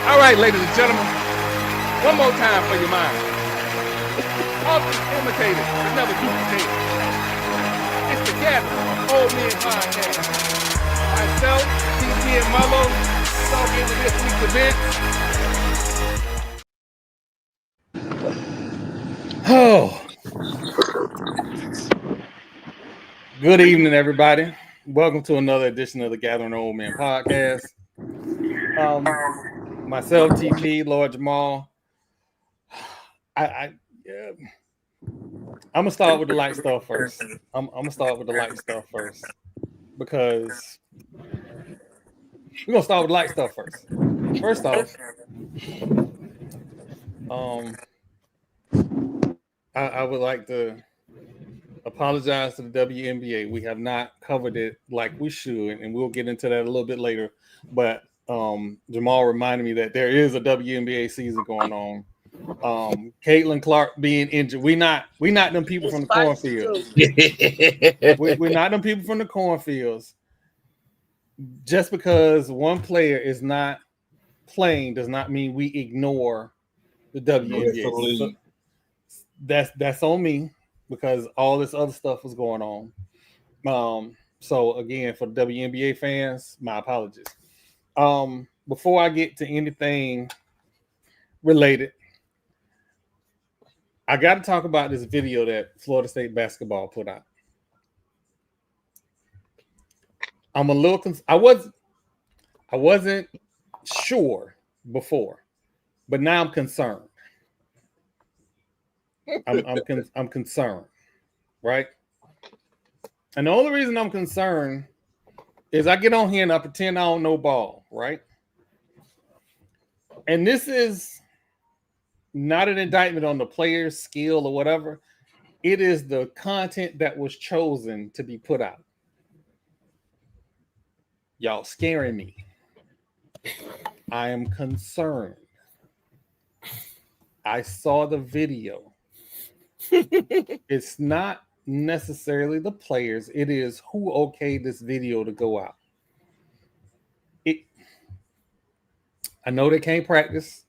All right, ladies and gentlemen, one more time for your mind. Often imitated, but never duplicated. It's the Gathering of Old Men Podcast. Myself, TT and Mello, talking with this week's event. Oh, good evening, everybody. Welcome to another edition of the Gathering of Old Men Podcast. Myself, TT, Lord Jamal. I'm gonna start with the light stuff first. I'm gonna start with the light stuff first because we're gonna start with the light stuff first. First off, I would like to apologize to the WNBA. We have not covered it like we should, and we'll get into that a little bit later. But Jamal reminded me that there is a WNBA season going on. Caitlin Clark being injured. We not them people from the cornfields. We're not them people from the cornfields. Just because one player is not playing does not mean we ignore the WNBA. So that's on me because all this other stuff was going on. So again, for the WNBA fans, my apologies. Before I get to anything related, I got to talk about this video that Florida State basketball put out. I'm a little I wasn't sure before, but now I'm concerned. I'm concerned, right? And the only reason I'm concerned is I get on here and I pretend I don't know ball, right? And this is not an indictment on the player's skill or whatever. It is the content that was chosen to be put out. Y'all scaring me. I am concerned. I saw the video. It's not necessarily the players. It is who okayed this video to go out. I know they can't practice.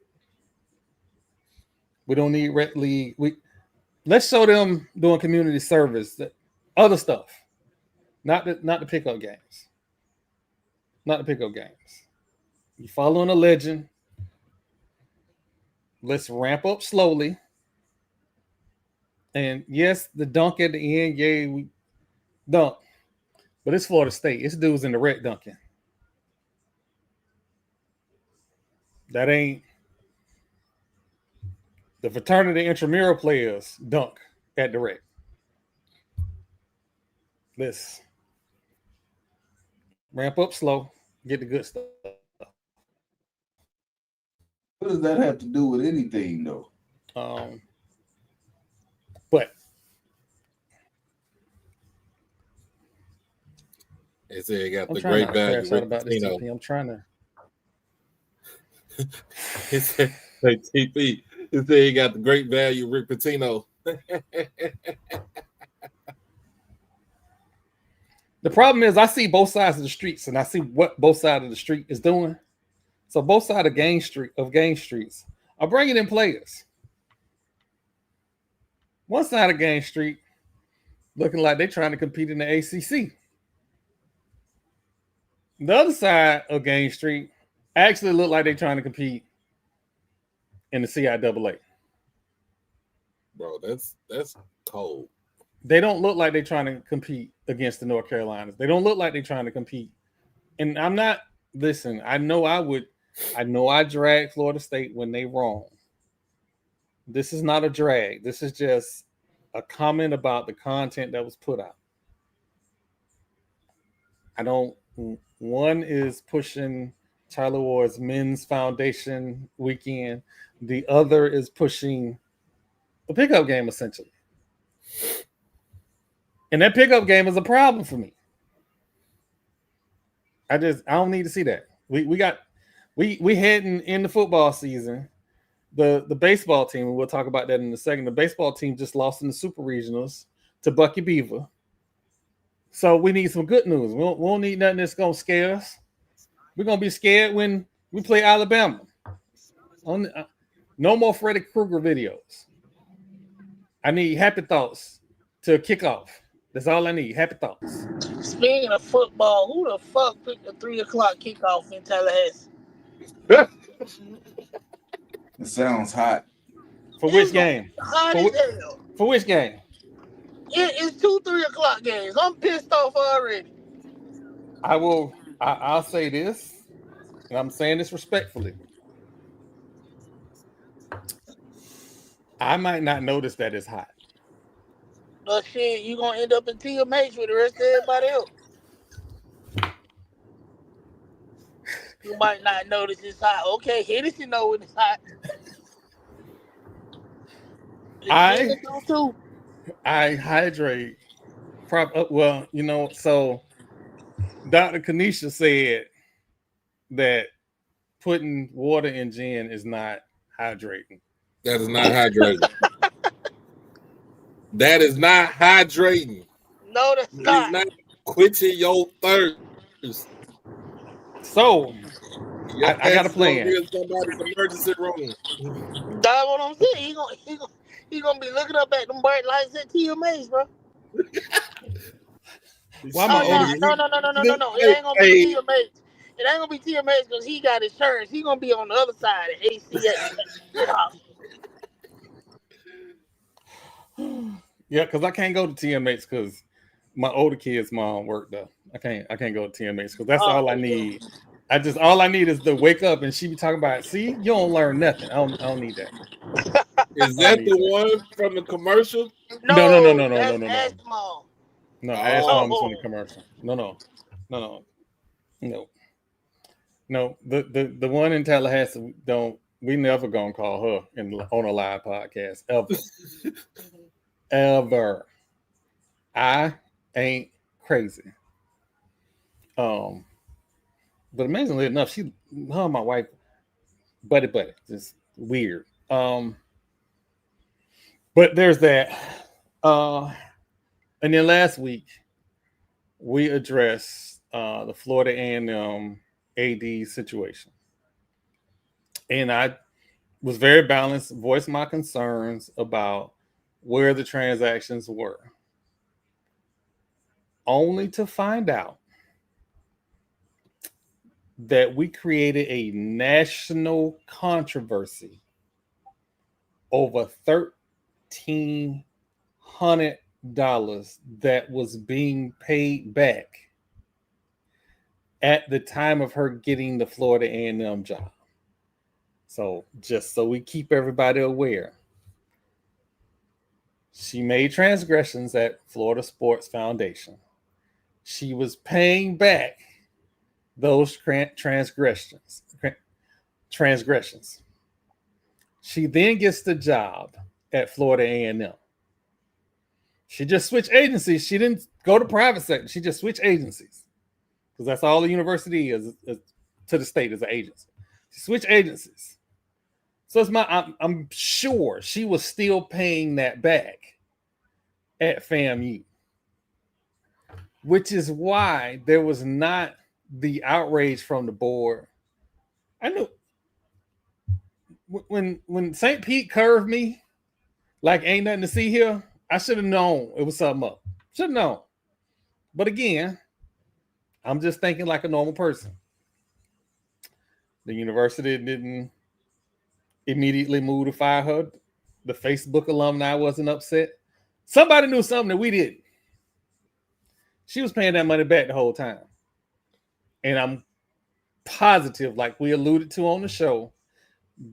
We don't need Red League. Let's show them doing community service, other stuff, not the pickup games. Not the pickup games. You following a legend. Let's ramp up slowly. And yes, the dunk at the end, yay, we dunk. But it's Florida State. It's dudes in the red dunking. That ain't the fraternity intramural players dunk at the red. Let's ramp up slow, get the good stuff. What does that have to do with anything, though? But they say you got the great value. About this TP. I'm trying to. He said, TP. He said you got the great value, Rick Pitino. The problem is I see both sides of the streets and I see what both sides of the street is doing. So both sides of Game Streets are bringing in players. One side of Game Street looking like they're trying to compete in the ACC. The other side of Game Street actually look like they're trying to compete in the CIAA. Bro, that's cold. They don't look like they're trying to compete against the North Carolinas. They don't look like they're trying to compete. And I'm not, listen, I know I drag Florida State when they wrong. This is not a drag. This is just a comment about the content that was put out. One is pushing Tyler Ward's Men's Foundation weekend. The other is pushing the pickup game, essentially. And that pickup game is a problem for me. I don't need to see that. We heading in the football season. The baseball team, and we'll talk about that in a second. The baseball team just lost in the Super Regionals to Bucky Beaver. So we need some good news. We don't need nothing that's going to scare us. We're going to be scared when we play Alabama. No more Freddy Krueger videos. I need happy thoughts to kick off. That's all I need. Happy thoughts. Speaking of football, who the fuck picked the 3:00 kickoff in Tallahassee? It sounds hot. For which game? Hot as hell. For which game? It's 2 3:00 games. I'm pissed off already. I'll say this, and I'm saying this respectfully. I might not notice that it's hot. But shit, you gonna end up in TMH with the rest of everybody else. You might not notice it's hot. Okay, Hennessy know when it's hot. I hydrate. Well, so Dr. Kanisha said that putting water in gin is not hydrating. That is not hydrating. That is not hydrating. No, that's not. It's not quenching your thirst. So I got a plan. Somebody's emergency room. That's what I'm saying. He gonna be looking up at them bright lights at TMAs, bro. Why No. It ain't gonna be TMAs. It ain't gonna be TMAs because he got insurance. He gonna be on the other side at ACA. Yeah, because I can't go to TMH because my older kid's mom worked there. I can't go to TMH because that's all I need. All I need is to wake up and she be talking about, see, you don't learn nothing. I don't need that. Is that the one from the commercial? No. Ask mom. No, Ask Mom is from the commercial. No. The one in Tallahassee, we never gonna call her on a live podcast ever. I ain't crazy. But amazingly enough, her and my wife, buddy, just weird. But there's that. And then last week, we addressed the Florida A&M AD situation. And I was very balanced, voiced my concerns about where the transactions were. Only to find out that we created a national controversy over $1,300 that was being paid back at the time of her getting the Florida A&M job. So just so we keep everybody aware, she made transgressions at Florida Sports Foundation. She was paying back those transgressions. She then gets the job at Florida A&M. She just switched agencies. She didn't go to private sector. She just switched agencies because that's all the university is to the state as an agency. She switched agencies. So I'm sure she was still paying that back at FAMU, which is why there was not the outrage from the board. I knew when St. Pete curved me like ain't nothing to see here, I should have known it was something up. Should have known. But again, I'm just thinking like a normal person. The university didn't immediately move to fire her. The Facebook alumni wasn't upset. Somebody knew something that we didn't. She was paying that money back the whole time. And I'm positive, like we alluded to on the show,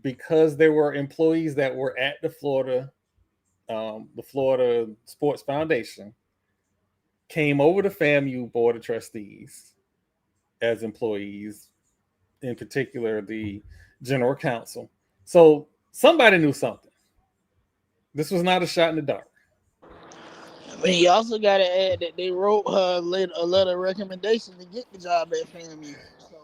because there were employees that were at the Florida Sports Foundation, came over to FAMU Board of Trustees as employees, in particular the general counsel. So somebody knew something. This was not a shot in the dark. I mean, you also got to add that they wrote her a letter of recommendation to get the job at FAMU. So.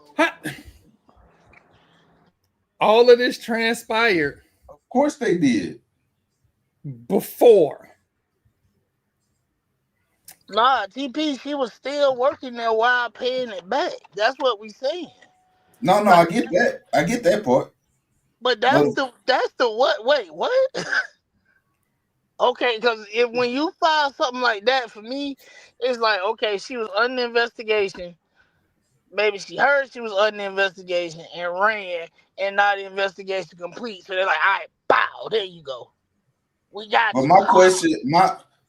All of this transpired. Of course they did. Before. Nah, TP, she was still working there while paying it back. That's what we saying. No, I get that. I get that part. But that's the what? Wait, what? Okay, because when you file something like that, for me, it's like, okay, she was under investigation. Maybe she heard she was under investigation and ran, and now the investigation complete. So they're like, all right, bow, there you go. We got But you.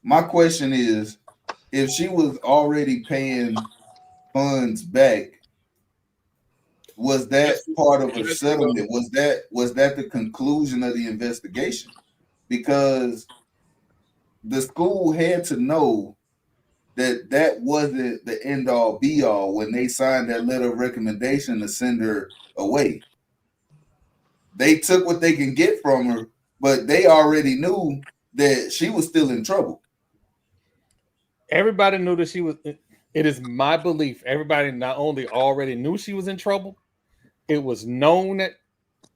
my question is, if she was already paying funds back, was that part of a settlement? Was that the conclusion of the investigation? Because the school had to know that wasn't the end all be all when they signed that letter of recommendation to send her away. They took what they can get from her, but they already knew that she was still in trouble. Everybody knew that she was. It is my belief. Everybody not only already knew she was in trouble, it was known that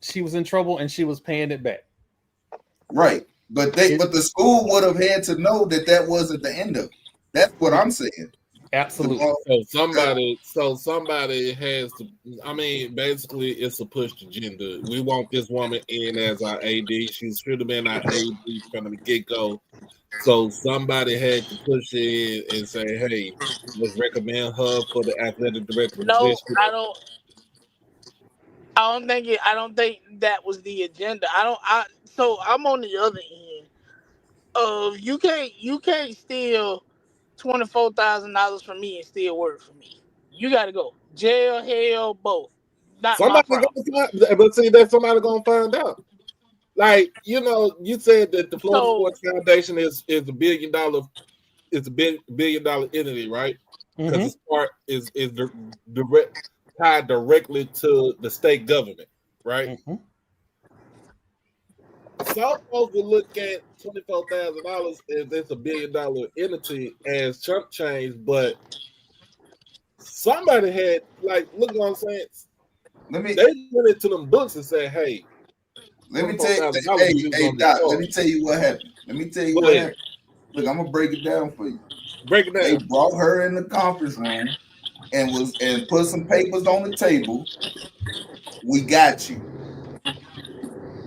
she was in trouble and she was paying it back. Right. But the school would have had to know that wasn't the end of it. That's what I'm saying. Absolutely. So somebody has to. I mean, basically, it's a pushed agenda. We want this woman in as our AD. She should have been our AD from the get go. So somebody had to push in and say, "Hey, let's recommend her for the athletic director No, position." I don't. I don't think that was the agenda. So I'm on the other end of you can't steal $24,000 from me and still work for me. You got to go jail, hell, both. Not my Somebody problem. gonna find, but see that somebody gonna find out. Like you said that the Florida Sports Foundation is a $1 billion. It's a $1 billion entity, right? Because the sport is tied directly to the state government, right? Mm-hmm. Some folks will look at $24,000 as it's a $1 billion entity as chump change, but somebody had look what I'm saying. They went into them books and said, "Hey, let me tell you, hey Doc, let me tell you what happened. Look, I'm gonna break it down for you. Break it down. They brought her in the conference room and put some papers on the table. We got you.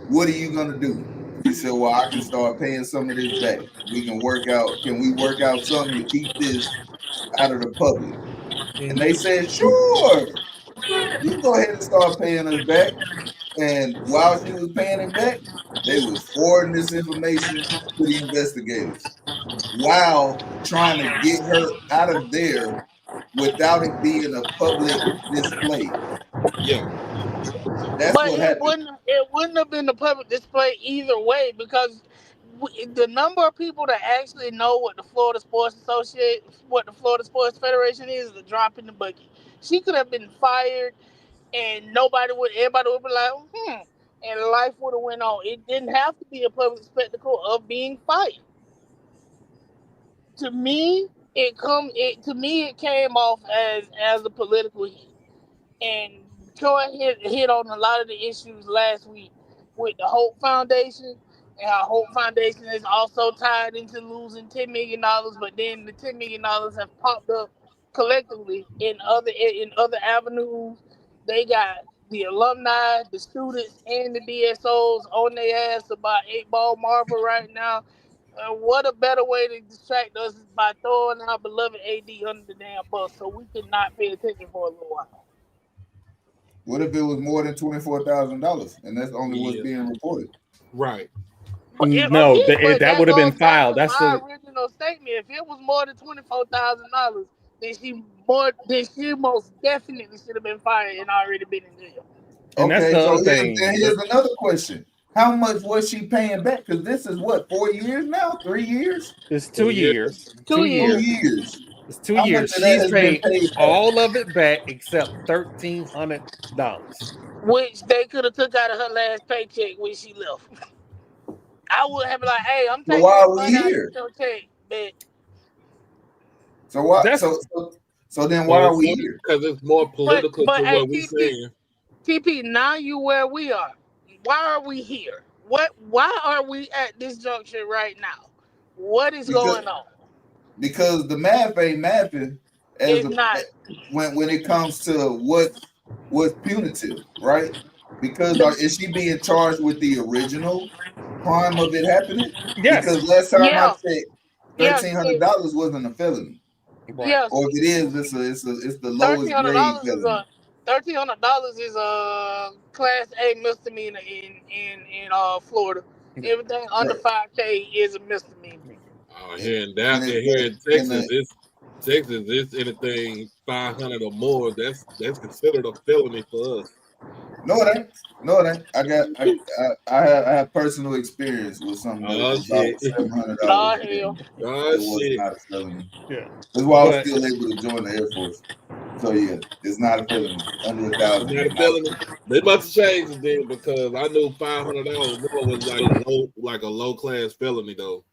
What are you gonna do? He said, well, I can start paying some of this back. Can we work out something to keep this out of the public? And they said, sure, you can go ahead and start paying us back. And while she was paying it back, they was forwarding this information to the investigators while trying to get her out of there without it being a public display. Yeah. That's what happened. It wouldn't have been a public display either way, because the number of people that actually know what the Florida Sports Federation is a drop in the bucket. She could have been fired, and everybody would be like, and life would have went on. It didn't have to be a public spectacle of being fired. To me, it came off as a political hit. And Troy hit on a lot of the issues last week with the Hope Foundation, and how Hope Foundation is also tied into losing $10 million, but then the $10 million have popped up collectively in other avenues. They got the alumni, the students, and the DSOs on their ass about 8-ball Marvel right now. What a better way to distract us is by throwing our beloved AD under the damn bus so we could not pay attention for a little while. What if it was more than $24,000 and that's only what's being reported? Right. That would have been filed. That's my original statement. If it was more than $24,000, then she most definitely should have been fired and already been in jail. And okay, that's the so other thing. Here's another question. How much was she paying back? Because this is what, 4 years now? 3 years? It's 2 years. 2 years. 2 years. It's 2 years. She's paid all of it back except $1,300, which they could have took out of her last paycheck when she left. I would have been like, "Hey, I'm taking money out of your check, bitch." So why? So then why are we here? Because it's more political to what we're saying. TP, now you where we are. Why are we here? Why are we at this juncture right now? What is going on? Because the math ain't mathing when it comes to what's punitive, right? Because is she being charged with the original crime of it happening? Yes. Because last time I Yeah. checked, Yeah, $1,300 wasn't a felony. Right. yeah. Or if it is, it's the lowest grade felony. $1,300 is a class A misdemeanor in Florida. Everything under Right. $5K is a misdemeanor. Here in And here in Texas, the, it's anything 500 or more. That's considered a felony for us. no, it ain't. No, it ain't. I have personal experience with something that Oh was about shit! $700. Oh hell. Oh It was shit! not a felony. Yeah. That's why I was But still able to join the Air Force. So yeah, it's not a felony. Under It's $1,000 not is a not a felony. felony. They must have changed it then because I knew $500 more was like a low class felony though.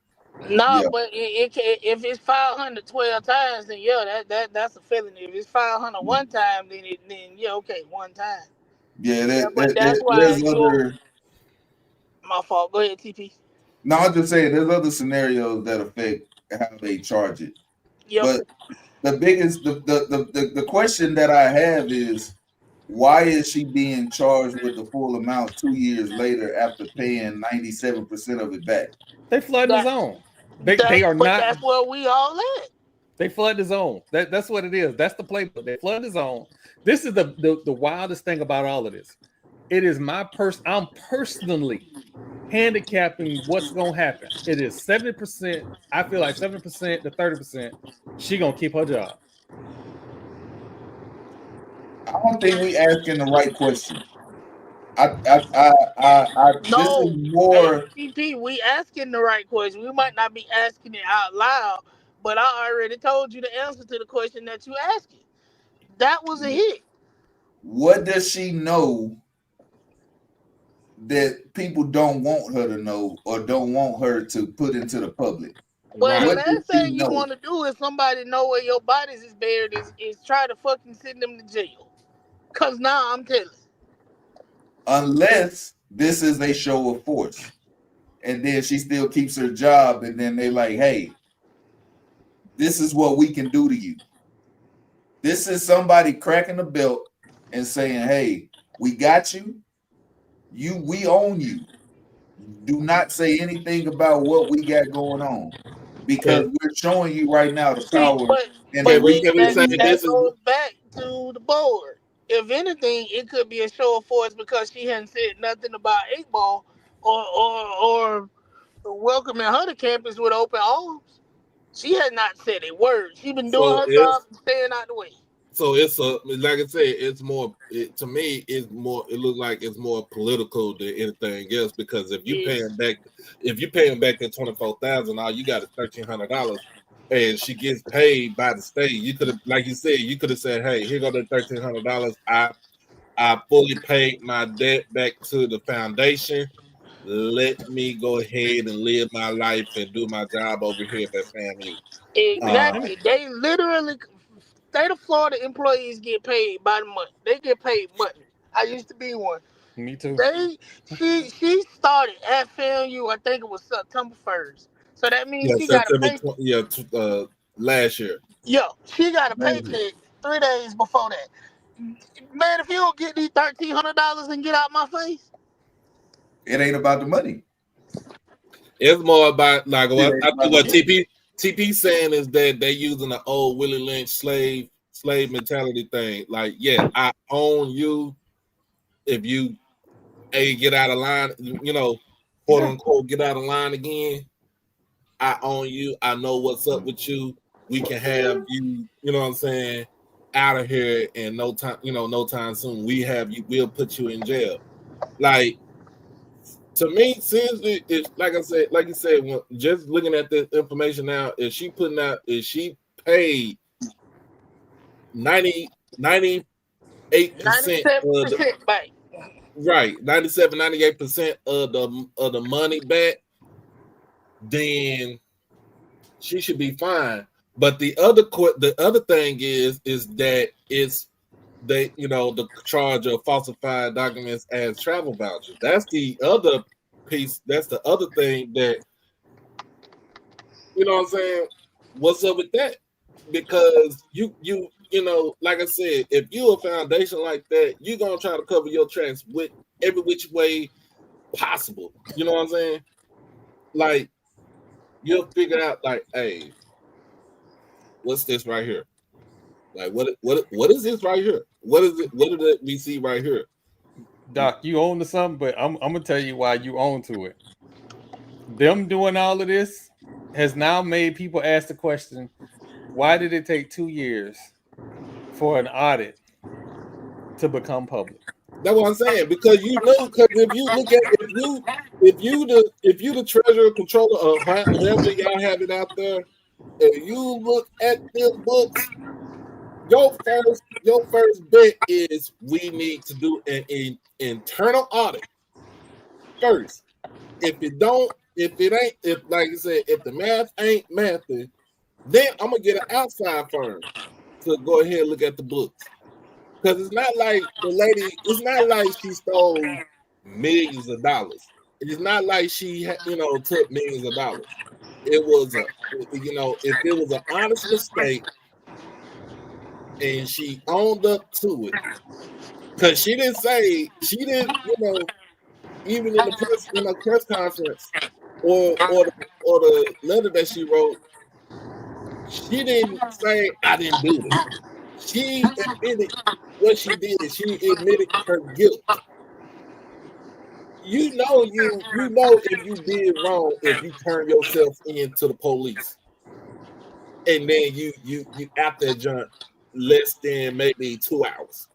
No, Yeah. but if it's 500 12 times, then yeah, that's a felony. If it's 500 one time, then yeah, okay, one time. Yeah, Yeah, but that's why there's you're other. my fault. Go ahead, TP. No, I'm just saying there's other scenarios that affect how they charge it. Yep. But the biggest, the question that I have is, why is she being charged with the full amount 2 years later after paying 97% of it back? they flood the That, zone. They are but not. that's where we all at. They flood the zone. That's what it is. That's the playbook. They flood the zone. This is the wildest thing about all of this. It is I'm personally handicapping what's gonna happen. It is 70%. I feel like 70% to 30%. She gonna keep her job. I don't think we asking the right question. This is No, hey, more. TP, we asking the right question. We might not be asking it out loud, but I already told you the answer to the question that you asking. That was a hit. What does she know that people don't want her to know or don't want her to put into the public? Well, the What does last she thing you know? want to do if somebody know where your bodies is buried is try to fucking send them to jail. Cause now I'm telling. Unless this is a show of force. And then she still keeps her job, and then they like, hey, this is what we can do to you. This is somebody cracking the belt and saying, hey, we got you. We own you. Do not say anything about what we got going on. Because we're showing you right now the See, power and the Can but we reach that say we that this have. is goes back to the board. If anything, it could be a show of force because she hadn't said nothing about 8 Ball or welcoming her to campus with open arms. She has not said a word. She been doing so her it's job and staying out the way. so it's like I said, it's more to me it's more it looks like it's more political than anything else because if you paying back that 24,000, all you got is $1,300 and she gets paid by the state, you could have, like you said, you could have said, hey, here go the $1,300. I fully paid my debt back to the foundation. Let me go ahead and live my life and do my job over here at FAMU. Exactly. They literally, state of Florida employees get paid by the month. They get paid monthly. I used to be one. Me too. She started at FAMU. I think it was September 1st. So that means Yeah, she got a September pay. 20, last year. Yo, she got a paycheck 3 days before that. Man, if you don't get these $1,300 and get out my face, It ain't about the money. It's more about like It what ain't I about think the what money. TP saying is that they using the old Willie Lynch slave mentality thing. Like, yeah, I own you if you get out of line, quote unquote, get out of line again. I own you. I know what's up with you. We can have you, you know what I'm saying, out of here in no time, no time soon. We'll put you in jail. Like, to me, seriously, it's like I said, like you said, when just looking at the information now, if she paid 98% of 97% back. right, 98% of the money back, then she should be fine. But the other thing is that it's the charge of falsified documents as travel vouchers. That's the other piece. That's the other thing that, you know what I'm saying? What's up with that? because you know, like I said, if you a foundation like that, you're gonna try to cover your tracks with every which way possible. You know what I'm saying? Like you'll figure out like, hey, what's this right here? Like what is this right here? What is it? What did we see right here? Doc, you own to something, but I'm gonna tell you why you own to it. Them doing all of this has now made people ask the question, why did it take 2 years for an audit to become public? That's what I'm saying. Because you know, because if you look at if you the treasurer controller of whoever y'all have it out there, if you look at the books, your first bet is we need to do an internal audit first. If it ain't, if like I said, if the math ain't mathing, then I'm gonna get an outside firm to go ahead and look at the books. Because it's not like the lady, it's not like she stole millions of dollars. It's not like she, took millions of dollars. It was if it was an honest mistake and she owned up to it, because she didn't, even in the press conference or the letter that she wrote, she didn't say I didn't do it. She admitted what she did. She admitted her guilt. You know if you did wrong if you turn yourself into the police, and then you out there jump less than maybe 2 hours.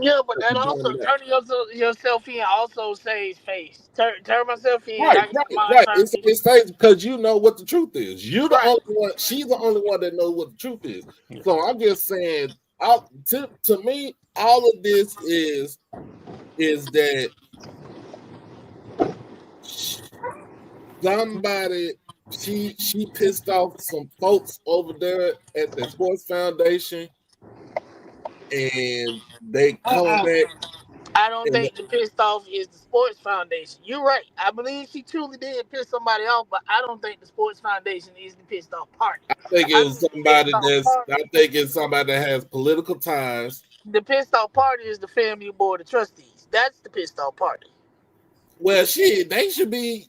Yeah, but that also turning yourself in also saves face. Turn myself in. Right. It It saves because you know what the truth is. You're the only one. She's the only one that knows what the truth is. So I'm just saying, to me, all of this is that somebody she pissed off some folks over there at the Sports Foundation, and they come back. I don't think the pissed off is the Sports Foundation. You're right. I believe she truly did piss somebody off, but I don't think the Sports Foundation is the pissed off party. I think it's somebody that has political ties. The pissed off party is the family board of trustees. That's the pissed off party. Well, they should be.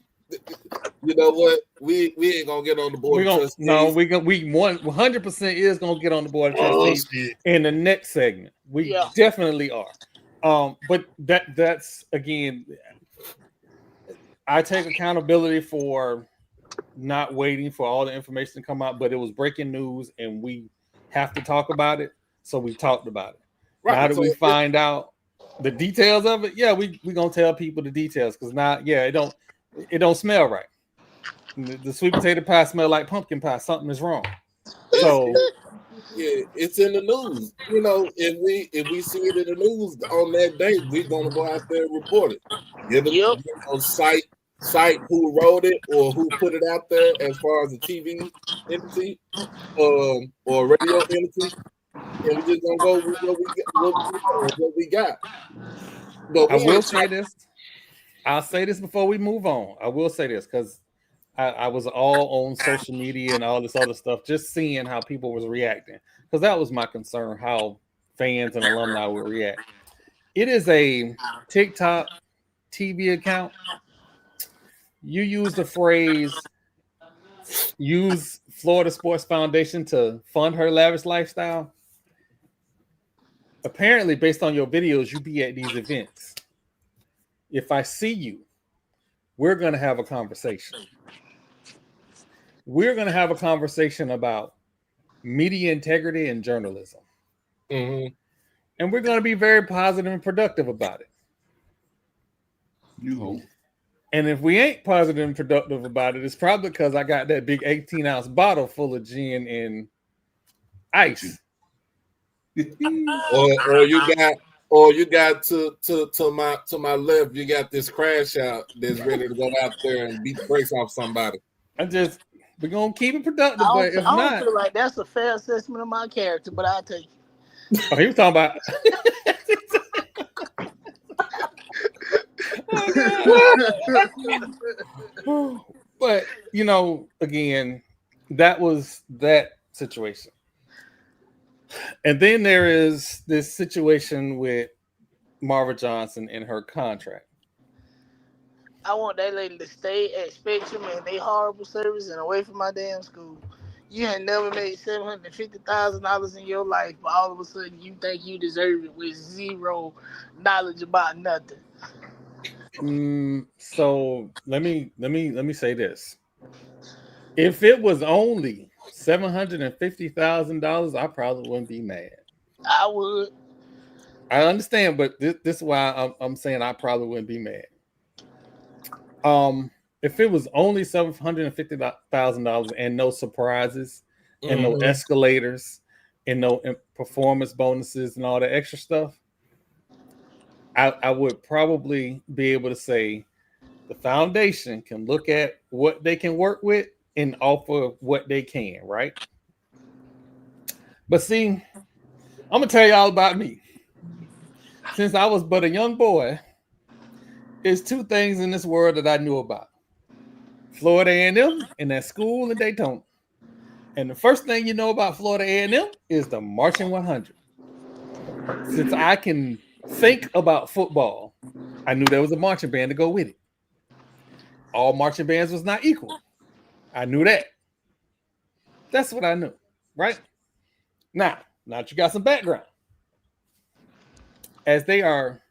You know what? We ain't gonna get on the board of trustees. No, we 100% is gonna get on the board of trustees in the next segment. We definitely are. But that's again, I take accountability for not waiting for all the information to come out, but it was breaking news and we have to talk about it. So we talked about it. Right. Now that we find out the details of it, we gonna tell people the details because it don't smell right. The sweet potato pie smell like pumpkin pie. Something is wrong. So it's in the news. If we see it in the news on that day, we're gonna go out there and report it. Cite who wrote it or who put it out there as far as the TV entity or radio entity, and we just gonna go with what we got. But I will say this. I'll say this before we move on. I will say this because I was all on social media and all this other stuff, just seeing how people was reacting. Because that was my concern, how fans and alumni would react. It is a TikTok TV account. You use the phrase, use Florida Sports Foundation to fund her lavish lifestyle. Apparently, based on your videos, you be at these events. If I see you, we're going to have a conversation. We're going to have a conversation about media integrity and journalism. Mm-hmm. And we're going to be very positive and productive about it. You hope. And if we ain't positive and productive about it, it's probably because I got that big 18-ounce bottle full of gin and ice. or you got to my left, you got this crash out that's ready to go out there and beat the brakes off somebody. We're gonna keep it productive, but if I not, don't feel like that's a fair assessment of my character, but I'll take it. Oh, he was talking about. But again, that was that situation. And then there is this situation with Marva Johnson and her contract. I want that lady to stay at Spectrum and they horrible service and away from my damn school. You ain't never made $750,000 in your life, but all of a sudden you think you deserve it with zero knowledge about nothing. So let me say this. If it was only $750,000, I probably wouldn't be mad. I would. I understand, but this is why I'm saying I probably wouldn't be mad. If it was only $750,000 and no surprises and no escalators and no performance bonuses and all the extra stuff, I would probably be able to say the foundation can look at what they can work with and offer what they can, right? But see, I'm gonna tell y'all about me. Since I was but a young boy, there's two things in this world that I knew about: Florida A&M and that school in Daytona. And the first thing you know about Florida A&M is the Marching 100. Since I can think about football, I knew there was a marching band to go with it. All marching bands was not equal. I knew that. That's what I knew, right? Now that you got some background. As they are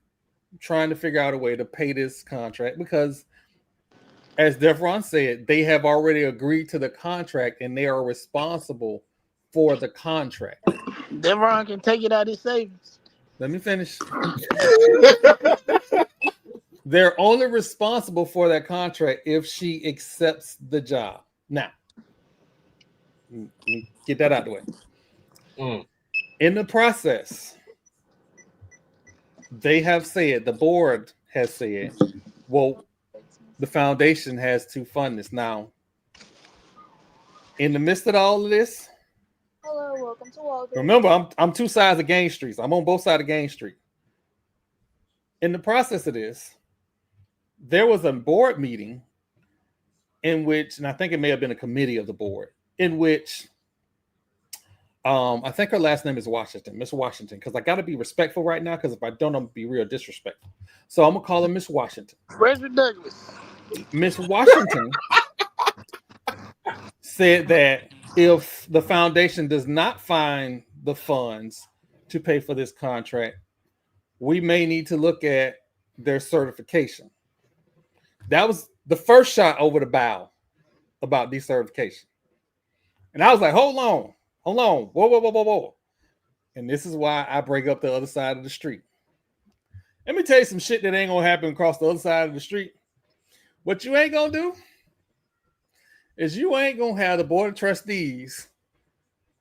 trying to figure out a way to pay this contract, because as Devron said, they have already agreed to the contract and they are responsible for the contract. Devron can take it out of his savings. Let me finish. They're only responsible for that contract if she accepts the job. Now, get that out of the way. In the process, they have said, the board has said, well, the foundation has to fund this. Now, in the midst of all of this, hello, welcome to Walgreens. Remember, I'm two sides of Gain Street. I'm on both sides of Gain Street. In the process of this, there was a board meeting in which, and I think it may have been a committee of the board, in which I think her last name is Washington, Miss Washington, because I got to be respectful right now, because if I don't, I'm going to be real disrespectful. So I'm going to call her Miss Washington. Frederick Douglass. Miss Washington said that if the foundation does not find the funds to pay for this contract, we may need to look at their certification. That was the first shot over the bow about decertification. And I was like, hold on. Whoa. And this is why I break up the other side of the street. Let me tell you some shit that ain't gonna happen across the other side of the street. What you ain't gonna do is you ain't gonna have the board of trustees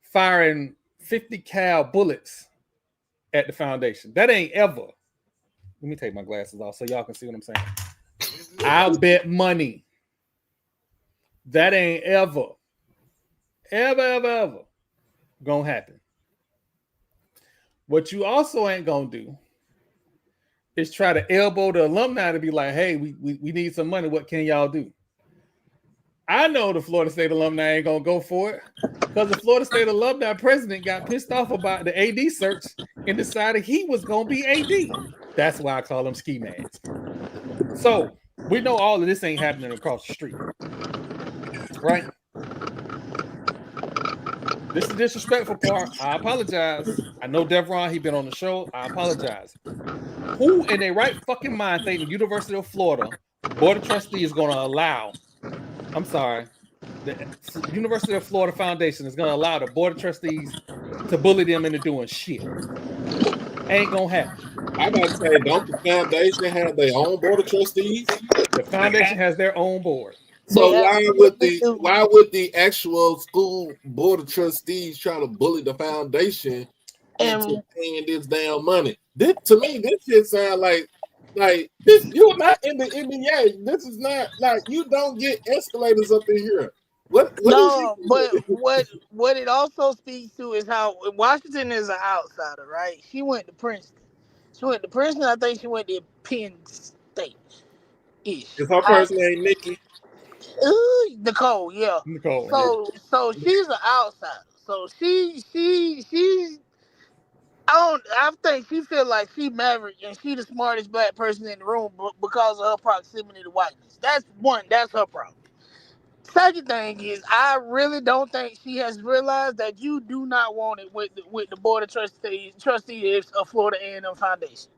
firing 50 cal bullets at the foundation. That ain't ever. Let me take my glasses off so y'all can see what I'm saying. I'll bet money that ain't ever gonna happen. What you also ain't gonna do is try to elbow the alumni to be like, hey, we need some money. What can y'all do? I know the Florida State alumni ain't gonna go for it, because the Florida State alumni president got pissed off about the AD search and decided he was gonna be AD. That's why I call them ski mags. So we know all of this ain't happening across the street, right? This is the disrespectful part. I apologize. I know Devron, he been on the show. I apologize. Who in their right fucking mind think the University of Florida Board of Trustees is going to allow, the University of Florida Foundation is going to allow the Board of Trustees to bully them into doing shit? Ain't going to happen. I'm about to say, don't the foundation have their own board of trustees? The foundation has their own board. So why would the actual school board of trustees try to bully the foundation into paying this damn money? To me, this shit sound like this. You're not in the NBA. This is not like, you don't get escalators up in here. What it also speaks to is how Washington is an outsider, right? She went to Princeton. I think she went to Penn State. Is her first name Nikki? Nicole, yeah. Nicole. So she's an outsider. So she's I think she feel like she maverick and she the smartest black person in the room because of her proximity to whiteness. That's one. That's her problem. Second thing is, I really don't think she has realized that you do not want it with the board of trustees of Florida A&M Foundation.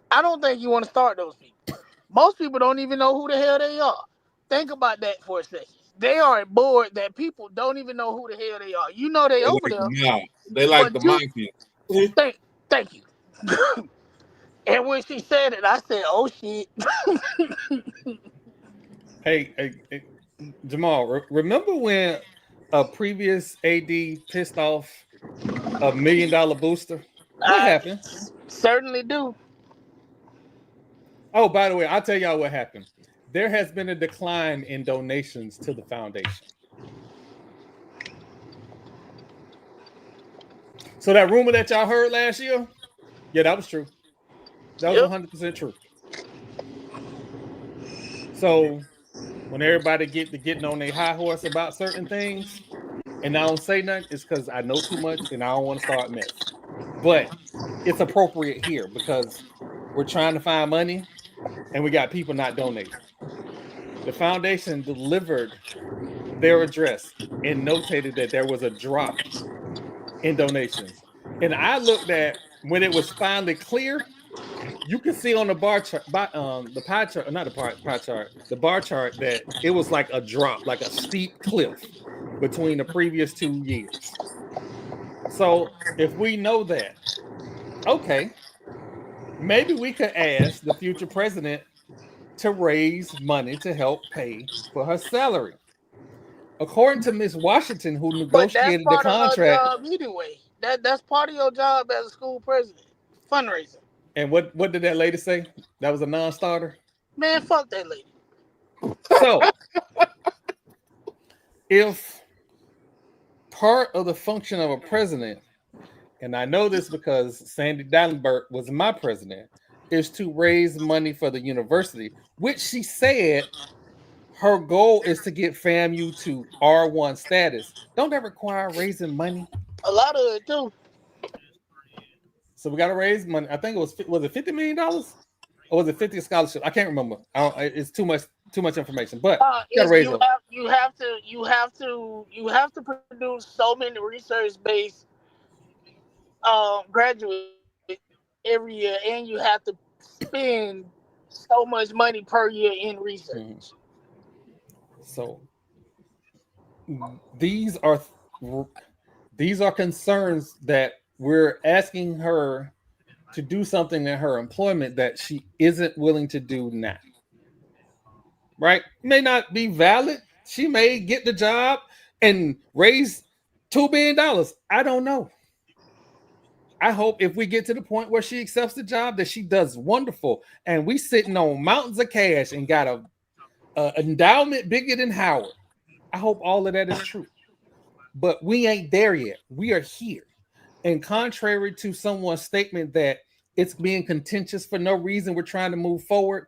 I don't think you want to start those people. Most people don't even know who the hell they are. Think about that for a second. They are a board that people don't even know who the hell they are. You know they They over like there, the mob. They like but the you mafia. thank you. And when she said it, I said, "Oh shit." Hey, Jamal, remember when a previous AD pissed off $1 million booster? What I happened? certainly do. Oh, by the way, I'll tell y'all what happened. There has been a decline in donations to the foundation. So that rumor that y'all heard last year, yeah, that was true. That was Yep. 100% true. So when everybody getting on their high horse about certain things, and I don't say nothing, it's because I know too much and I don't want to start mess. But it's appropriate here because we're trying to find money and we got people not donating. The foundation delivered their address and notated that there was a drop in donations. And I looked at when it was finally clear, you can see on the bar chart, the pie chart, not the pie chart, the bar chart that it was like a drop, like a steep cliff between the previous 2 years. So if we know that, okay, maybe we could ask the future president to raise money to help pay for her salary. According to Miss Washington, who But that's negotiated the part of her contract, job anyway. That's part of your job as a school president. Fundraising. and what did that lady say? That was a non-starter. Man, fuck that lady. So if part of the function of a president, and I know this because Sandy Dallenberg was my president, is to raise money for the university, which she said her goal is to get FAMU to R1 status. Don't that require raising money? A lot of it too. So we got to raise money. I think it was it $50 million or was it 50 scholarship? I can't remember. It's too much information, but you got to Is raise them. you have to produce so many research based graduates every year, and you have to spend so much money per year in research. Mm-hmm. So these are concerns that we're asking her to do something in her employment that she isn't willing to do now. Right? May not be valid. She may get the job and raise $2 billion. I don't know. I hope if we get to the point where she accepts the job that she does wonderful and we sitting on mountains of cash and got a endowment bigger than Howard. I hope all of that is true. But we ain't there yet. We are here. And contrary to someone's statement that it's being contentious for no reason, we're trying to move forward,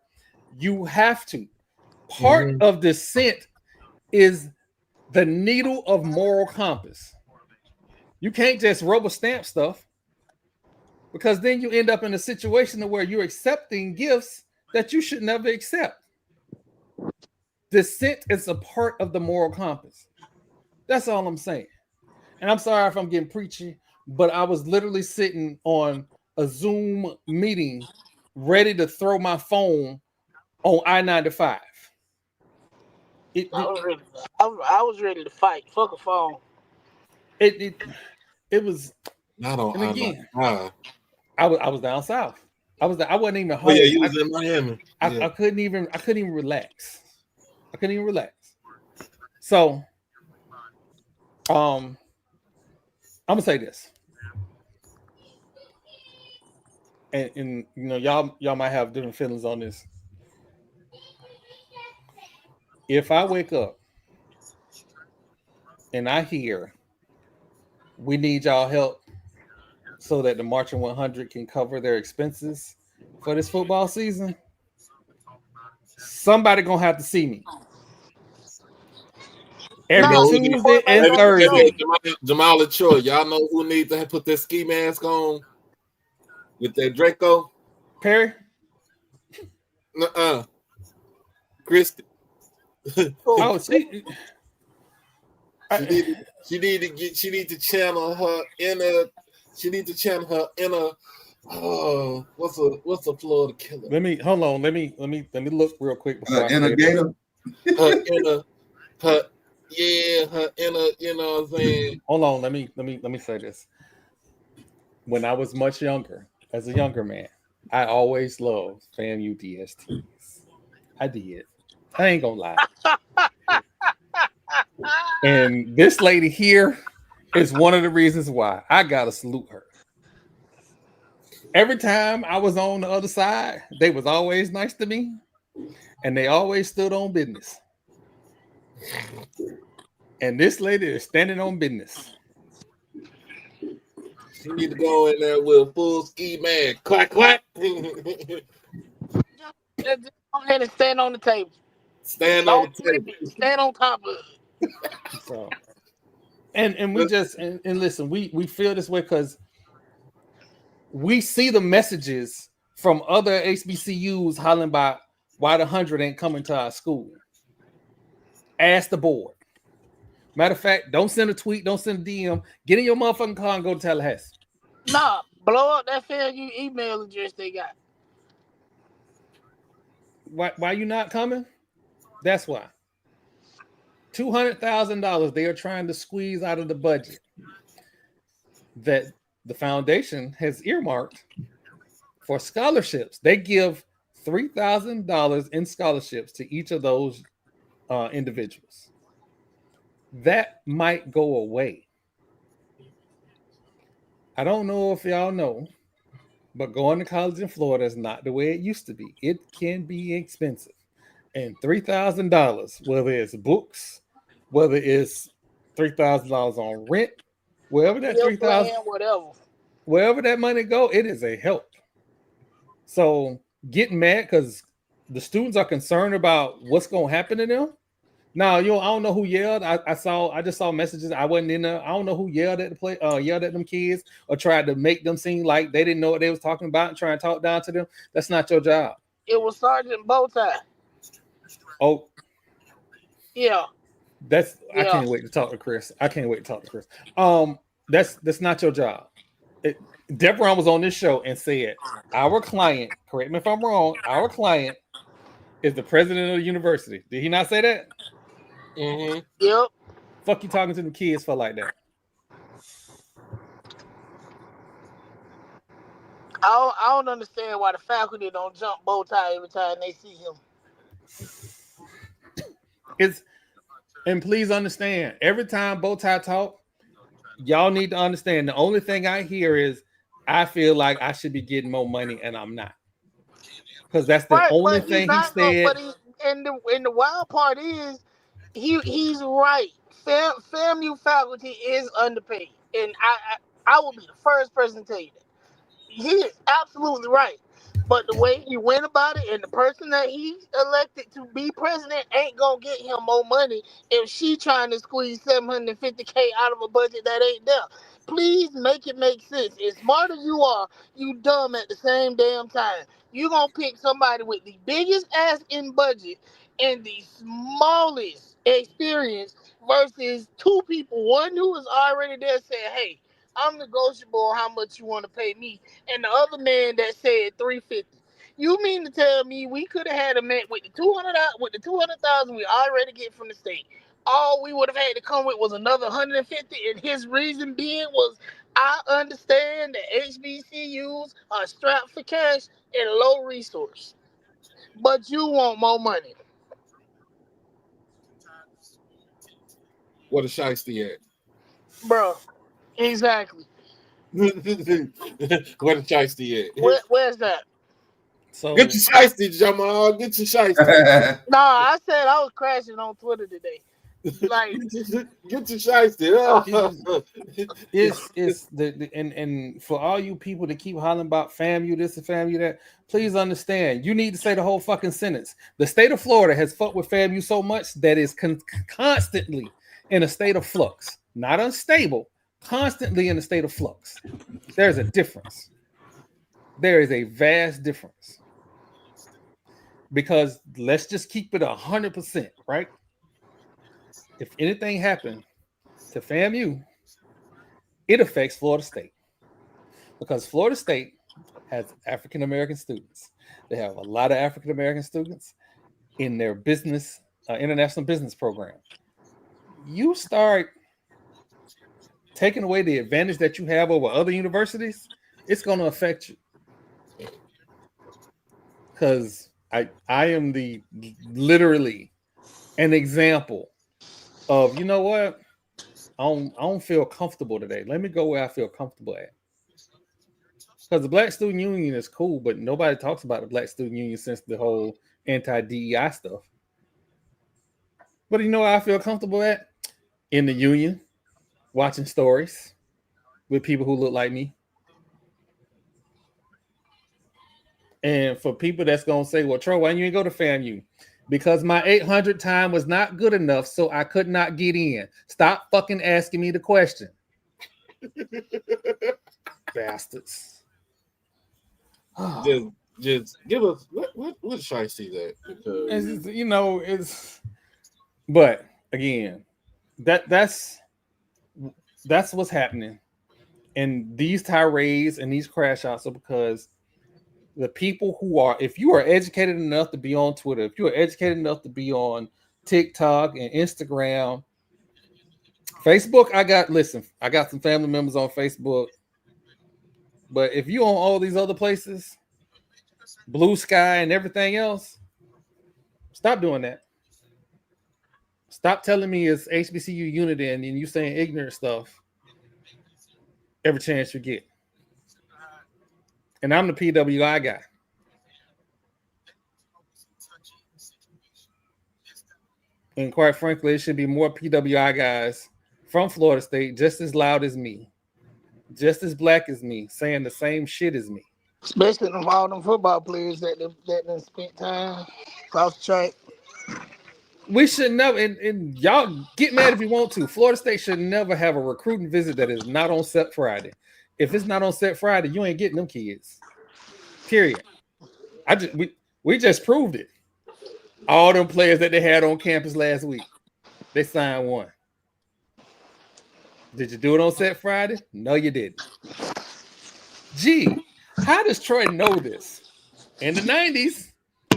you have to. Part of dissent is the needle of moral compass. You can't just rubber stamp stuff because then you end up in a situation where you're accepting gifts that you should never accept. Dissent is a part of the moral compass. That's all I'm saying. And I'm sorry if I'm getting preachy, but I was literally sitting on a Zoom meeting ready to throw my phone on I-95. I was ready to fight. Fuck a phone. It was. Not on. And again, I was down south. I wasn't even home. Oh yeah, you was in Miami. I couldn't even relax. I couldn't even relax. So, I'm gonna say this, and you know, y'all might have different feelings on this. If I wake up and I hear we need y'all help so that the Marching 100 can cover their expenses for this football season, somebody gonna have to see me every Tuesday and Thursday. Jamal and Troy, y'all know who needs to put their ski mask on? with that Draco. Perry. Kristen. Oh, she need to channel her inner. She need to channel her inner. Oh, what's a Florida killer? Let me look real quick before I In a say gator. Her inner. Her inner. You know what I'm saying? Hold on, let me say this. When I was much younger, as a younger man, I always loved FAMU DSTs. I did. I ain't gonna lie. And this lady here is one of the reasons why I gotta salute her. Every time I was on the other side, they was always nice to me, and they always stood on business. And this lady is standing on business. She need to go in there with a full ski mask. Quack quack. Just go ahead and stand on the table. Stand on the table. Stand on top of it. So, and we just and listen, we feel this way because we see the messages from other HBCUs hollering about why the 100 ain't coming to our school. Ask the board. Matter of fact, don't send a tweet, don't send a DM. Get in your motherfucking car and go to Tallahassee. Nah, blow up that FAMU email address they got. Why you not coming? That's why. $200,000 they are trying to squeeze out of the budget that the foundation has earmarked for scholarships. They give $3,000 in scholarships to each of those individuals. That might go away. I don't know if y'all know, but going to college in Florida is not the way it used to be. It can be expensive. And $3,000, whether it's books, whether it's $3,000 on rent, wherever that $3,000, wherever that money go, it is a help. So getting mad because the students are concerned about what's going to happen to them. Now, I don't know who yelled. I just saw messages. I wasn't in there. I don't know who yelled at yelled at them kids or tried to make them seem like they didn't know what they was talking about and trying to talk down to them. That's not your job. It was Sergeant Bowtie. Oh, yeah. I can't wait to talk to Chris. That's not your job. Deborah was on this show and said, our client, correct me if I'm wrong, our client is the president of the university. Did he not say that? Mm-hmm. Yep. Fuck you talking to the kids for like that? I don't understand why the faculty don't jump Bowtie every time they see him. And please understand, every time Bowtie talk, y'all need to understand the only thing I hear is I feel like I should be getting more money and I'm not. Because that's the only thing he said. And the wild part is he's right. FAMU faculty is underpaid. And I will be the first person to tell you that. He is absolutely right. But the way he went about it and the person that he elected to be president ain't gonna get him more money if she trying to squeeze $750K out of a budget that ain't there. Please make it make sense. As smart as you are, you dumb at the same damn time. You gonna pick somebody with the biggest ass in budget and the smallest experience versus two people. One who is already there saying, hey, I'm negotiable on how much you want to pay me, and the other man that said $350. You mean to tell me we could have had a man with the $200,000 we already get from the state? All we would have had to come with was another $150, and his reason being was, I understand that HBCUs are strapped for cash and low resource, but you want more money. What a shiesty at, bro? Exactly. What a shiesty at? Where's that? So get your shiesty, Jamal. Get your shiesty. No, I said I was crashing on Twitter today. Like, get your shiesty. it's the and for all you people that keep hollering about FAMU this and FAMU that, please understand, you need to say the whole fucking sentence. The state of Florida has fucked with FAMU so much that is constantly in a state of flux, not unstable, constantly in a state of flux. There's a difference. There is a vast difference because let's just keep it 100%, right? If anything happened to FAMU, it affects Florida State because Florida State has African American students. They have a lot of African American students in their business, international business program. You start taking away the advantage that you have over other universities, it's going to affect you. Because I am literally an example of, you know what? I don't feel comfortable today. Let me go where I feel comfortable at. Because the Black Student Union is cool, but nobody talks about the Black Student Union since the whole anti-DEI stuff. But you know where I feel comfortable at? In the union, watching stories with people who look like me. And for people that's going to say, well, Troy, why you ain't go to FAMU? Because my 800 time was not good enough, so I could not get in. Stop fucking asking me the question. Bastards. Just give us what should I see that? Because but again, that's what's happening. And these tirades and these crash outs are because the people who are, if you are educated enough to be on Twitter, if you are educated enough to be on TikTok and Instagram, Facebook, I got some family members on Facebook. But if you on all these other places, Blue Sky and everything else, stop doing that. Stop telling me it's HBCU unity and you saying ignorant stuff every chance you get. And I'm the PWI guy. And quite frankly, it should be more PWI guys from Florida State just as loud as me, just as black as me, saying the same shit as me. Especially all them football players that done spent time cross track. We should never, and y'all get mad if you want to. Florida State should never have a recruiting visit that is not on set Friday. If it's not on set Friday, you ain't getting them kids. Period. We just proved it. All them players that they had on campus last week, they signed one. Did you do it on set Friday? No, you didn't. Gee, how does Troy know this? In the 90s,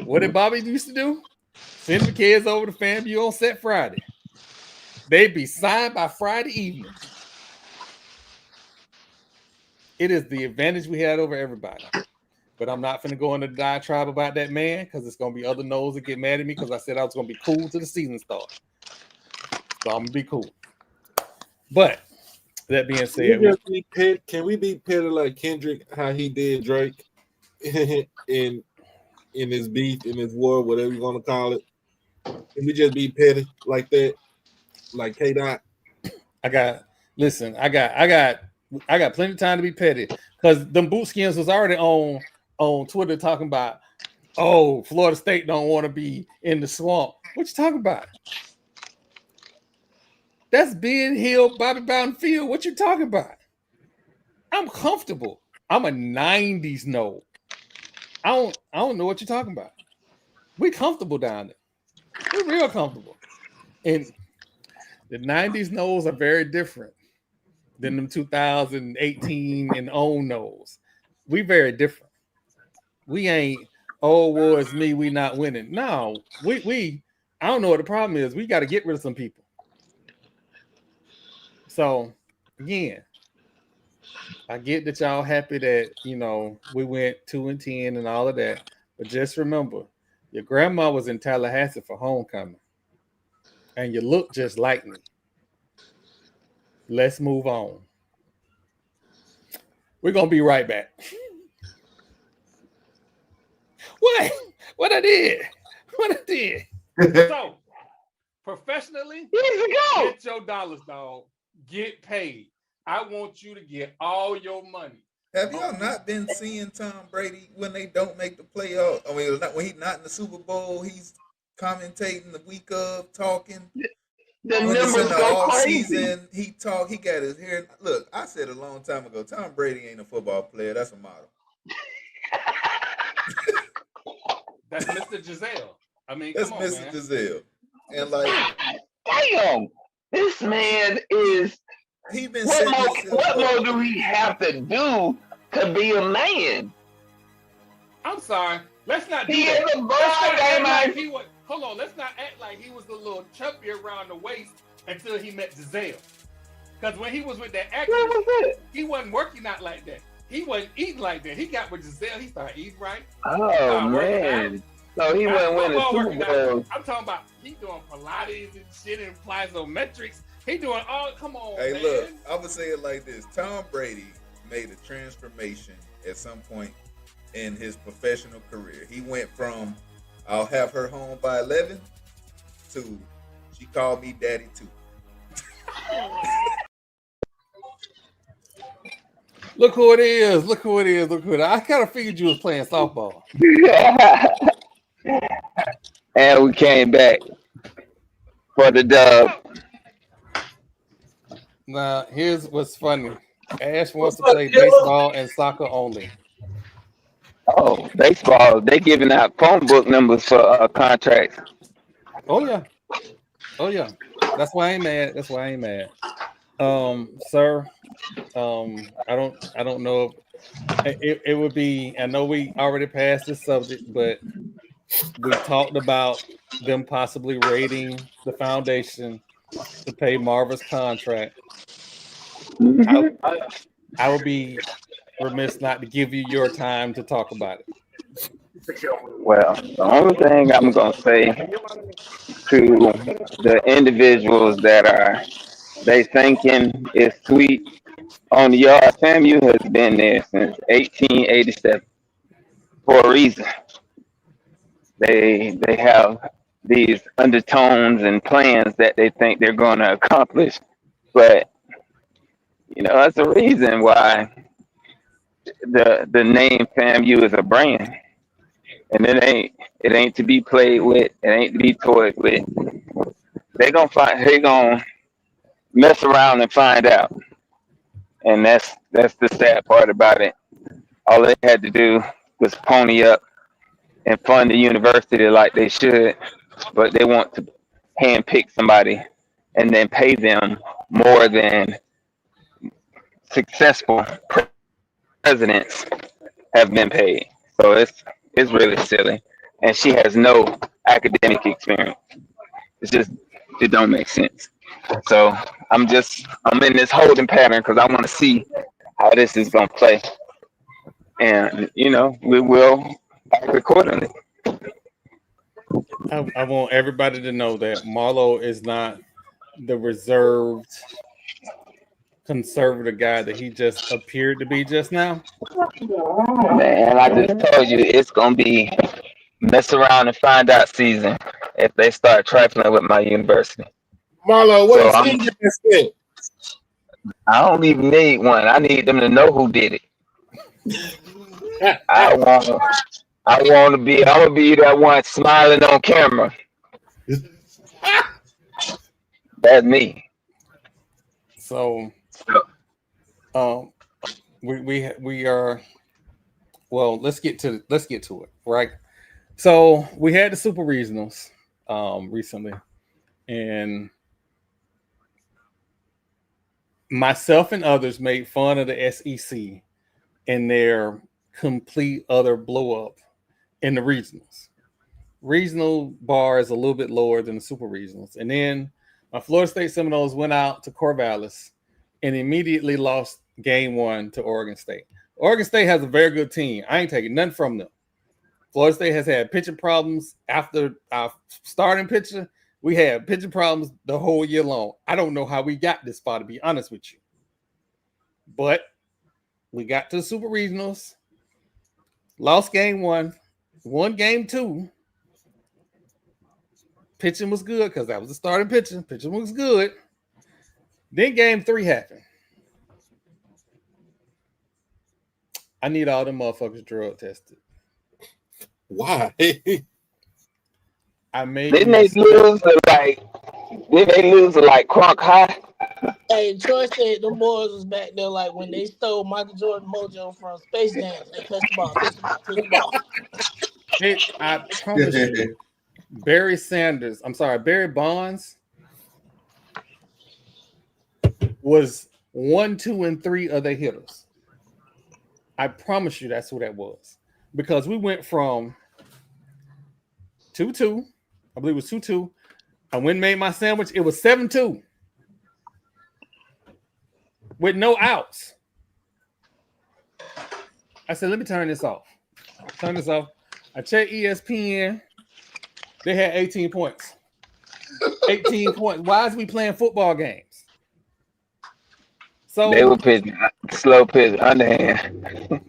what did Bobby used to do? Send the kids over to FAMU on set Friday. They'd be signed by Friday evening. It is the advantage we had over everybody. But I'm not finna go into the diatribe about that man because it's gonna be other no's that get mad at me because I said I was gonna be cool till the season starts. So I'm gonna be cool. But that being said, can we be petty like Kendrick, how he did Drake in his beef, in his war, whatever you want to call it? Can we just be petty like that? Like K-Dot? I got plenty of time to be petty because them boot skins was already on Twitter talking about, oh, Florida State don't want to be in the swamp. What you talking about? That's Ben Hill, Bobby Bowden Field. What you talking about? I'm comfortable. I'm a 90s no. I don't know what you're talking about. We comfortable down there. We're real comfortable. And the 90s no's are very different than them 2018 and on no's. We very different. We ain't, oh, well, it's me, we not winning. No, we I don't know what the problem is. We got to get rid of some people. So again, I get that y'all happy that, we went 2-10 and all of that. But just remember, your grandma was in Tallahassee for homecoming. And you look just like me. Let's move on. We're going to be right back. What I did? So, professionally, get your dollars, dog. Get paid. I want you to get all your money. Have y'all not been seeing Tom Brady when they don't make the playoff? I mean, when he's not in the Super Bowl, he's commentating the week of, talking. The numbers go crazy. Season, he got his hair. Look, I said a long time ago, Tom Brady ain't a football player. That's a model. That's Mr. Giselle. I mean, That's come on, Mr. man. Giselle. And like, Damn, this man is. he been What setting more? himself What more up. do he have to do to be a man? I'm sorry. Let's not do He that. is a Let's not act boy, like man. he was. Hold on. Let's not act like he was a little chubby around the waist until he met Giselle. Because when he was with that actress, What was it? he wasn't working out like that. He wasn't eating like that. He got with Giselle. He started eating right. Oh man! So he went winning Super Bowl. I'm talking about he doing Pilates and shit and plyometrics. He doing all. Come on, Hey, man. look, I would say it like this: Tom Brady made a transformation at some point in his professional career. He went from "I'll have her home by 11" to "She called me daddy too." Look who it is. Look who it is. Look who it is. I kind of figured you was playing softball. And we came back for the dub. Now, here's what's funny. Ash wants to play baseball and soccer only. Oh, baseball. They giving out phone book numbers for contracts. Oh yeah. Oh yeah. That's why I ain't mad. That's why I ain't mad. Sir, I don't know. It would be. I know we already passed this subject, but we talked about them possibly raiding the foundation to pay Marva's contract. I would be remiss not to give you your time to talk about it. Well, the only thing I'm going to say to the individuals that are they thinking is sweet on the yard, FAMU has been there since 1887 for a reason. They have these undertones and plans that they think they're going to accomplish, but that's the reason why the name FAMU is a brand, and it ain't to be played with. It ain't to be toyed with. They're gonna mess around and find out, and that's the sad part about it. All they had to do was pony up and fund the university like they should, but they want to handpick somebody and then pay them more than successful presidents have been paid. So it's really silly, and she has no academic experience. It don't make sense. So I'm in this holding pattern because I want to see how this is gonna play, and we will act accordingly. I want everybody to know that Marlo is not the reserved conservative guy that he just appeared to be just now. Man, I just told you it's gonna be mess around and find out season if they start trifling with my university. Marlo, what is injured? I don't even need one. I need them to know who did it. I'm gonna be that one smiling on camera. That's me. So, we are. Well, let's get to it, right? So we had the super regionals recently, and myself and others made fun of the SEC and their complete other blow up in the regionals. Regional bar is a little bit lower than the super regionals, and then my Florida State Seminoles went out to Corvallis and immediately lost game 1 to Oregon State. Oregon State has a very good team. I ain't taking nothing from them. Florida State has had pitching problems after our starting pitcher. We had pitching problems the whole year long. I don't know how we got this far, to be honest with you. But we got to the Super Regionals, lost game 1, won game 2. Pitching was good because that was the starting pitcher. Pitching was good. Then game 3 happened. I need all them motherfuckers drug tested. Why? Didn't they lose to like Kronk High? Hey, Troy said them boys was back there like when they stole Michael Jordan mojo from Space Jam. Hey, touch the ball, touch the ball, touch the ball. I promise you, Barry Bonds was 1, 2, and 3 of the hitters. I promise you that's who that was. Because we went from 2-2, I believe it was 2-2. I went and made my sandwich. It was 7-2 with no outs. I said, let me turn this off. I checked ESPN. They had 18 points. 18 points. Why is we playing football games? So they were pitching slow pitch underhand.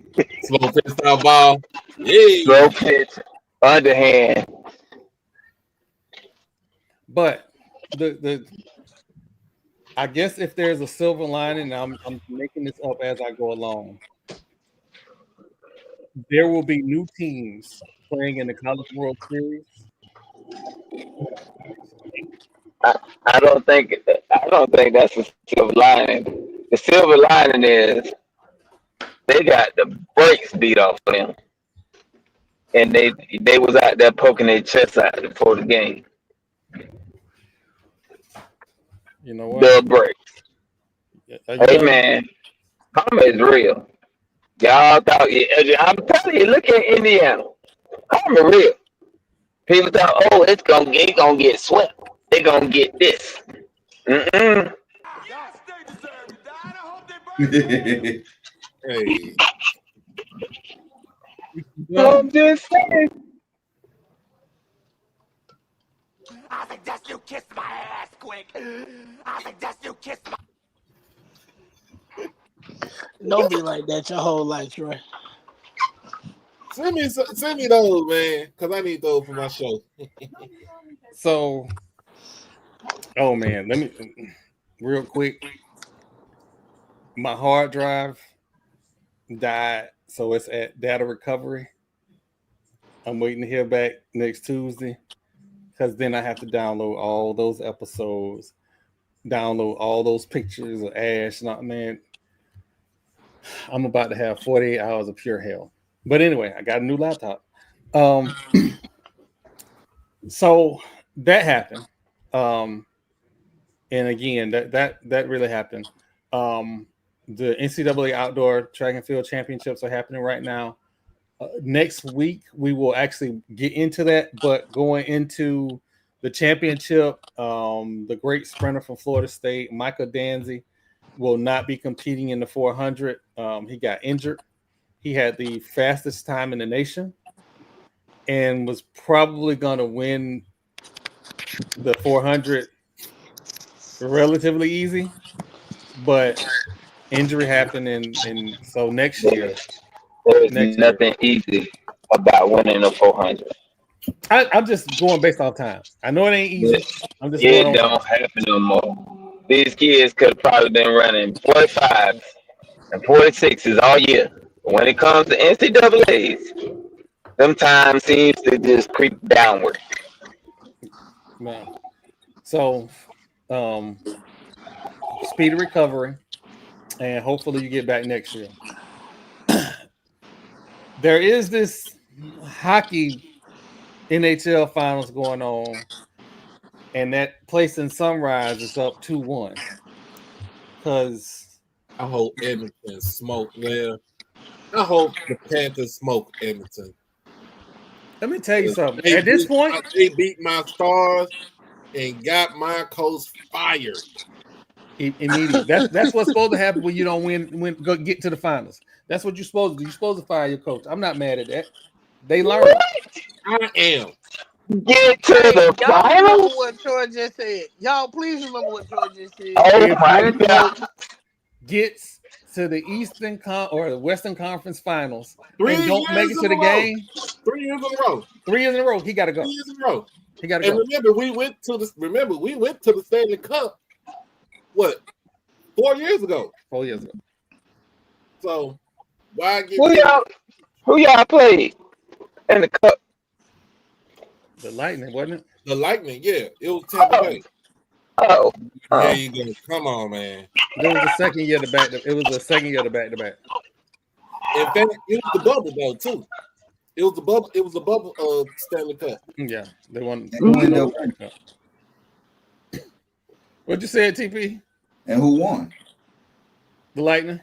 Slow pitch style ball. Yeah. Slow pitch underhand. But the I guess if there's a silver lining, I'm making this up as I go along. There will be new teams playing in the College World Series. I don't think that's a silver lining. The silver lining is they got the brakes beat off of them, and they was out there poking their chests out before the game. You know what? The brakes. Hey man, karma is real. Y'all thought I'm telling you, look at Indiana. Karma real. People thought, oh, it's gonna get swept. They're gonna get this. Hey. I'm just saying. I suggest you kiss my ass quick. I suggest you kiss my. Don't be like that your whole life, Troy. Send me those, man, because I need those for my show. So, oh man, let me real quick. My hard drive died, so it's at data recovery. I'm waiting to hear back next Tuesday, because then I have to download all those episodes, download all those pictures of Ash. Not man, I'm about to have 48 hours of pure hell. But anyway, I got a new laptop. So that happened. And again, that really happened. The NCAA Outdoor Track and Field Championships are happening right now. Next week, we will actually get into that. But going into the championship, the great sprinter from Florida State, Michael Danzy, will not be competing in the 400. He got injured. He had the fastest time in the nation and was probably going to win the 400 relatively easy, but injury happened, and so next year. There's nothing easy about winning a 400. I'm just going based off time. I know it ain't easy. I'm just it going don't happen no more. These kids could have probably been running 45s and 46s all year. But when it comes to NCAAs, them times seems to just creep downward. Man. So, speedy recovery, and hopefully you get back next year. There is this hockey NHL finals going on, and that place in Sunrise is up 2-1. Because I hope Edmonton smoke there. I hope the Panthers smoke Edmonton. let me tell you something. At this point, they beat my Stars and got my coach fired. Immediately. That's what's supposed to happen when you don't win. Go get to the finals. That's what you're supposed to do. You're supposed to fire your coach. I'm not mad at that. They learn. I am. Get to the Y'all remember finals. what Troy just said. Y'all please remember what Troy just said. Oh If my your God! coach gets to the Eastern or the Western Conference Finals Three and don't make it to the game, 3 years in a row. 3 years in a row, he got to go. 3 years in a row. He got to And go. remember, we went to the Stanley Cup. What? 4 years ago. 4 years ago. So why get Who y'all played in the cup? The Lightning, wasn't it? the Lightning? Yeah, it was Tampa Bay. Oh, There you go. Come on, man. It was the second year to back. It was the second year to back to back. In fact, it was the bubble though too. It was the bubble. It was the bubble Stanley Cup. Yeah, they won. And who ended up Stanley Cup. What'd you say, TP? And who won? The Lightning.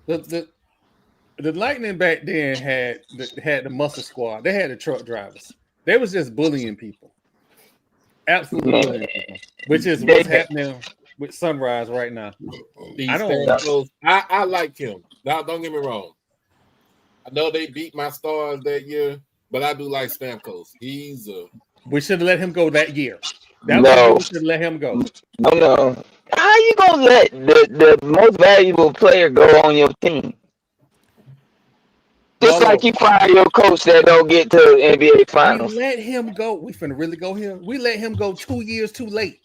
The Lightning back then had the muscle squad. They had the truck drivers. They was just bullying people. Absolutely bullying people. Which is what's happening with Sunrise right now. I like him. Now, don't get me wrong. I know they beat my Stars that year, but I do like Stamkos. We should have let him go that year. We should have let him go. No. How you gonna let the most valuable player go on your team? Just like you fire your coach that don't get to NBA Finals. We let him go. We finna really go here. We let him go 2 years too late.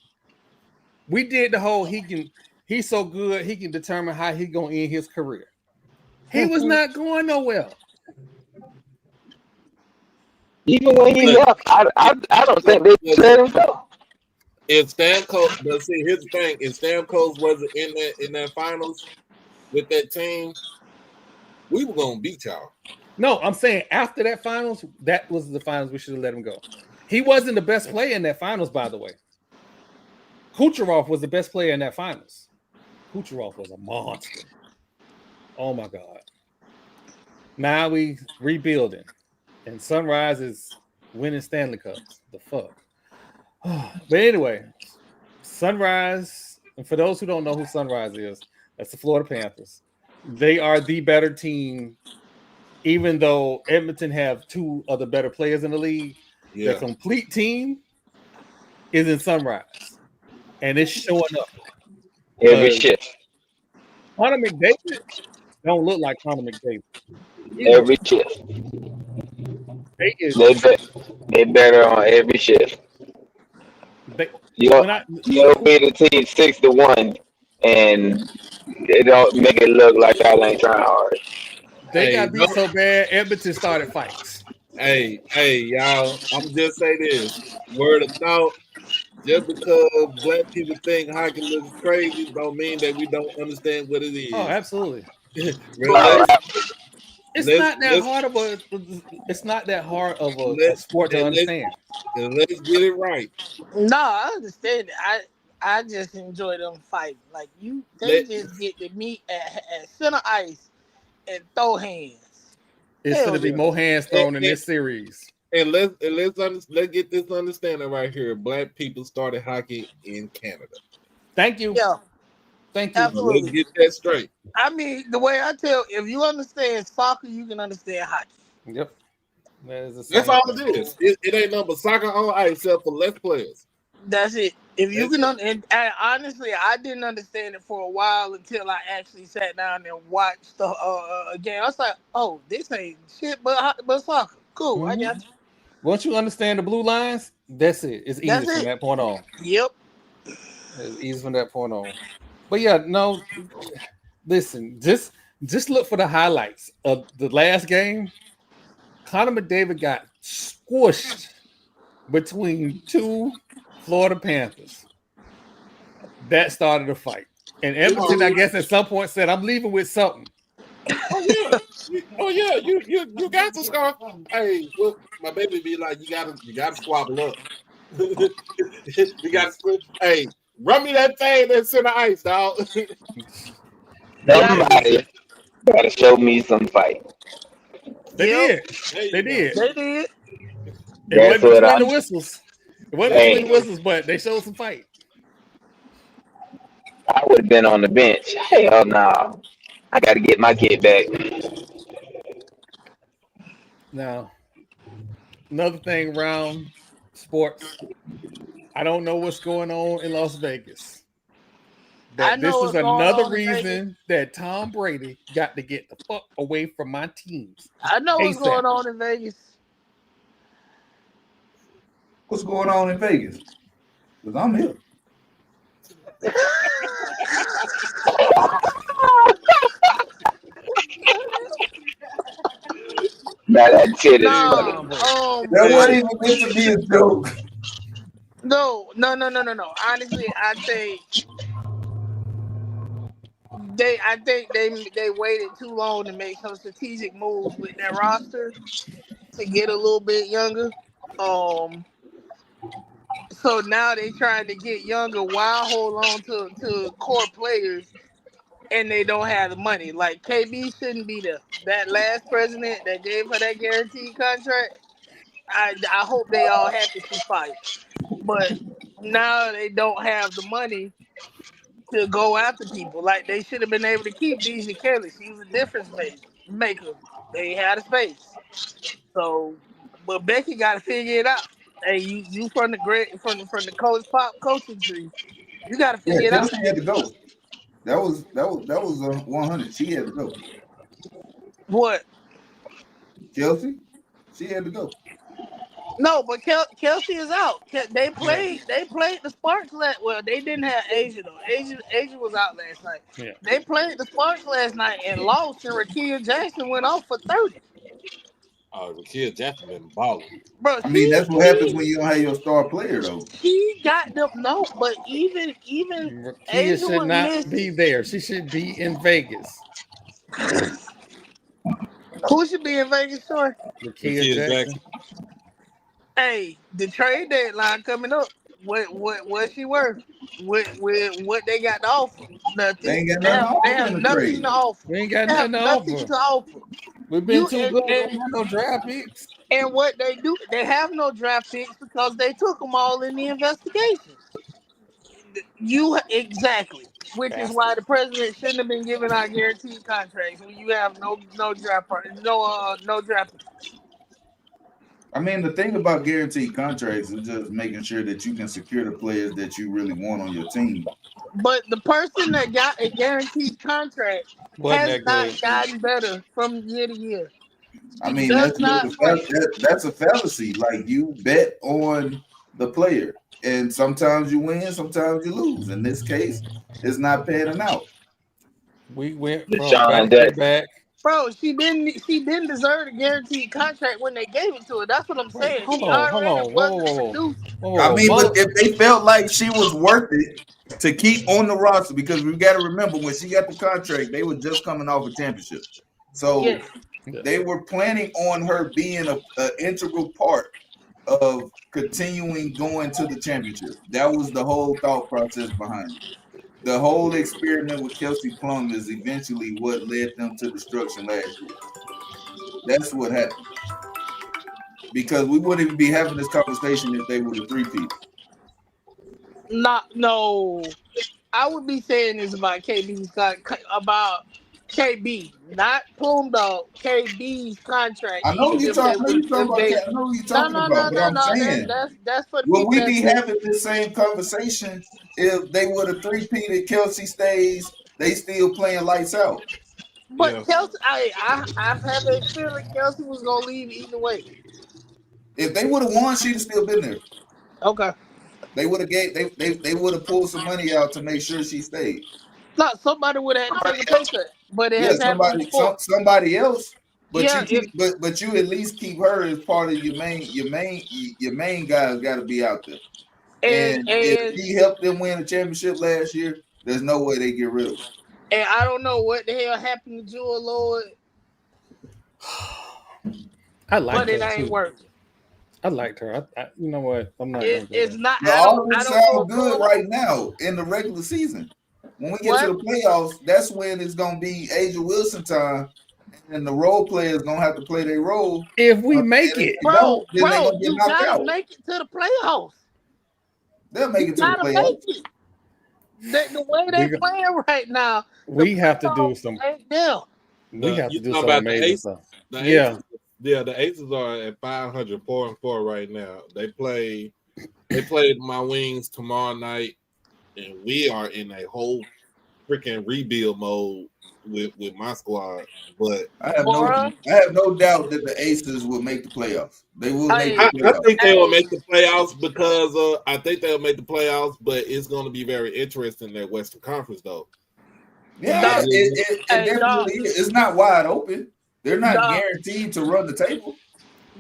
We did the whole he's so good he can determine how he gonna end his career. He was not going nowhere. Even when he left, I don't think they let him go. If Stamkos, but see, here's the thing: if Stamkos wasn't in that finals with that team, we were gonna beat y'all. No, I'm saying after that finals, that was the finals. We should have let him go. He wasn't the best player in that finals, by the way. Kucherov was the best player in that finals. Kucherov was a monster. Oh my God! Now we rebuilding, and Sunrise is winning Stanley Cups. The fuck. But anyway, Sunrise, and for those who don't know who Sunrise is, that's the Florida Panthers. They are the better team, even though Edmonton have two of the better players in the league. The complete team is in Sunrise, and it's showing up. Every shift. Connor McDavid don't look like Connor McDavid. Every shift. They better on every shift. You'll beat the team 6-1, and they don't make it look like y'all ain't trying hard. They got beat so bad, Edmonton started fights. Hey, y'all! I'm just say this word of thought. Just because black people think hockey looks crazy, don't mean that we don't understand what it is. Oh, absolutely. It's not that hard of a sport to understand. Let's get it right. No, I understand it. I just enjoy them fighting. Like they just get to meet at center ice and throw hands. It's going to be more hands thrown in this series. And let's get this understanding right here. Black people started hockey in Canada. Thank you. Yeah. Thank you. Absolutely. Let's get that straight. I mean, the way I tell, if you understand soccer, you can understand hockey. Yep. That's all it is. It ain't nothing but soccer on ice except for less players. That's it. If you can, and honestly, I didn't understand it for a while until I actually sat down and watched the game. I was like, "Oh, this ain't shit, but soccer. Cool, Mm-hmm. I got you." Once you understand the blue lines, that's it. It's easy from that point on. Yep. It's easy from that point on. But yeah, no. Listen, just look for the highlights of the last game. Connor McDavid got squished between two Florida Panthers. That started a fight. And Edmonton, I guess, at some point said, "I'm leaving with something." Oh yeah, you got to score. Hey, look, my baby be like, you gotta squabble up. You gotta split. Hey, run me that thing that's in the ice, dog. Somebody gotta show me some fight. They did. It wasn't between the whistles. It wasn't between the whistles, but they showed some fight. I would have been on the bench. Hell no. I got to get my kid back. Now, another thing around sports, I don't know what's going on in Las Vegas. But this is another reason that Tom Brady got to get the fuck away from my teams. I know what's going on in Vegas. What's going on in Vegas? Because I'm here. Now that shit is funny. That wasn't even meant to be a joke. No. Honestly, I think they waited too long to make some strategic moves with their roster to get a little bit younger. Um, so now they trying to get younger while hold on to core players, and they don't have the money. Like KB shouldn't be there. That last president that gave her that guaranteed contract, I hope they all happy she fired. But now they don't have the money to go after people. Like they should have been able to keep Deja Kelly. She was a difference maker. They had a space. So, but Becky got to figure it out. Hey, you from the great from the coach pop coaching tree. You got to Yeah, figure it out. Chelsea had to go. That was 100. She had to go. What? Chelsea, she had to go. No, but Kelsey is out. They Yeah, played the Sparks last. Well, they didn't have Asia though. Asia was out last night. yeah. They played the Sparks last night and lost. And Rakia Jackson went off for 30. Rakia Jackson been balling. Bro, I mean, that's what happens when you don't have your star player, though. she got them. No, but even Kia Asia should was not be missing. there. She should be in Vegas. Who should be in Vegas, Troy? Rakia Jackson. Hey, the trade deadline coming up. What she worth? What they got to offer? They Nothing. ain't got nothing to They offer have in the nothing trade. to offer. We ain't got They have nothing to nothing offer. to offer. We've been too good. We And, don't have no draft picks. and what they do, they have no draft picks because they took them all in the investigation. You exactly, which is why Bastard. the president shouldn't have been giving out guaranteed contracts when you have no draft no draft picks. I mean, the thing about guaranteed contracts is just making sure that you can secure the players that you really want on your team. But the person that got a guaranteed contract Wasn't has that good? not gotten better from year to year. I She mean, does that's just not swing. that's a fallacy. Like you bet on the player, and sometimes you win, sometimes you lose. In this case, it's not panning out. We went from Deshaun back to Jackson. back. Bro, she didn't deserve a guaranteed contract when they gave it to her. That's what I'm Wait, saying. hold She on, hold already on. Whoa, wasn't whoa, whoa, producing. whoa, whoa, I whoa. mean, Mother, but if they felt like she was worth it to keep on the roster, because we got to remember when she got the contract, they were just coming off a championship, so Yes. they were planning on her being a integral part of continuing going to the championship. That was the whole thought process behind it. The whole experiment with Kelsey Plum is eventually what led them to destruction last year. That's what happened. Because we wouldn't even be having this conversation if they were the three-peat. No. I would be saying this about about KB, not Plume Dog. KB's contract, I know even you if they talking. I know would, you talking if about. they, I know what you're no, talking no, about. no, But no, I'm no. That's saying, that's for the will people we that be say, having this same conversation if they were the three-peated? Kelsey stays. They still playing lights out. but Yeah. Kelsey, I have a feeling Kelsey was gonna leave either way. If they would have won, she'd have still been there. Okay. They would have they would have pulled some money out to make sure she stayed. No, somebody would have had to take a pay cut, but it Yeah, has happened before. somebody else, but Yeah, you keep but you at least keep her as part of your main guys got to be out there. and And if and she helped them win a championship last year, there's no way they get rid of her. and I don't know what the hell happened to Jewel Lord, I but liked it her ain't too. working. I liked her. You know what? I'm not gonna go It's there. not. But all I this don't know sounds what's good going on. right now in the regular season. When we get to What? the playoffs, that's when it's gonna be Asia Wilson time, and the role players gonna have to play their role. If we And make if it, they don't, then they're Bro, gonna get you knocked gotta out. make it to the playoffs. They'll make You it to the gotta make playoffs. it. The way they we playing right now, the we have to do playoffs some. ain't there. We have You to do talking some about the amazing Aces? stuff. The Yeah, Aces, yeah, the Aces are at 500, 4-4 right now. They played my Wings tomorrow night, and we are in a whole freaking rebuild mode with my squad. But I have Bruh, no doubt that the Aces will make the playoffs. They will make the hey, I playoffs. think they will hey, make the playoffs because I think they'll make the playoffs, but it's going to be very interesting in that Western Conference, though. Yeah, dog, it hey, dog, definitely is. It's not wide open. They're not dog, guaranteed to run the table.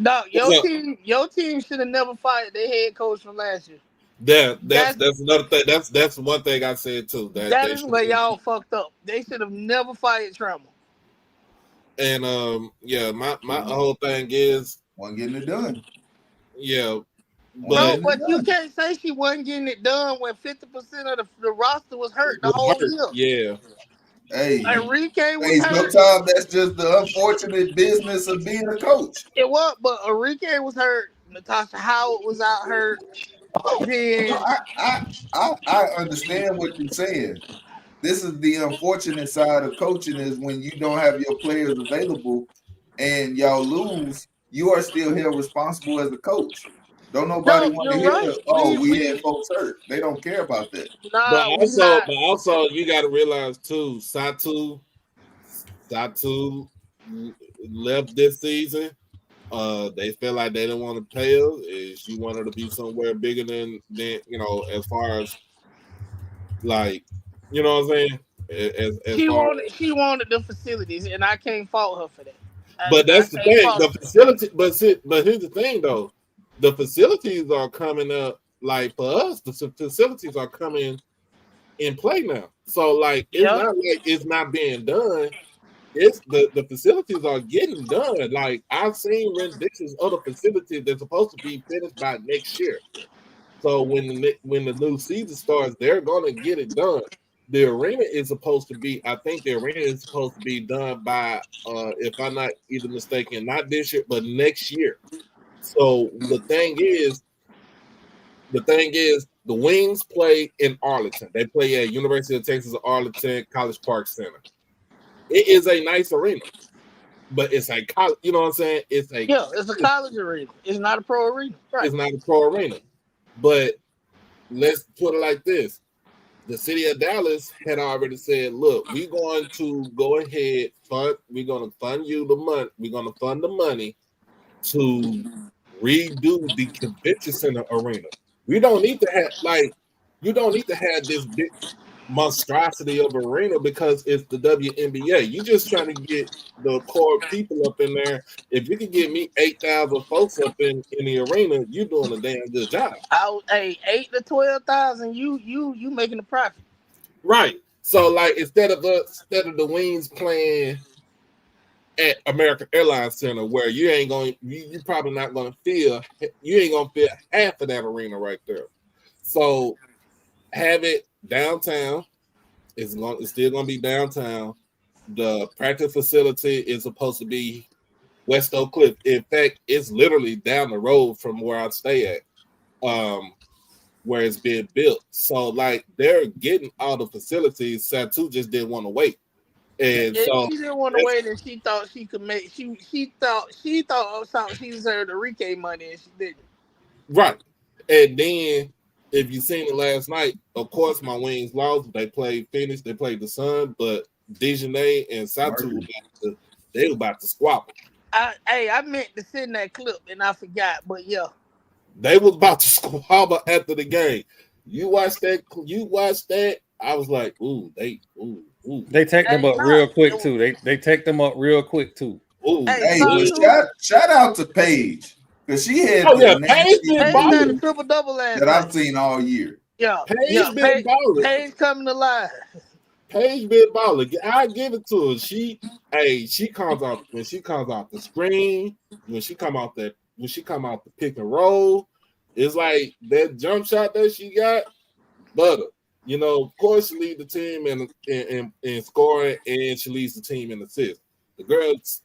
dog. So, Your team should have never fired their head coach from last year. That's another thing. That's one thing I said too. That is where y'all fucked up. They should have never fired Trammell. And yeah, my whole thing is Wasn't getting it done. yeah, No, but but you can't say she wasn't getting it done when 50% of the roster was hurt the whole year. Yeah. Hey, Enrique was hurt. sometimes that's just the unfortunate business of being a coach. It was, but Enrique was hurt. Natasha Howard was out hurt. Then I understand what you're saying. This is the unfortunate side of coaching is when you don't have your players available and y'all lose, you are still held responsible as a coach. Don't nobody want to hear, right. We had folks hurt. They don't care about that. But also you got to realize too, Satu left this season. They felt like they didn't want to pay her. She wanted to be somewhere bigger than as far as like, you know what I'm saying? She wanted the facilities, and I can't fault her for that. But that's the thing. The facility, but here's the thing though. The facilities are coming up. Like for us, the facilities are coming in play now. So like it's not like it's not being done. It's the facilities are getting done. Like I've seen renditions of the facilities that's supposed to be finished by next year. So when the new season starts, they're gonna get it done. The arena is supposed to be, I think the arena is supposed to be done by if I'm not either mistaken, not this year, but next year. So the thing is, the Wings play in Arlington. They play at University of Texas Arlington College Park Center. It is a nice arena, but it's a college. You know what I'm saying? It's a college arena. It's not a pro arena. Right. It's not a pro arena. But let's put it like this: the city of Dallas had already said, "Look, we're going to go ahead fund. We're going to fund you the money. We're going to fund the money to redo the convention center arena. We don't need to have you don't need to have this big monstrosity of arena because it's the WNBA. You just trying to get the core people up in there. If you can get me 8,000 folks up in the arena, you're doing a damn good job. 8 to 12,000, you making a profit, right? So like instead of the Wings playing at American Airlines Center, where you probably not gonna feel half of that arena right there. So have it downtown. It's still gonna be downtown. The practice facility is supposed to be West Oak Cliff. In fact, it's literally down the road from where I stay at, where it's being built. So like they're getting all the facilities. Satu just didn't want to wait. And so she didn't want to wait, and she thought she could make. She thought she deserved the Enrique money, and she didn't. Right, and then if you seen it last night, of course my Wings lost. They played Phoenix, they played the Sun, but Dejanay and Satu they were about to squabble. I meant to send that clip and I forgot, but yeah, they was about to squabble after the game. You watched that. I was like, ooh. They take them up real quick too. They take them up real quick too. Ooh. Shout out to Paige because she had Paige had a triple double last that I've seen all year. Yeah, Paige coming alive. Paige been balling. I give it to her. She comes out when she comes off the screen. When she come out the pick and roll, it's like that jump shot that she got, butter. You know, of course, she leads the team in scoring, and she leads the team in assists. The girls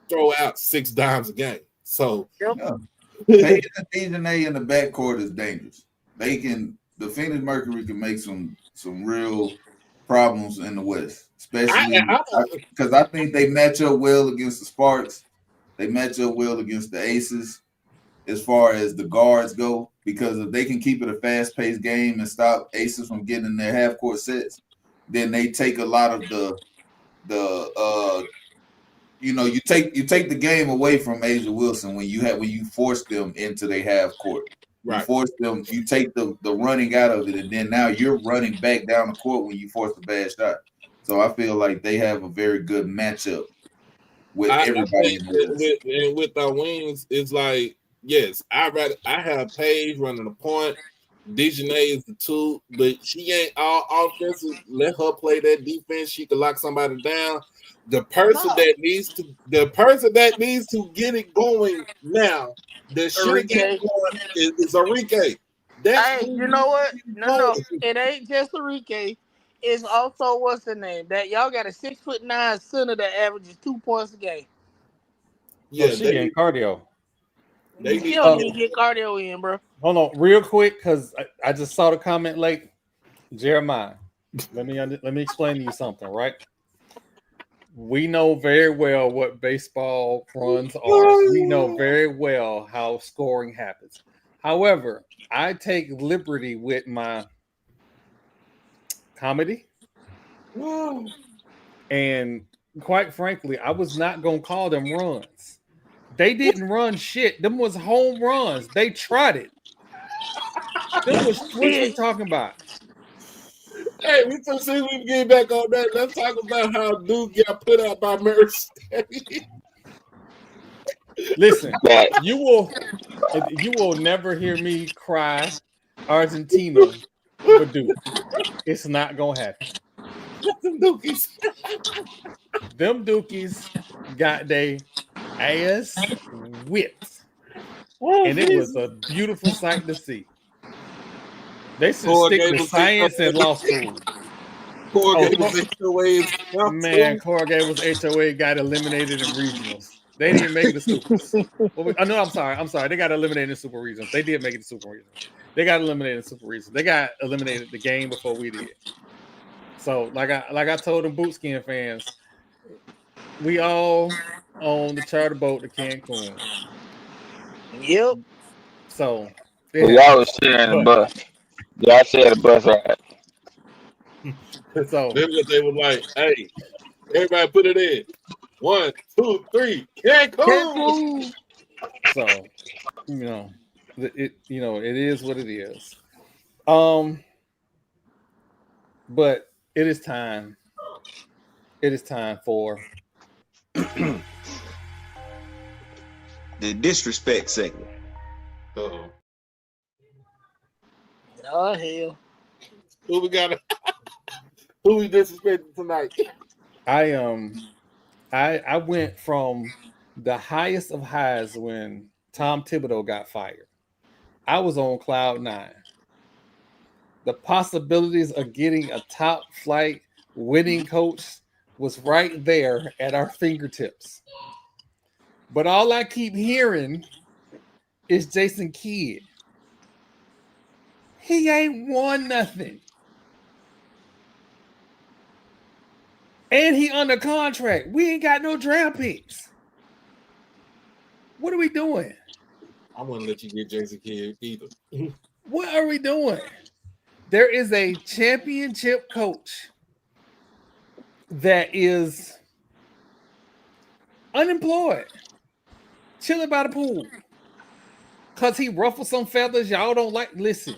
throw out 6 dimes a game. So, Paige and Dejanay in the backcourt is dangerous. The Phoenix Mercury can make some real problems in the West, especially because I think they match up well against the Sparks. They match up well against the Aces as far as the guards go, because if they can keep it a fast-paced game and stop Aces from getting in their half-court sets, then they take a lot of you take the game away from Asia Wilson when you force them into their half-court. Right. You force them, you take the running out of it, and then now you're running back down the court when you force the bad shot. So I feel like they have a very good matchup with everybody. With our Wings, it's like, yes, I have Paige running the point. Dejanay is the two, but she ain't all offensive. Let her play that defense. She can lock somebody down. The person that needs to get it going now, that should have got it going is Enrique. Hey, you know what? No, it ain't just Enrique. It's also what's the name? That y'all got a 6'9" center that averages 2 points a game. Yeah, she getting cardio. She don't need to get cardio in, bro. Hold on, real quick, because I just saw the comment late. Jeremiah, let me explain to you something, right? We know very well what baseball runs are. We know very well how scoring happens. However, I take liberty with my comedy. And quite frankly, I was not going to call them runs. They didn't run shit. Them was home runs. They tried it. Them was what we talking about. Hey, we can see we can get back on that. Let's talk about how Duke got put out by Murray State. Listen, you will never hear me cry Argentina for Duke. It's not gonna happen. Them Dookies got their ass whipped. And it was a beautiful sight to see. They should stick to science and law school. Man, Corrugated was HOA got eliminated in regionals. They didn't even make it to supers. I'm sorry. They got eliminated in super regionals. They did make it to super regionals. They got eliminated in super regionals. They got eliminated the game before we did. So, like I told them Bootskin fans, we all own the charter boat to Cancun. Yep. Y'all So was sharing the bus. Y'all shared the bus ride. So then they was like, "Hey, everybody, put it in. 1, 2, 3, Cancun." So, it is what it is. But it is time. It is time for the disrespect segment. Oh hell! Who we got? Who we disrespecting tonight? I went from the highest of highs when Tom Thibodeau got fired. I was on cloud 9. The possibilities of getting a top flight winning coach was right there at our fingertips. But all I keep hearing is Jason Kidd. He ain't won nothing. And he under contract. We ain't got no draft picks. What are we doing? I wouldn't let you get Jason Kidd either. What are we doing? There is a championship coach that is unemployed, chilling by the pool, because he ruffled some feathers y'all don't like. Listen,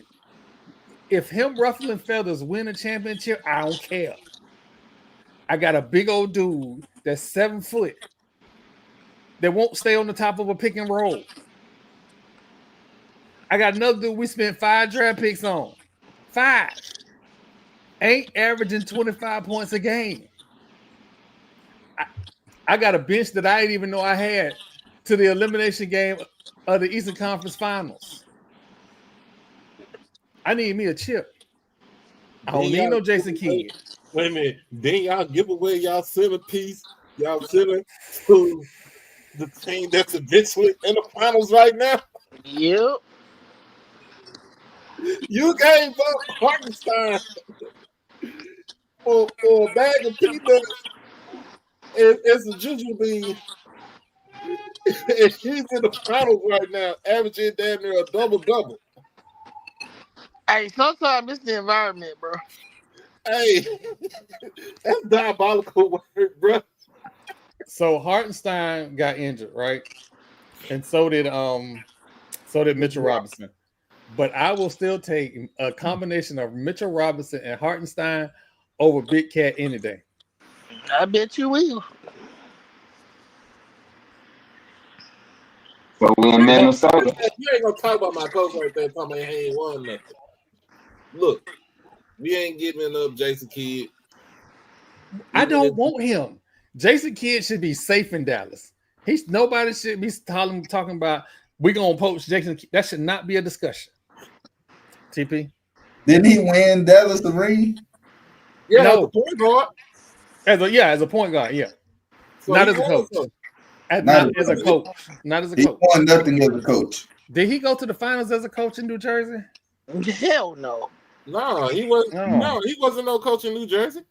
if him ruffling feathers win a championship, I don't care. I got a big old dude that's 7 foot that won't stay on the top of a pick and roll. I got another dude we spent 5 draft picks on. 5. Ain't averaging 25 points a game. I got a bench that I didn't even know I had to the elimination game of the Eastern Conference Finals. I need me a chip. I don't need no Jason Kidd. Wait a minute. Then y'all give away y'all centerpiece. Y'all center to the team that's eventually in the finals right now. Yep. You gave up Hartenstein for a bag of peanuts. It's a ginger bean. And she's in the finals right now, averaging damn near a double-double. Hey, sometimes it's the environment, bro. Hey, that's diabolical work, bro. So Hartenstein got injured, right? And so did Mitchell Robinson. But I will still take a combination of Mitchell Robinson and Hartenstein over Big Cat any day. I bet you will. But we in Minnesota. You ain't gonna talk about my coach right there. Talking about he ain't won nothing. look, we ain't giving up Jason Kidd. I don't want him. Jason Kidd should be safe in Dallas. Nobody should be talking about we're gonna poach Jason Kidd. That should not be a discussion. TP. Didn't he win Dallas the ring? Yeah, No. as a point guard. As a point guard, yeah. So not he as a won coach. some. Not as a coach. Not as a He coach. won nothing as a coach. Did he go to the finals as a coach in New Jersey? Hell no. No, he wasn't. No. No, he wasn't no coach in New Jersey.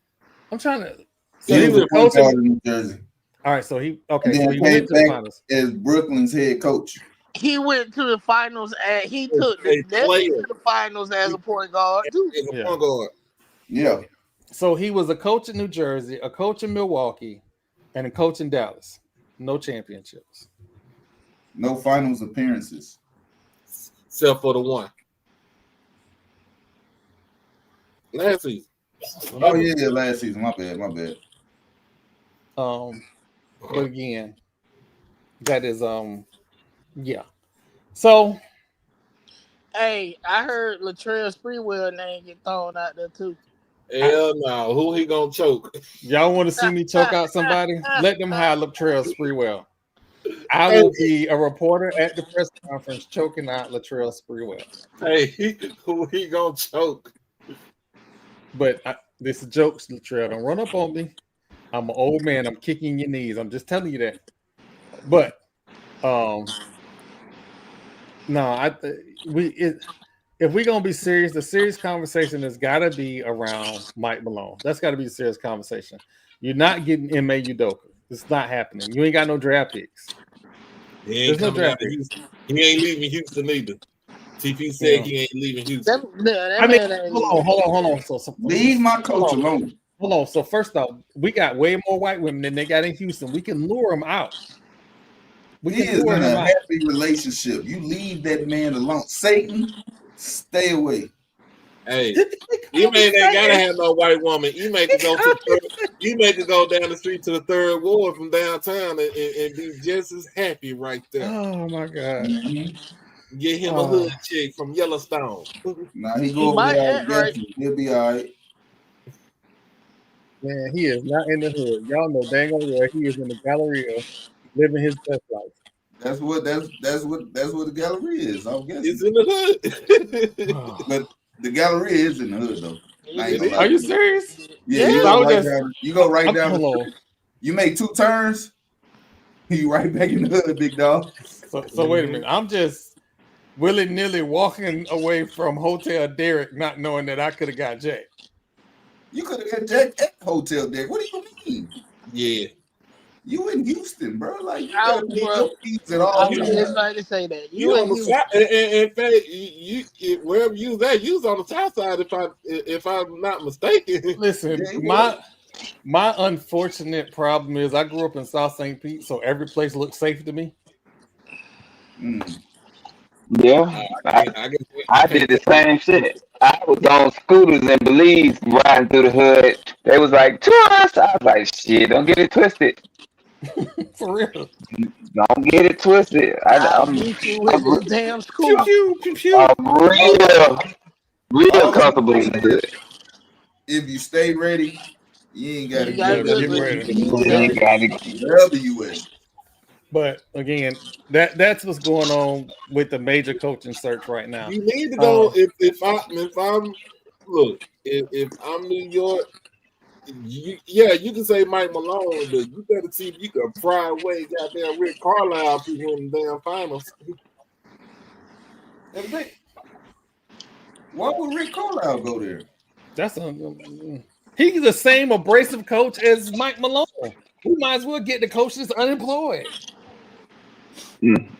I'm trying to. So he was a point guard in New Jersey. All right, so he And then he went to the came finals back as Brooklyn's head coach. He went to the finals and he took the Nets to the finals as a point guard too. As a point guard. Yeah. So he was a coach in New Jersey, a coach in Milwaukee, and a coach in Dallas. No championships. No finals appearances. Except for the one. Last season. Oh yeah, last season. My bad. But again, that is yeah. So Hey, I heard Latrell Sprewell name get thrown out there too. Hell no. Who he gonna choke? y'all want to see me choke out somebody? Let them hire Latrell Sprewell. I will be a reporter at the press conference choking out Latrell Sprewell. Hey, who he gonna choke? But this is jokes, Latrell. Don't run up on me. I'm an old man. I'm kicking your knees. I'm just telling you that. But no, if we're gonna be serious, the serious conversation has got to be around Mike Malone. That's got to be a serious conversation. You're not getting Ime Udoka. It's not happening. You ain't got no draft picks. There's no draft picks. He ain't leaving Houston either. TP said he ain't leaving Houston. Hold on. So leave my coach alone. Hold on. So first off, we got way more white women than they got in Houston. We can lure them out. He is in a happy relationship. You leave that man alone. Satan, stay away. Hey, you ain't gotta have no white woman. You make it go down the street to the third ward from downtown and be just as happy right there. Oh my God. Mm-hmm. Get him a hood chick from Yellowstone. Nah, he go over there. Right. He'll be all right. Man, he is not in the hood. Y'all know dang on well he is in the Galleria living his best life. That's what the Galleria is. I'm guessing. It's in the hood. But the Galleria is in the hood though. Are you serious? Yeah, you go right down. You make 2 turns, you right back in the hood, big dog. So wait a minute. I'm just willy-nilly walking away from Hotel Derek, not knowing that I could have got Jay. You could have got Jack at Hotel Derek. What do you mean? Yeah. You in Houston, bro. Like you I was just about to say that. You on the south. In fact, wherever you was at, you was on the south side. If I'm not mistaken. Listen, my unfortunate problem is I grew up in South St. Pete, so every place looks safe to me. Yeah, I did the same shit. I was on scooters in Belize riding through the hood. They was like, tourists. I was like, shit, don't get it twisted. For real. Don't get it twisted. I'm damn school. real comfortable in the hood. If you stay ready, you ain't got to get ready. Wherever you at. But again, that's what's going on with the major coaching search right now. You need to go if I'm New York. You can say Mike Malone, but you better see if you can pry away goddamn Rick Carlisle to win the damn finals. Why would Rick Carlisle go there? He's the same abrasive coach as Mike Malone. We might as well get the coach that's unemployed. Dude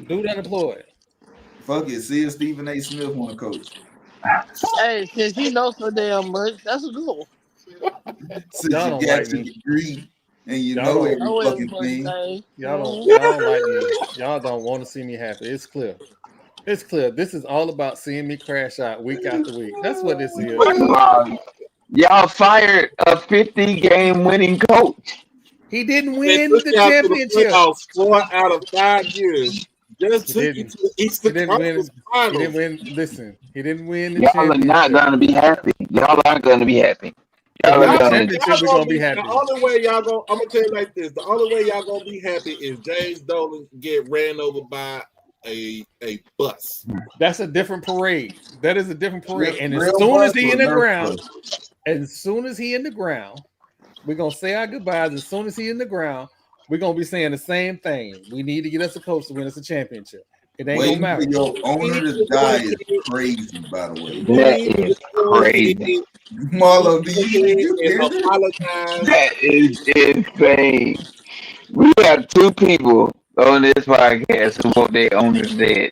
unemployed. Fuck it. See if Stephen A. Smith want to coach. Hey, since he knows so damn much, that's a good one. Since you got your degree and you know every fucking thing. Y'all don't like me. Y'all don't want to see me happy. It's clear. It's clear. This is all about seeing me crash out week after week. That's what this is. Y'all fired a 50-game winning coach. He didn't win the championship. 4 out of 5 years. Just He took you didn't. to the Eastern He didn't win. Conference He Finals. didn't win. Listen, he didn't win the Y'all are championship. not gonna be happy. Y'all aren't gonna be happy. If Y'all we are win the gonna. championship, we're gonna be The happy. only way y'all gonna, I'm gonna tell you like this: the only way y'all gonna be happy is James Dolan get ran over by a bus. That's a different parade. That is a different parade. And as Real soon as bus he or in the Nerf ground, bus? as soon as he in the ground, we're gonna say our goodbyes. As soon as he in the ground, we're gonna be saying the same thing. We need to get us a coach to win us a championship. It ain't Waiting gonna for matter. your owner to die is crazy, by the way. That is crazy. Marlo, do you hear this? Apologize. That is insane. We have two people on this podcast who want their owners dead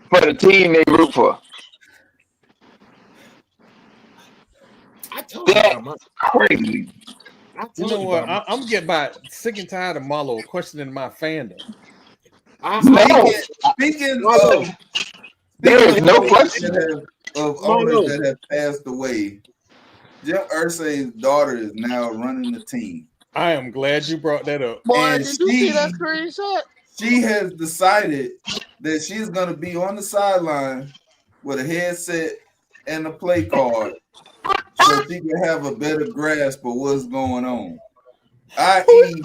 for the team they root for. I told you That's about my. crazy. I You told know you what? about my. I'm getting about sick and tired of Marlo questioning my fandom. No, Speaking Marlo, of there is no owners question. of owners that have passed away, Jim Irsay's daughter is now running the team. I am glad you brought that up. Boy, And did you see that screenshot? she has decided that she's going to be on the sideline with a headset and a play card so she can have a better grasp of what's going on. I.e.,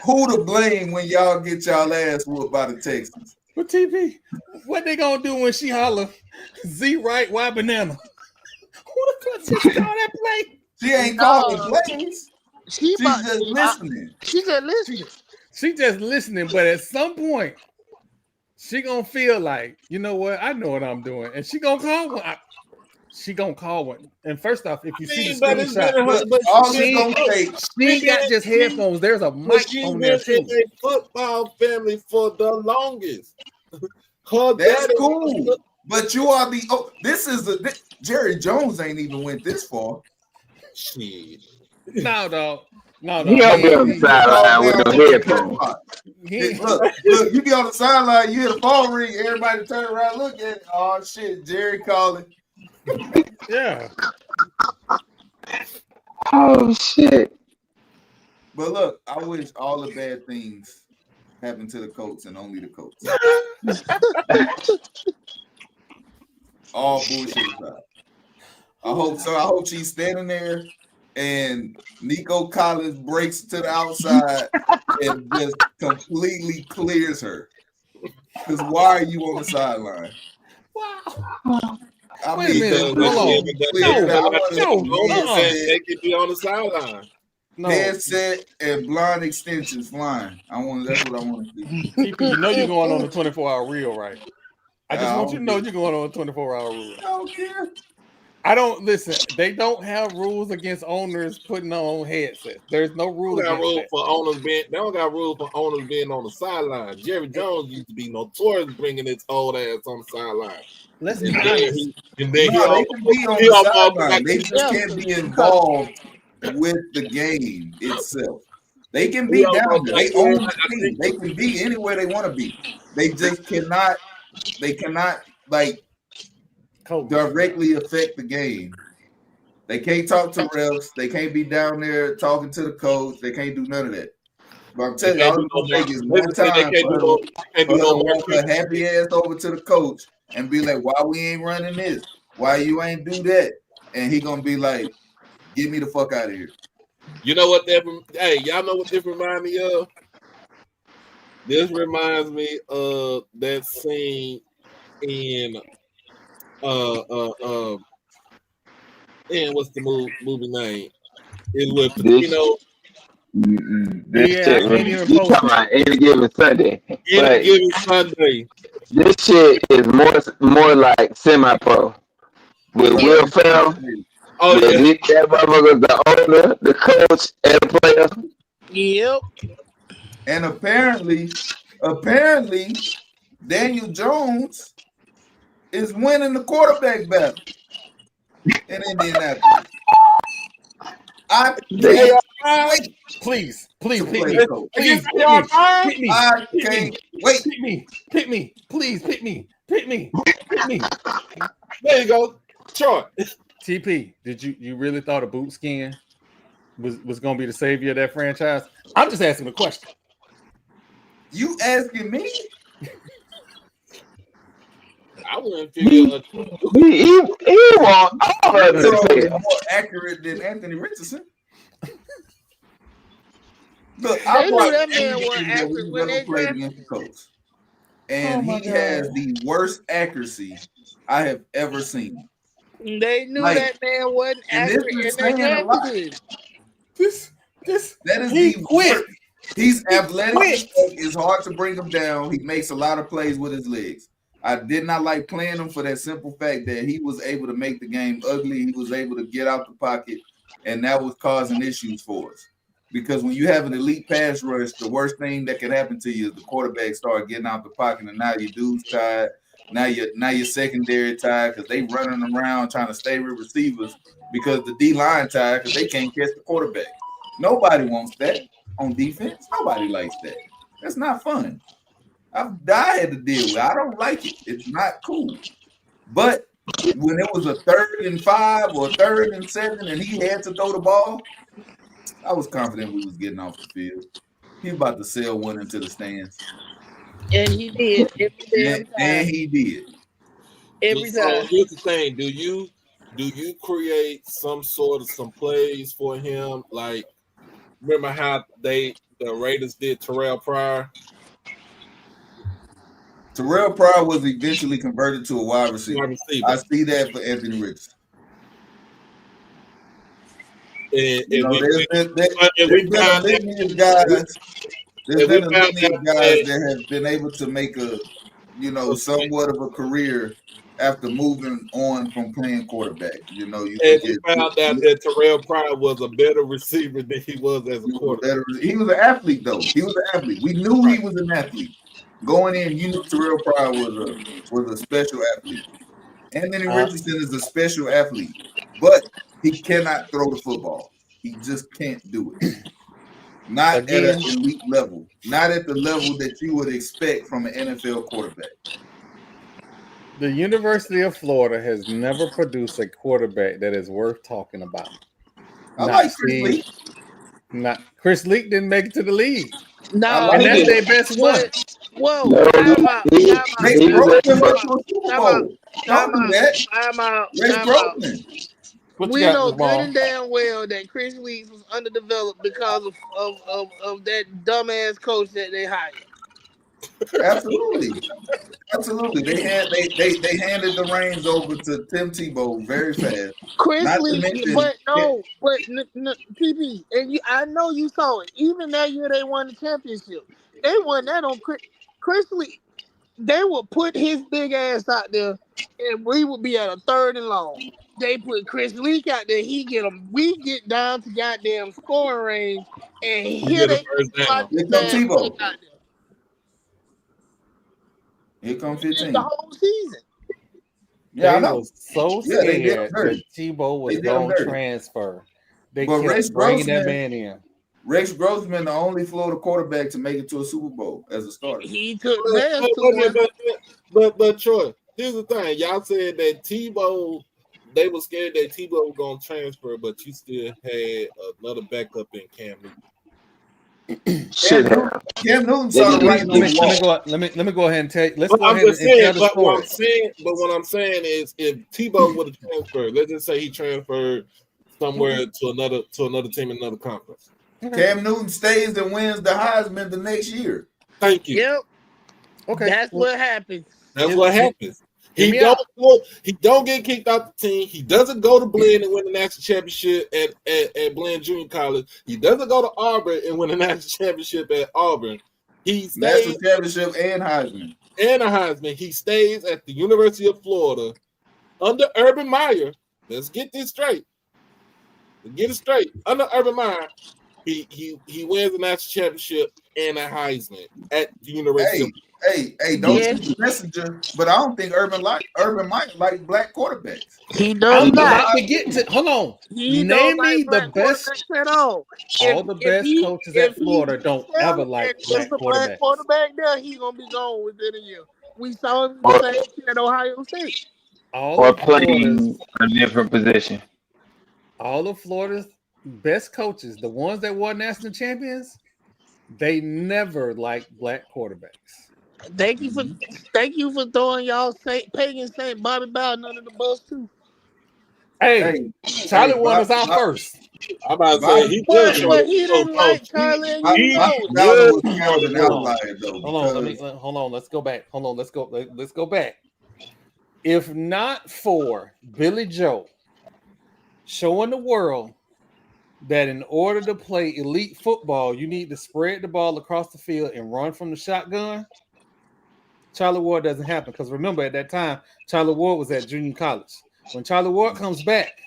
who to blame when y'all get y'all ass whooped by the Texans? But TP, what they gonna do when she holler, Z right, Y banana? Who the fuck just call that play? She ain't calling plays. She's just listening. She just listening. She just listening, but at some point, she gonna feel like, you know what? I know what I'm doing, and she gonna call one. She gonna call one. And first off, if you see the screenshot, she ain't got just headphones. There's a mic on there too. In a football family for the longest. That's cool. But you are the Jerry Jones ain't even went this far. Shit. No, dog. No. He don't be on the sideline with no headphones. Look, you be on the sideline, you hear the phone ring, everybody turn around, look at it. Oh shit, Jerry calling. Yeah. Oh shit. But look, I wish all the bad things happen to the Colts and only the Colts. All bullshit aside. I hope so. I hope she's standing there and Nico Collins breaks to the outside and just completely clears her. Because why are you on the sideline? Wow. I Wait a minute. Hold on. They could be on the sideline. Headset and blonde extensions flying. That's what I want to see. TP, you know you're going on a 24-hour reel, right? I just want you to know you're going on a 24-hour reel. I don't care. I don't listen. They don't have rules against owners putting on headsets. There's no rule They against that. They don't got rules for owners being on the sideline. Jerry Jones used to be notorious bringing his old ass on the sideline. Let's be honest. They can be on the sideline. They just can't be involved with the game itself. They can be down there. They own the team. They can be anywhere they want to be. They just cannot. They cannot directly affect the game. They can't talk to refs. They can't be down there talking to the coach. They can't do none of that. But I'm telling you, all it's gonna take is one time for her to walk her happy ass over to the coach and be like, "Why we ain't running this? Why you ain't do that?" And he gonna be like, "Get me the fuck out of here." You know what? Y'all know what this reminds me of? This reminds me of that scene in and what's the movie name? It's with Pacino. This shit you talking about Any Given Sunday. Any Given Sunday. This shit is more like semi-pro. With Will Ferrell. Oh yeah. That motherfucker's the owner, the coach, and the player. Yep. And apparently, Daniel Jones is winning the quarterback battle in Indianapolis. I Please, pick me. I can't wait. Pick me. Please, pick me. There you go. Sure. TP, did you really thought a boot skin was going to be the savior of that franchise? I'm just asking a question. You asking me? I wouldn't figure. He want all of us to Throw say is it. more accurate than Anthony Richardson. Look, They I knew watched that every man wasn't game that we accurate was when ever they played drafted against the him. Colts, and my he has God. the worst accuracy I have ever seen. They knew Like, that man wasn't and this accurate, is and they saying a lot. drafted him. This That is he the quit. worst. He's athletic as quit. fuck. It's hard to bring him down. He makes a lot of plays with his legs. I did not like playing him for that simple fact that he was able to make the game ugly. He was able to get out the pocket, and that was causing issues for us. Because when you have an elite pass rush, the worst thing that can happen to you is the quarterback start getting out the pocket, and now your dude's tired. Now your secondary tired because they running around trying to stay with receivers because the D line tired because they can't catch the quarterback. Nobody wants that on defense. Nobody likes that. That's not fun. I had to deal with it. I don't like it. It's not cool. But when it was a 3rd and 5 or 3rd and 7 and he had to throw the ball, I was confident we was getting off the field. He was about to sail one into the stands. And he did every damn time. And he did. Every So time. here's the thing: do you create some plays for him? Like, remember how the Raiders did Terrell Pryor? Terrell Pryor was eventually converted to a wide receiver. Wide receiver. I see that for Anthony Richardson. And You know, there's been we a found litany of guys. There's been a we found litany of out guys that- that have been able to make somewhat of a career after moving on from playing quarterback. You know, you and look we at found out that Terrell Pryor was a better receiver than he was as a quarterback. he was an athlete though. He was an athlete. We knew he was an athlete. Going in, you knew Terrell Pryor was a special athlete. Anthony Richardson is a special athlete, but he cannot throw the football. He just can't do it. Not at an elite level. Not at the level that you would expect from an NFL quarterback. The University of Florida has never produced a quarterback that is worth talking about. I like Chris Lee. Chris Leak didn't make it to the league. No, and that's their best one. Whoa, time out. Rex Grossman went to a Super Bowl. Don't do that. Time out. Rex Grossman. We know good and damn well that Chris Leaks was underdeveloped because of that dumbass coach that they hired. Absolutely. Absolutely. They handed the reins over to Tim Tebow very fast. Chris Lee, PP, and I know you saw it. Even that year they won the championship. They won that on Chris Lee. They would put his big ass out there, and we would be at a 3rd and long. They put Chris Leak out there. He get them. We get down to goddamn scoring range, and here they come Tebow. Here come 15. The whole season. Yeah, they I know. Was so scared that Tebow was going to transfer. They kept bringing that man in. Rex Grossman, the only Florida quarterback to make it to a Super Bowl as a starter. He took the But Troy, here's the thing. Y'all said that Tebow, they were scared that Tebow was going to transfer, but you still had another backup in Cam Newton. Cam Newton saw the right let me go ahead and tell you. Let's but go ahead and tell the story. What I'm saying is, if Tebow would have transferred, let's just say he transferred somewhere to another team in another conference. Cam Newton stays and wins the Heisman the next year. Thank you. Yep. Okay. That's what happens. That's what happens. He don't get kicked out the team. He doesn't go to Blinn and win the national championship at Blinn Junior College. He doesn't go to Auburn and win the national championship at Auburn. He stays national championship and Heisman. And a Heisman. He stays at the University of Florida under Urban Meyer. Let's get this straight. Get it straight. Under Urban Meyer, he wins the national championship and a Heisman at the University of Hey, don't shoot the messenger, but I don't think Urban Meyer like black quarterbacks. He does not. Hold on. Name me the best at all. All the best coaches at Florida don't ever like black quarterbacks. Quarterback there, he's gonna be gone within a year. We saw him the same thing at Ohio State. Or playing a different position. All of Florida's best coaches, the ones that won national champions, they never liked black quarterbacks. Thank you for throwing y'all pagan Saint Bobby Bowden under the bus too. Hey, Charlie won us out first. I'm about to say he But was he didn't like Charlie, and you know it. Bowden was kind of an outlier though. Hold on. Let's go back. Let's go back. If not for Billy Joe showing the world that in order to play elite football, you need to spread the ball across the field and run from the shotgun, Charlie Ward doesn't happen. Because remember, at that time, Charlie Ward was at junior college. When Charlie Ward comes back,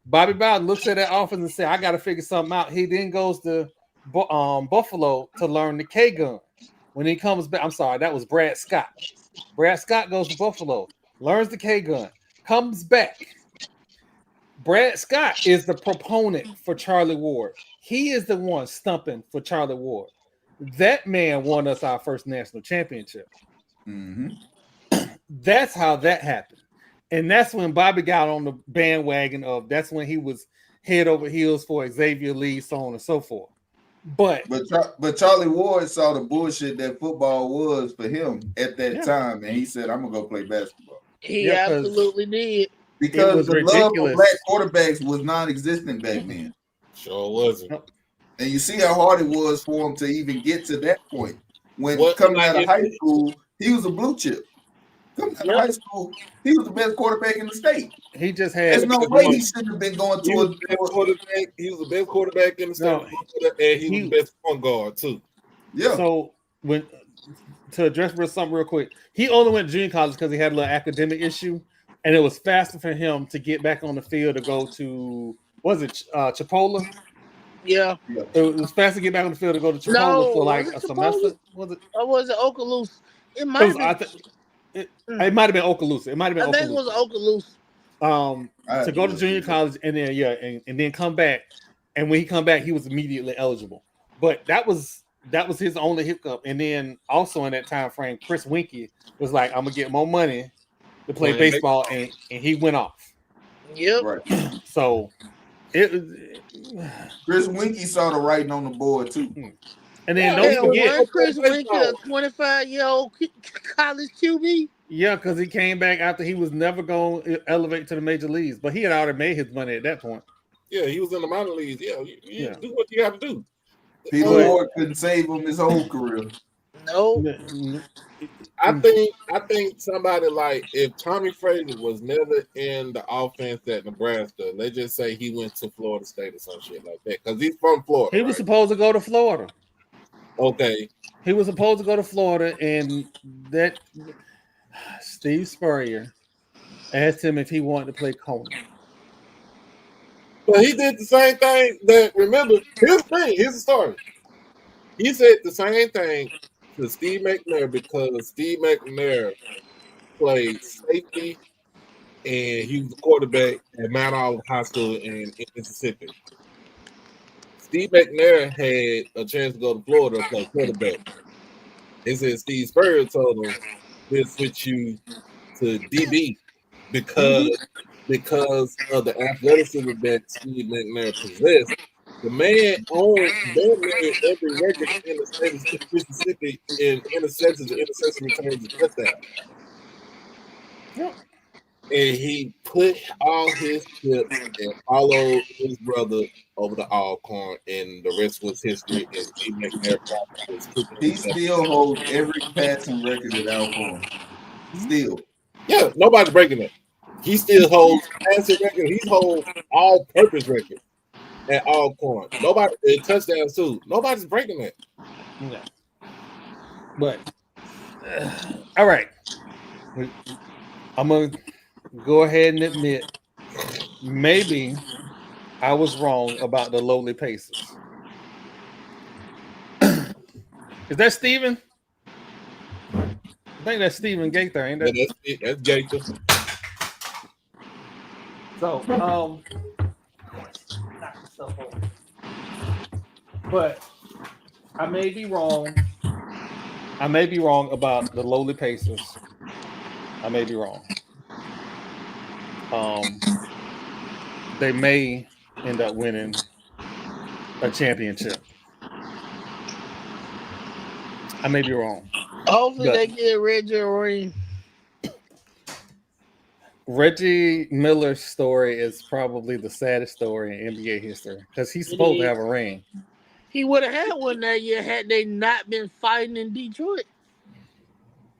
Bobby Bowden looks at that offense and says, I got to figure something out. He then goes to Buffalo to learn the K gun. When he comes back, I'm sorry, that was Brad Scott. Brad Scott goes to Buffalo, learns the K gun, comes back. Brad Scott is the proponent for Charlie Ward. He is the one stumping for Charlie Ward. That man won us our first national championship. Mm-hmm. That's how that happened. And that's when Bobby got on the bandwagon of, that's when he was head over heels for Xavier Lee, so on and so forth. But Charlie Ward saw the bullshit that football was for him at that time, and he said, I'm going to go play basketball. He absolutely did. Because the love for black quarterbacks was non-existent back then. Sure wasn't. And you see how hard it was for him to even get to that point. When coming out of high school, he was a blue chip. Coming out of high school, he was the best quarterback in the state. He just had. There's no way he shouldn't have been going to a quarterback. He was the best quarterback in the state, and he was the best point guard too. Yeah. So to address something real quick, he only went to junior college because he had a little academic issue, and it was faster for him to get back on the field to go to Chipola. Yeah. It was faster to get back on the field to go to Chipola for like a semester. Was it? Or was it Okaloosa? It might have been. It might have been Okaloosa. I think it was Okaloosa. To go to junior college and then and then come back. And when he come back, he was immediately eligible. But that was his only hiccup. And then also in that time frame, Chris Winkie was like, I'm gonna get more money to play baseball, and he went off. Yep. Right. So Chris Winkie saw the writing on the board too. And then don't forget, Chris Winkie, a 25-year-old college QB. Yeah, because he came back after he was never going to elevate to the major leagues, but he had already made his money at that point. Yeah, he was in the minor leagues. Yeah, you do what you have to do. Peter Ward couldn't save him his whole career. No. I think somebody like, if Tommy Frazier was never in the offense at Nebraska, let's just say he went to Florida State or some shit like that, because he's from Florida. He was supposed to go to Florida. Okay. He was supposed to go to Florida, and that Steve Spurrier asked him if he wanted to play corner. But he did the same thing that, remember, here's the story. He said the same thing to Steve McNair because Steve McNair played safety and he was a quarterback at Mount Olive High School in Mississippi. Steve McNair had a chance to go to Florida and play quarterback. He said Steve Spurrier told him, we'll switch you to DB because of the athleticism that Steve McNair possessed. The man owned every record in the state of Mississippi in interceptions, returns, and touchdowns. Yep. And he put all his chips and followed his brother over to Alcorn, and the rest was history. And Steve McNair he still holds every passing record at Alcorn. Still. Yeah, nobody's breaking it. He still holds passing record. He holds all-purpose record at Alcorn. Nobody touchdowns too. Nobody's breaking it. No. But all right, I'm gonna go ahead and admit maybe I was wrong about the lowly Pacers. Is that Steven? I think that's Steven Gaither, ain't that? Yeah, that's Gaither. So, but I may be wrong. I may be wrong about the lowly Pacers. I may be wrong. They may end up winning a championship. I may be wrong. Hopefully But they get Reggie a ring. Reggie Miller's story is probably the saddest story in NBA history because he's It supposed to is. have a ring. He would have had one that year had they not been fighting in Detroit.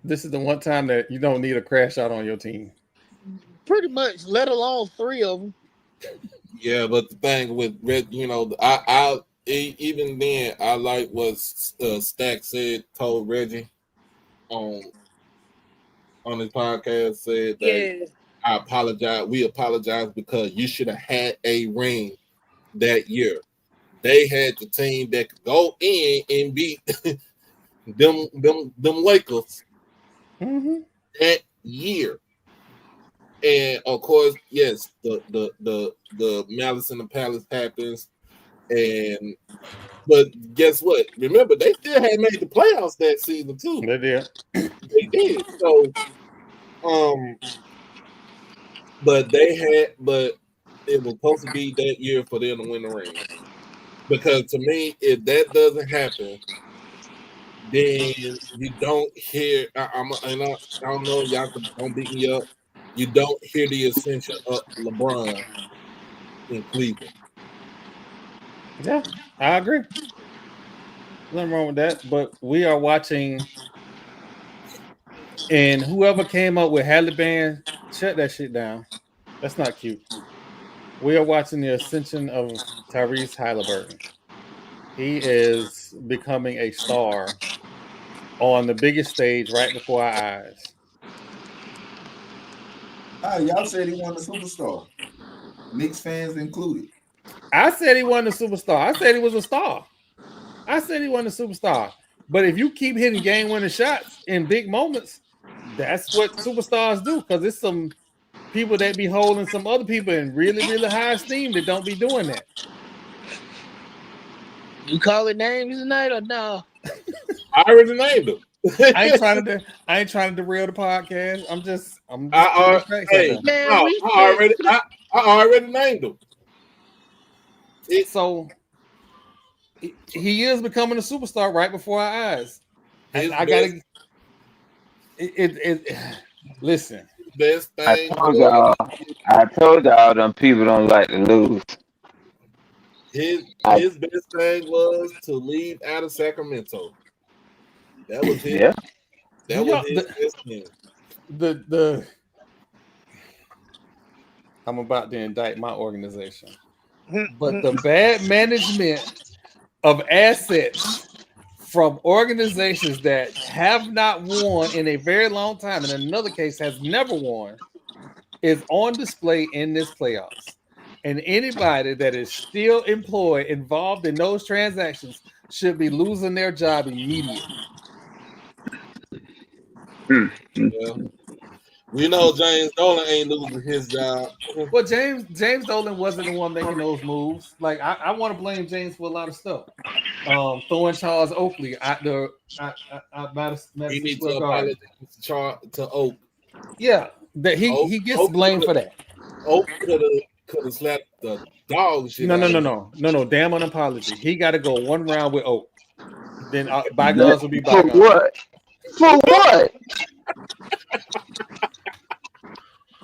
This is the one time that you don't need a crash out on your team. Pretty much, let alone 3 of them. Yeah, but the thing with Red, even then, I like what Stack told Reggie on his podcast, said that Yeah. I apologize. We apologize because you should have had a ring that year. They had the team that could go in and beat them Lakers that year. And of course, yes, the Malice in the Palace happens, but guess what? Remember, they still had made the playoffs that season too. They did. They did. So, but it was supposed to be that year for them to win the ring. Because to me, if that doesn't happen, then you don't hear. I don't know. Y'all don't beat me up. You don't hear the ascension of LeBron in Cleveland. Yeah, I agree. Nothing wrong with that. But we are watching, and whoever came up with Halliburton, shut that shit down. That's not cute. We are watching the ascension of Tyrese Halliburton. He is becoming a star on the biggest stage right before our eyes. Y'all said he won the superstar. Knicks fans included. I said he wasn't a superstar. I said he was a star. I said he wasn't a superstar. But if you keep hitting game-winning shots in big moments, that's what superstars do. Because it's some people that be holding some other people in really, really high esteem that don't be doing that. You call it names tonight or no? I already named him. I ain't trying to derail the podcast. I'm just hey, Man, no, I already named him. So he is becoming a superstar right before our eyes. And I gotta listen. Best thing I told y'all them people don't like to lose. His best thing was to leave out of Sacramento. That was his. Yeah. That was his best thing. The I'm about to indict my organization, but the bad management of assets from organizations that have not won in a very long time, in another case has never won, is on display in this playoffs. And anybody that is still employed, involved in those transactions, should be losing their job immediately. Yeah. We know James Dolan ain't losing his job. Well, James Dolan wasn't the one making those moves. Like I want to blame James for a lot of stuff. Throwing Charles Oakley at the He needs to apologize to Oak. Yeah, that he gets blamed for that. Oak could have slapped the dog shit. No. Damn an apology. He got to go one round with Oak. Then bygones will be bygones. For what? For what?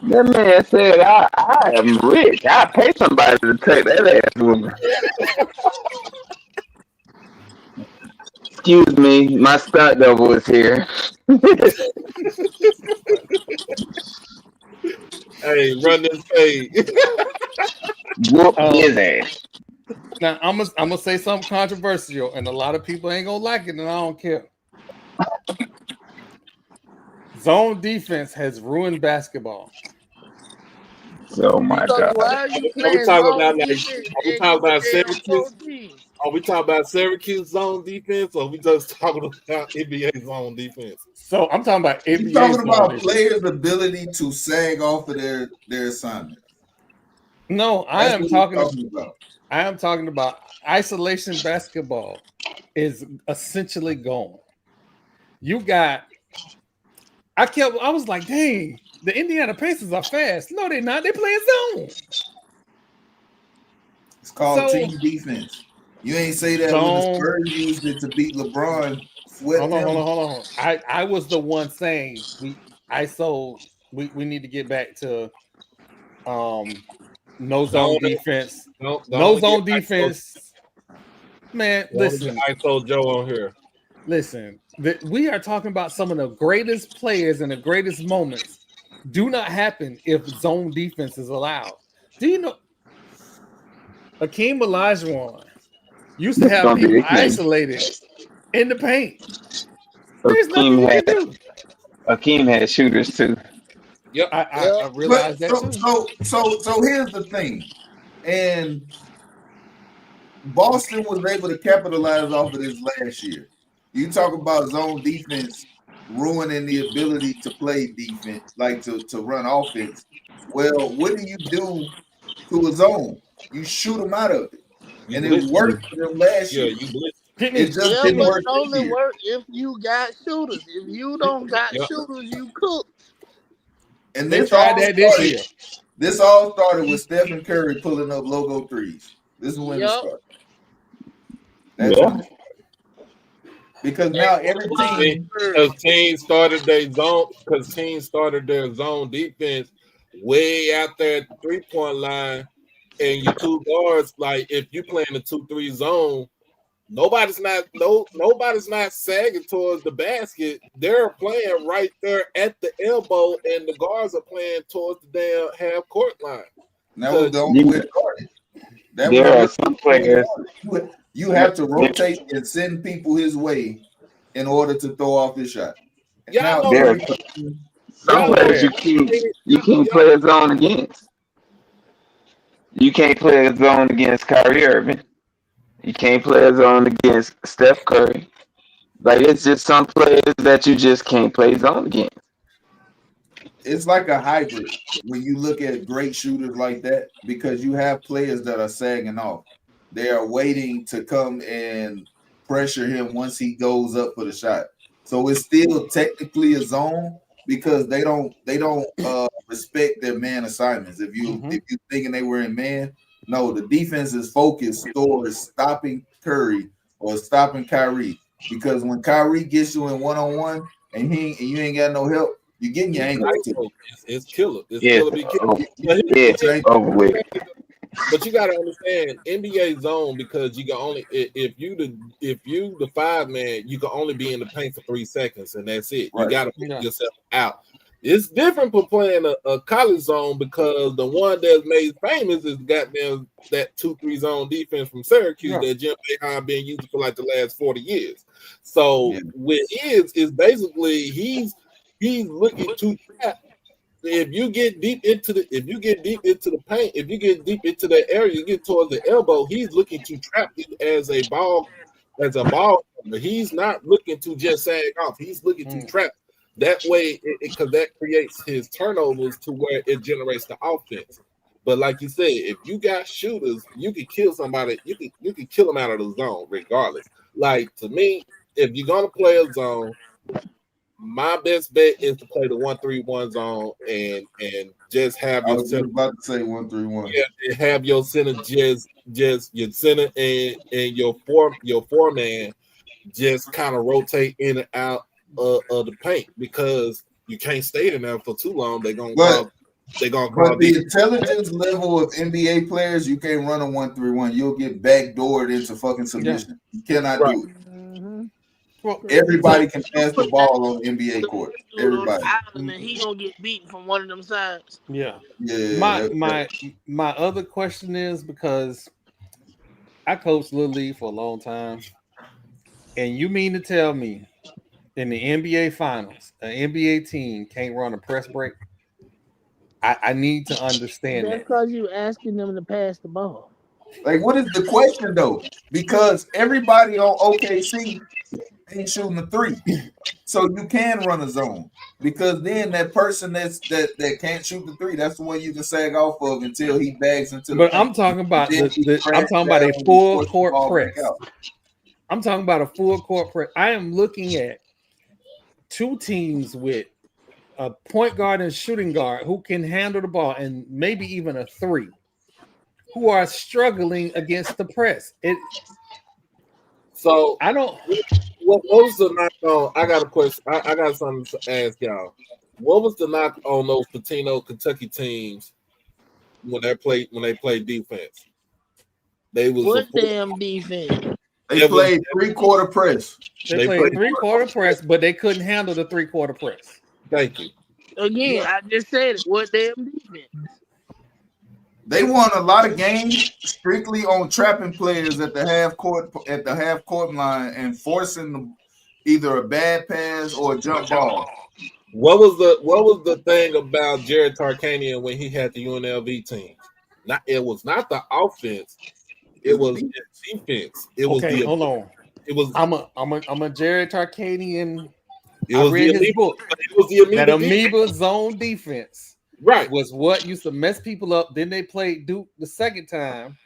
That man said, I am rich. I pay somebody to take that ass woman. Excuse me, my stunt double is here. Hey, run this fade. Whoop his ass. Now I'm gonna say something controversial, and a lot of people ain't gonna like it, and I don't care. Zone defense has ruined basketball. Oh my God! Why are you Are we talking about Syracuse? Are we talking about Syracuse zone defense, or are we just talking about NBA zone defense? So I'm talking about NBA. You're talking about players' ability to sag off of their assignment. No, I am talking about isolation basketball is essentially gone. You got. I was like, dang, the Indiana Pacers are fast. No, they're not. They're playing zone. It's called team defense. You ain't say that when the Zone. Spurs used it to beat LeBron. Hold on. I was the one saying we need to get back to no zone defense. No zone defense. Man, listen. ISO Joe on here. Listen, we are talking about some of the greatest players and the greatest moments do not happen if zone defense is allowed. Do you know Hakeem Olajuwon used to have people isolated in the paint? There's nothing you can do. Hakeem had shooters too. Yep. I realized that too. So here's the thing. And Boston was able to capitalize off of this last year. You talk about zone defense ruining the ability to play defense, like to run offense. Well, what do you do to a zone? You shoot them out of it. And it worked for them last year. It just didn't work. It only work if you got shooters. If you don't got shooters, you cook. And this all started with Stephen Curry pulling up logo threes. This is when it started. Because now every team, teams started their zone defense way out there at the 3-point line, and your two guards, like if you play in the 2-3 zone, nobody's not sagging towards the basket. They're playing right there at the elbow, and the guards are playing towards the damn half court line. That was the only way it started. There are some players. You have to rotate and send people his way in order to throw off his shot. There are some players you can't play a zone against. You can't play a zone against Kyrie Irving. You can't play a zone against Steph Curry. Like, it's just some players that you just can't play zone against. It's like a hybrid when you look at great shooters like that, because you have players that are sagging off. They are waiting to come and pressure him once he goes up for the shot. So it's still technically a zone because they don't respect their man assignments. If you thinking they were in man, no, the defense is focused towards stopping Curry or stopping Kyrie. Because when Kyrie gets you in one-on-one and you ain't got no help, you're getting your angle. It's killer. It's killer. Over with. But you gotta understand NBA zone, because you can only if you the 5-man, you can only be in the paint for 3 seconds and that's it. You gotta put yourself out. It's different from playing a college zone, because the one that's made famous is goddamn that 2-3 zone defense from Syracuse that Jim Boeheim been using for like the last 40 years. So what is basically he's looking to trap. If you get deep into the paint, if you get deep into that area, you get towards the elbow, he's looking to trap you as a ball. He's not looking to just sag off. He's looking to trap. That way, because that creates his turnovers to where it generates the offense. But like you said, if you got shooters, you can kill somebody. You can kill them out of the zone regardless. Like, to me, if you're gonna play a zone, my best bet is to play the 1-3-1 zone and just have your center. About to say 1-3-1. Yeah, have your center just your center and your four-man just kind of rotate in and out of the paint, because you can't stay in there for too long. But the intelligence level of NBA players, you can't run a 1-3-1. You'll get backdoored into fucking submission. You cannot do it. Well, everybody can pass the ball on the NBA court. Everybody. And he gonna get beaten from one of them sides. Yeah. My other question is, because I coached Little League for a long time, and you mean to tell me in the NBA Finals, an NBA team can't run a press break? I need to understand that. Because you asking them to pass the ball. Like, what is the question though? Because everybody on OKC ain't shooting the 3, so you can run a zone, because then that person that can't shoot the 3, that's the one you can sag off of until he bags into the. But I'm talking about a full court press. I'm talking about a full court press. I am looking at 2 teams with a point guard and shooting guard who can handle the ball, and maybe even a 3, who are struggling against the press. So I don't. what was the knock on? I got a question. I got something to ask y'all. What was the knock on those Patino Kentucky teams when they played defense? They was What supposed. damn defense? They It was played 3-quarter press. They they played played. 3-quarter press, but they couldn't handle the 3-quarter press. Thank you. Again, I just said it. What damn defense? They won a lot of games strictly on trapping players at the half court line and forcing them either a bad pass or a jump ball. What was the thing about Jared Tarkanian when he had the UNLV team? It was not the offense. It was the defense. It was Okay, the hold on. it was I'm a Jared Tarkanian. it I was read the his book. it was the That amoeba amoeba zone defense right. was what used to mess people up. Then they played Duke the second time,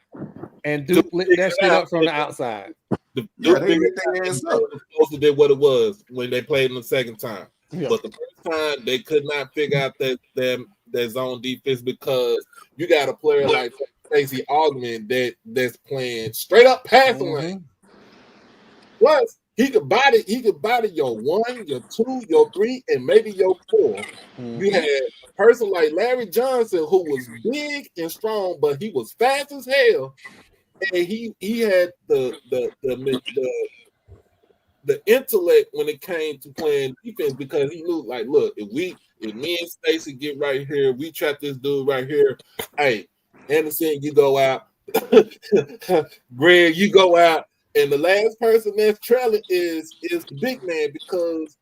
and Duke Duke lit figured that it shit out. up from the outside. The Yeah, Duke they figured lit it out their and ass they up. were supposed to do what it was when they played in the second time. Yeah. But the first time they could not figure out that zone defense because you got a player like Stacey Augman that's playing straight up passing lane. Plus, he could body your 1, your 2, your 3, and maybe your 4. You had a person like Larry Johnson who was big and strong, but he was fast as hell, and he had the intellect when it came to playing defense because he knew, like, look, if me and Stacy get right here, we trap this dude right here. Hey, Anderson, you go out. Greg, you go out. And the last person that's trailing is the big man because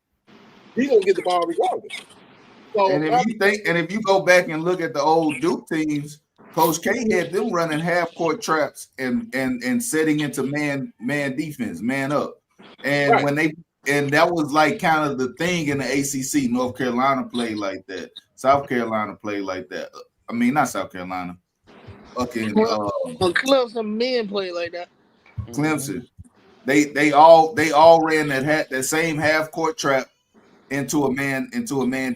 he's gonna get the ball regardless. So And if you go back and look at the old Duke teams, Coach K had them running half court traps and setting into man defense, man up. And right. that was like kind of the thing in the ACC. North Carolina played like that. South Carolina played like that. I mean, not South Carolina. Okay, Clemson men play like that. Clemson. They all ran that same half court trap into a man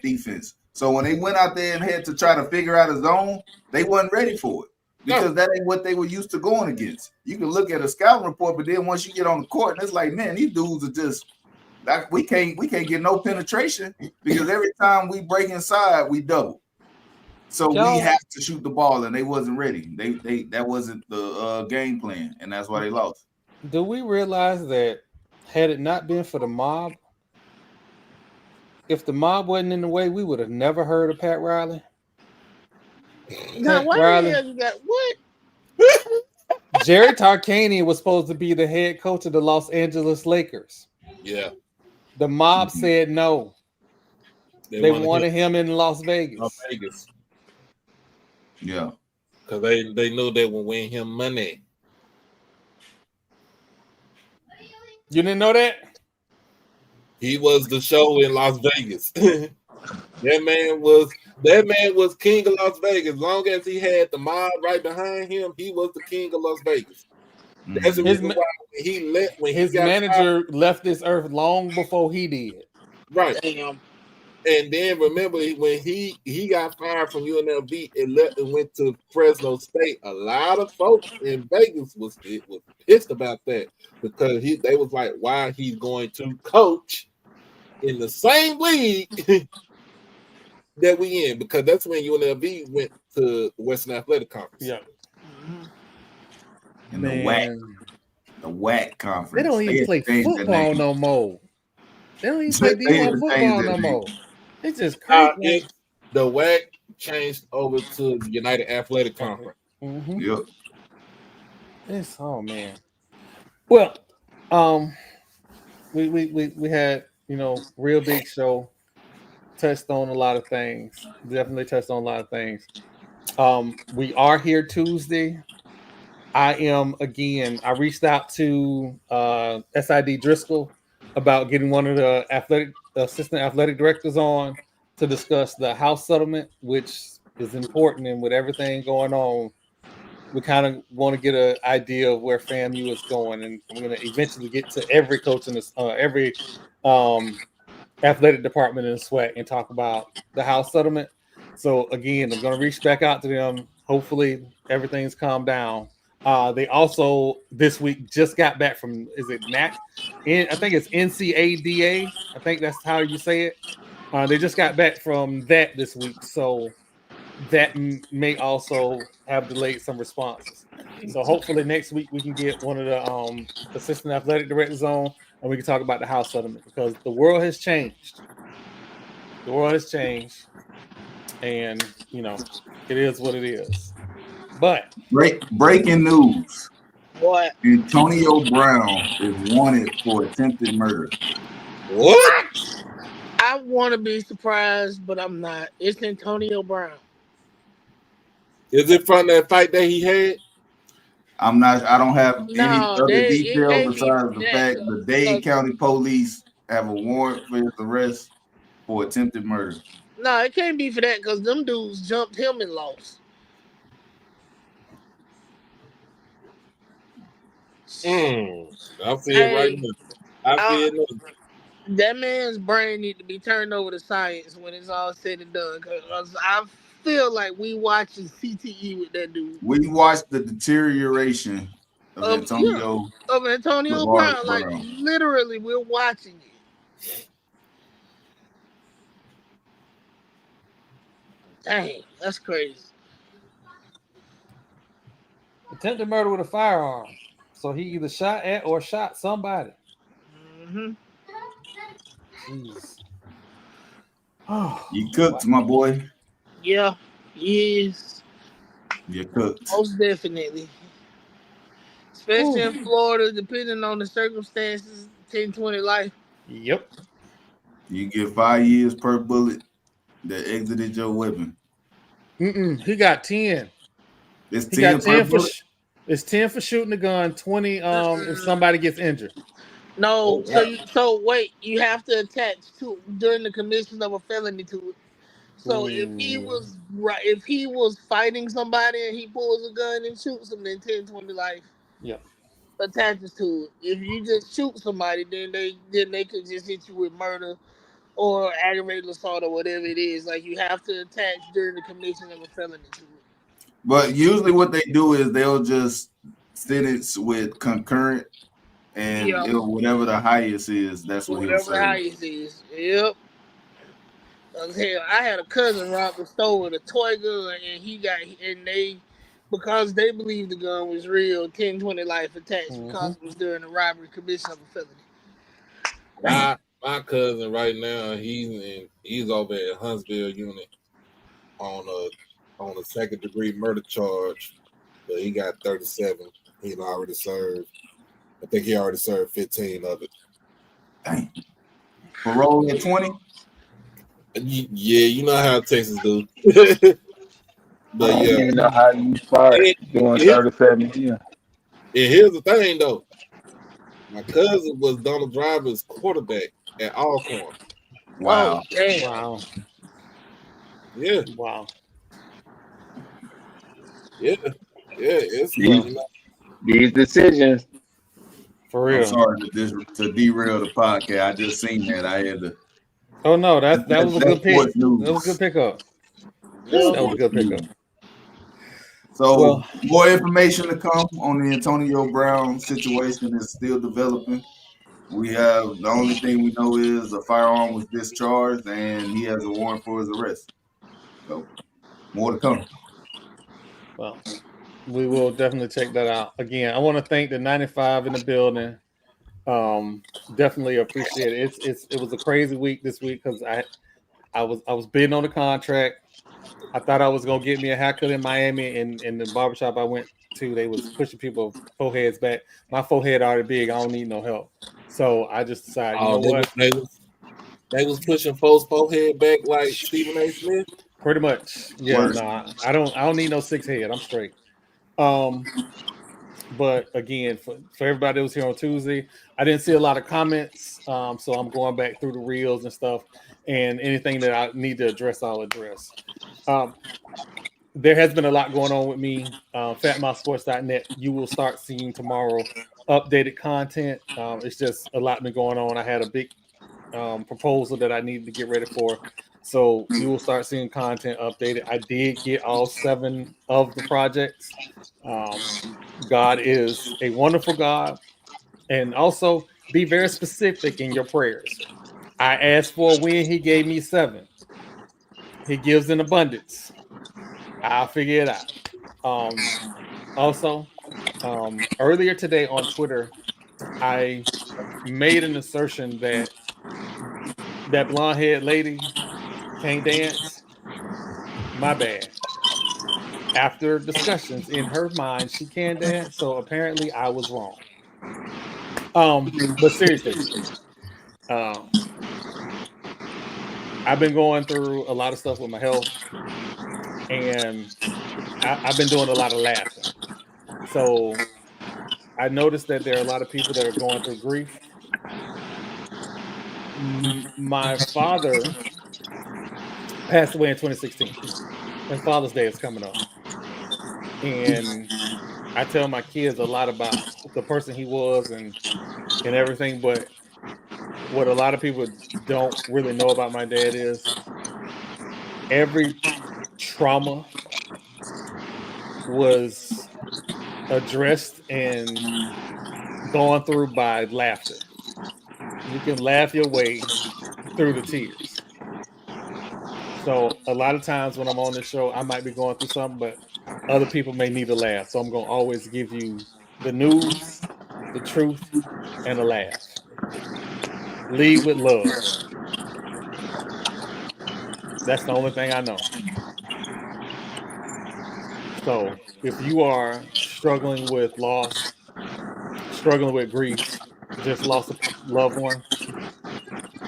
defense. So when they went out there and had to try to figure out a zone, they wasn't ready for it because that ain't what they were used to going against. You can look at a scouting report, but then once you get on the court, and it's like, man, these dudes are just like we can't get no penetration because every time we break inside, we double. So we have to shoot the ball, and they wasn't ready. They that wasn't the game plan, and that's why they lost. Do we realize that had it not been for the mob, if the mob wasn't in the way, we would have never heard of Pat Riley? Now, why the hell you got what? Jared Tarkanian was supposed to be the head coach of the Los Angeles Lakers. Yeah. The mob said no. They wanted him in Las Vegas. Las Vegas. Yeah. Because they knew they would win him money. You didn't know that? He was the show in Las Vegas. That man was king of Las Vegas. As long as he had the mob right behind him, he was the king of Las Vegas. That's the reason why his manager left this earth long before he did. Right. Damn. And then remember when he got fired from UNLV and went to Fresno State, a lot of folks in Vegas was pissed about that because they was like, why he's going to coach in the same league that we in, because that's when UNLV went to the Western Athletic Conference. Yeah. And the WAC conference. They don't even play football no more. They don't even play D1 football no more. It's just crazy. The WAC changed over to the United Athletic Conference. Mm-hmm. Yep. It's man. Well, we had real big show. Touched on a lot of things. Definitely touched on a lot of things. We are here Tuesday. I reached out to SID Driscoll about getting one of the assistant athletic directors on to discuss the house settlement, which is important. And with everything going on, we kind of want to get an idea of where FAMU is going. And I'm going to eventually get to every coach in this, every athletic department in the SWAC and talk about the house settlement. So again, I'm going to reach back out to them. Hopefully everything's calmed down. They also this week just got back from I think it's NCADA. I think that's how you say it. They just got back from that this week, so that may also have delayed some responses. So hopefully next week we can get one of the assistant athletic directors on, and we can talk about the house settlement because the world has changed. The world has changed, and it is what it is. But Breaking news: What? Antonio Brown is wanted for attempted murder. What? I want to be surprised, but I'm not. It's Antonio Brown. Is it from that fight that he had? I'm not. I don't have any No, other it detail can't be besides from the that. fact the Dade County Police have a warrant for his arrest for attempted murder. No, it can't be for that because them dudes jumped him and lost. I see it right Hey, now. I see I, it now. that man's brain need to be turned over to science when it's all said and done. Cause I feel like we watching CTE with that dude. We watched the deterioration of Yeah, Antonio of Antonio LeVar Brown. Like Brown. literally, we're watching it. Dang, that's crazy. attempted murder with a firearm. So he either shot at or shot somebody. Hmm. Jeez. Oh, You cooked, my boy. Yeah, he is You cooked. most definitely. Especially Whew. in Florida, depending on the circumstances, 10-20 life. Yep. You get 5 years per bullet that exited your weapon. He got 10. It's He got 10 per 10 for bullet. it's 10 for shooting the gun, 20 if Mm-mm. somebody gets injured. Oh No, wow. so wait, you have to attach to during the commission of a felony to it. So Ooh. if he was fighting somebody and he pulls a gun and shoots him, then 10-20 life Yep. attaches to it. If you just shoot somebody, then they could just hit you with murder or aggravated assault or whatever it is. Like you have to attach during the commission of a felony to it. But usually what they do is they'll just sentence with concurrent and Yeah, whatever the highest is, that's what he'll whatever the serve. highest is. Yep. Hell, I had a cousin rob the store with a toy gun, and they because they believed the gun was real, 10-20 life attached Mm-hmm. because it was during the robbery commission of a felony. Damn. My cousin right now, he's over at Huntsville unit on a second degree murder charge, but he got 37. He'd already served. I think he already served 15 of it. Damn. Parole at 20? Yeah, you know how Texas do. But I don't yeah, even know how you start and, doing and here- 37 here. and here's the thing though. My cousin was Donald Driver's quarterback at Alcorn. Oh Wow. damn! Wow. Yeah, Wow. yeah, it's These, you know, these decisions, For I'm real. sorry to derail the podcast. I just seen that. I had to. Oh no, that was a That's good pick. sports news. That was a good pickup. That's That was a sports good news. pickup. So Well, more information to come on the Antonio Brown situation is still developing. The only thing we know is a firearm was discharged and he has a warrant for his arrest. So more to come. well, we will definitely check that out. Again, I want to thank the 95 in the building. Definitely appreciate it. It was a crazy week this week because I was bidding on the contract. I thought I was gonna get me a haircut in Miami, and in the barbershop I went to, they was pushing people foreheads back. My forehead already big. I don't need no help. So I just decided, you know what? they was pushing folks' forehead back like Stephen A. Smith. Pretty much, yeah. Worse. No, I don't need no 6 head. I'm straight. Um, but again, for everybody that was here on Tuesday, I didn't see a lot of comments. So I'm going back through the reels and stuff, and anything that I need to address, I'll address. There has been a lot going on with me. Fatmouthsports.net. You will start seeing tomorrow updated content. It's just a lot been going on. I had a big proposal that I needed to get ready for. So you will start seeing content updated. I did get all 7 of the projects. God is a wonderful God. And also be very specific in your prayers. I asked for a win, he gave me 7. He gives in abundance. I'll figure it out. Also, earlier today on Twitter, I made an assertion that blonde haired lady can't dance. My bad. After discussions in her mind, she can dance. So apparently, I was wrong. But seriously, um, I've been going through a lot of stuff with my health, and I've been doing a lot of laughing. So I noticed that there are a lot of people that are going through grief. My father passed away in 2016, and Father's Day is coming up. And I tell my kids a lot about the person he was and everything, but what a lot of people don't really know about my dad is every trauma was addressed and gone through by laughter. You can laugh your way through the tears. So a lot of times when I'm on this show, I might be going through something, but other people may need a laugh. So I'm going to always give you the news, the truth, and a laugh. Lead with love. That's the only thing I know. So if you are struggling with loss, struggling with grief, just lost a loved one,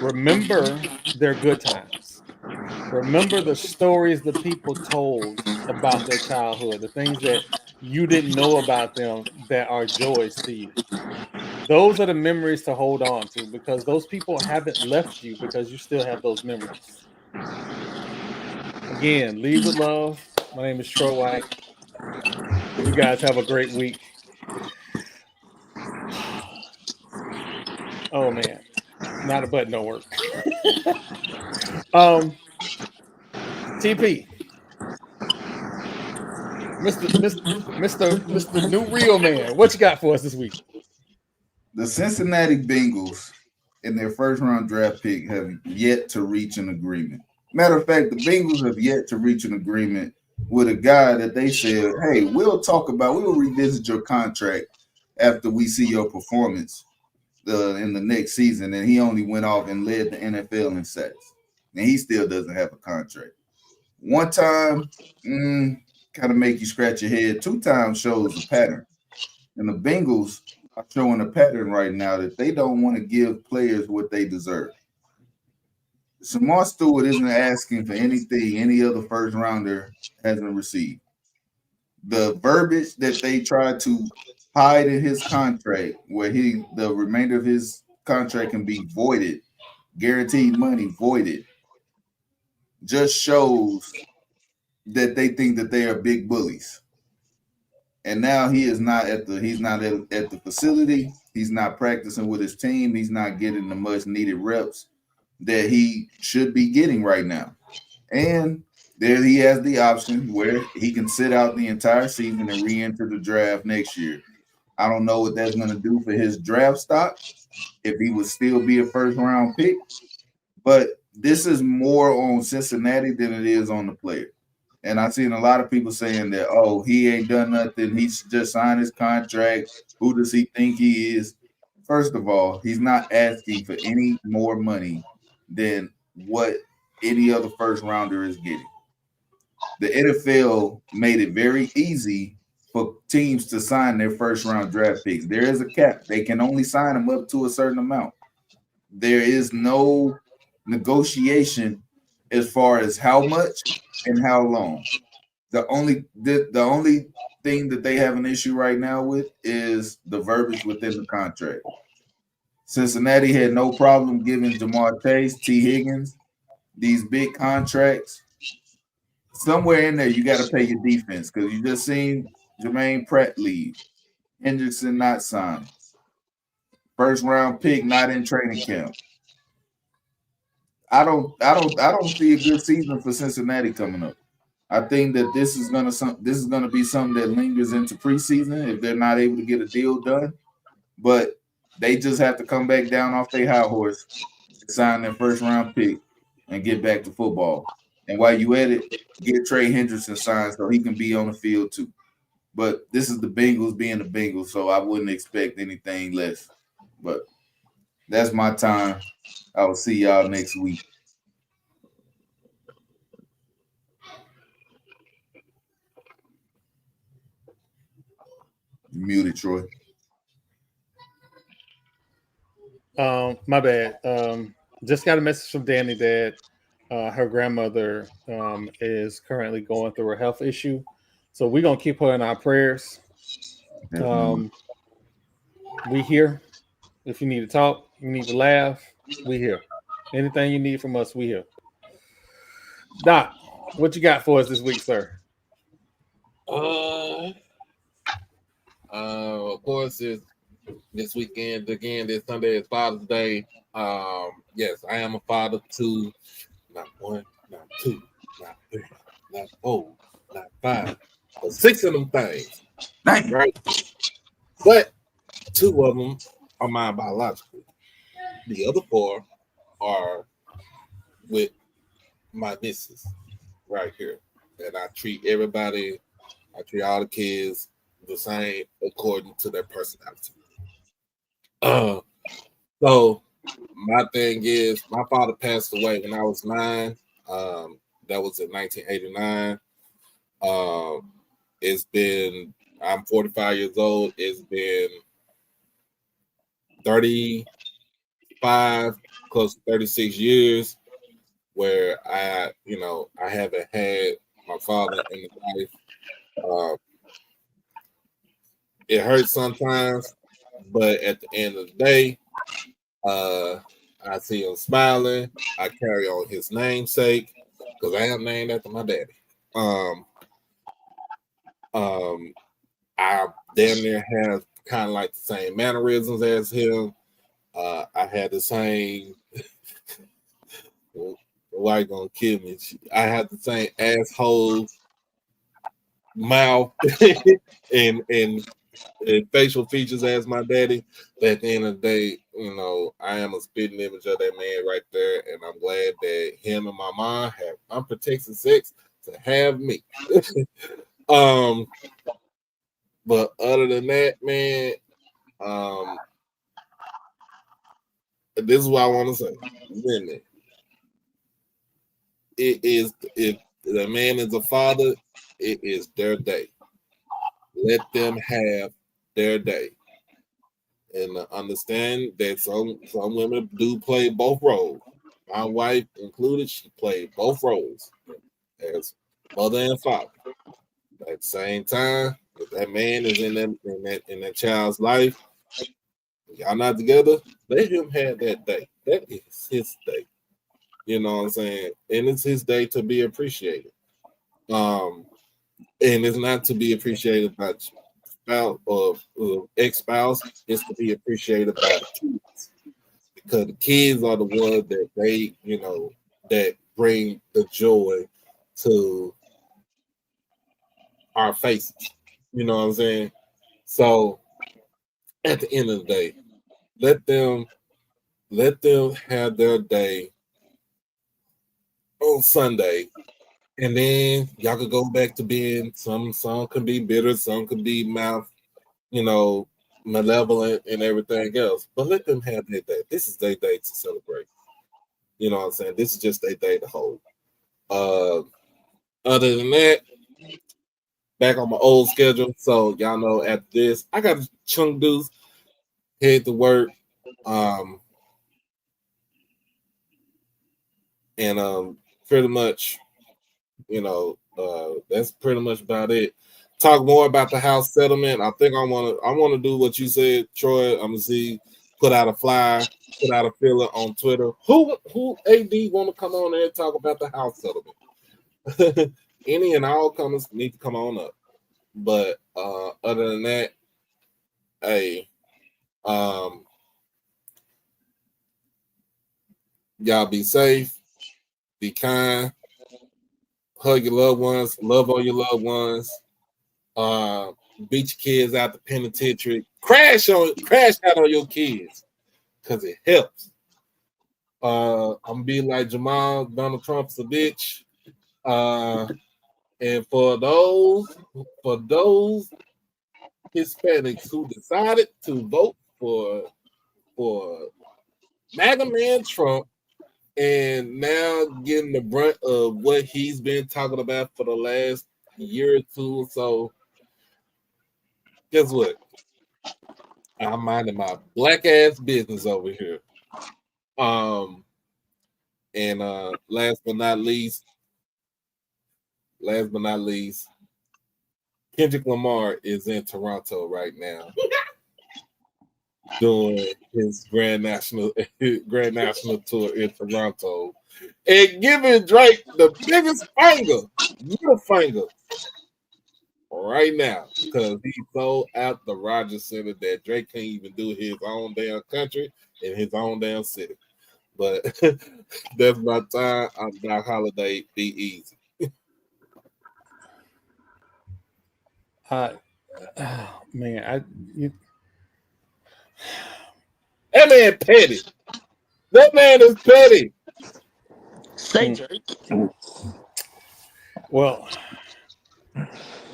remember their good times. Remember the stories the people told about their childhood, the things that you didn't know about them that are joys to you. Those are the memories to hold on to because those people haven't left you because you still have those memories. Again, lead with love. My name is Troy White. You guys have a great week. Oh man, not a button don't work. TP, Mr. New Real Man, what you got for us this week? The Cincinnati Bengals in their first round draft pick have yet to reach an agreement. Matter of fact, the Bengals have yet to reach an agreement with a guy that they said, hey, we'll revisit your contract after we see your performance in the next season. And he only went off and led the NFL in sacks. And he still doesn't have a contract. One time, kind of make you scratch your head. 2 times shows a pattern. And the Bengals are showing a pattern right now that they don't want to give players what they deserve. Shamar Stewart isn't asking for anything any other first rounder hasn't received. The verbiage that they tried to hide in his contract, where the remainder of his contract can be voided, guaranteed money voided, just shows that they think that they are big bullies. And now he's not at the facility. He's not practicing with his team. He's not getting the much needed reps that he should be getting right now. And there he has the option where he can sit out the entire season and re-enter the draft next year. I don't know what that's going to do for his draft stock, if he would still be a first round pick. But this is more on Cincinnati than it is on the player. And I've seen a lot of people saying that, oh, he ain't done nothing. He should just sign his contract. Who does he think he is? First of all, he's not asking for any more money than what any other first rounder is getting. The NFL made it very easy for teams to sign their first round draft picks. There is a cap. They can only sign them up to a certain amount. There is no negotiation as far as how much and how long. The only thing that they have an issue right now with is the verbiage within the contract. Cincinnati had no problem giving Jamar Chase, T. Higgins, these big contracts. Somewhere in there, you got to pay your defense because you just seen Jermaine Pratt leave, Hendrickson not signed, first round pick not in training camp. I don't see a good season for Cincinnati coming up. I think that this is gonna be something that lingers into preseason if they're not able to get a deal done. But they just have to come back down off their high horse, sign their first round pick, and get back to football. And while you at it, get Trey Hendrickson signed so he can be on the field too. But this is the Bengals being the Bengals, so I wouldn't expect anything less. But that's my time. I will see y'all next week. You muted, Troy. My bad. Just got a message from Danny that her grandmother is currently going through a health issue. So we're gonna keep her in our prayers. We here. If you need to talk, you need to laugh, we here. Anything you need from us, we here. Doc, what you got for us this week, sir? Of course, it's this weekend again. This Sunday is Father's Day. Yes, I am a father to not one, not two, not three, not four, not five, but 6 of them things. Right? But 2 of them are mine biologically. The other 4 are with my missus right here. And I treat all the kids the same according to their personality. So my thing is, my father passed away when I was 9. That was in 1989. I'm 45 years old. It's been 35, close to 36 years where I haven't had my father in life. It hurts sometimes, but at the end of the day, I see him smiling. I carry on his namesake because I am named after my daddy. I damn near have kind of like the same mannerisms as him. I had the same. Why you gonna kill me? I had the same asshole mouth and facial features as my daddy. But at the end of the day, I am a spitting image of that man right there, and I'm glad that him and my mom have unprotected sex to have me. But other than that, man, this is what I want to say. Women, it is, if the man is a father, it is their day. Let them have their day. And understand that some women do play both roles. My wife included, she played both roles as mother and father. At the same time, if that man is in that child's life, y'all not together, let him have that day. That is his day. You know what I'm saying? And it's his day to be appreciated. And it's not to be appreciated by spouse or ex-spouse, is to be appreciated by the kids. Because the kids are the ones that they, that bring the joy to our faces. You know what I'm saying? So at the end of the day, let them have their day on Sunday, and then y'all could go back to being some could be bitter, some could be malevolent and everything else. But let them have their day. This is their day to celebrate. You know what I'm saying? This is just their day to hold. Other than that, back on my old schedule. So y'all know after this, I got a chunk deuce, head to work. And pretty much, that's pretty much about it. Talk more about the house settlement. I think I want to do what you said, Troy. I'm gonna see, put out a flyer, put out a filler on Twitter. Who AD want to come on there and talk about the house settlement? Any and all comers need to come on up. But other than that, hey, y'all be safe. Be kind. Hug your loved ones. Love on your loved ones. Beat your kids out the penitentiary. Crash out on your kids because it helps. I'm gonna be like Jamal. Donald Trump's a bitch. And for those Hispanics who decided to vote for MAGA man Trump and now getting the brunt of what he's been talking about for the last year or two or so, guess what? I'm minding my black ass business over here. And last but not least, Kendrick Lamar is in Toronto right now doing his Grand National tour in Toronto and giving Drake the biggest middle finger right now because he sold out the Rogers Center that Drake can't even do his own damn country in his own damn city. But that's my time. I'm Doc Holiday. Be easy. Man, That man petty. That man is petty. Say Drake. Well,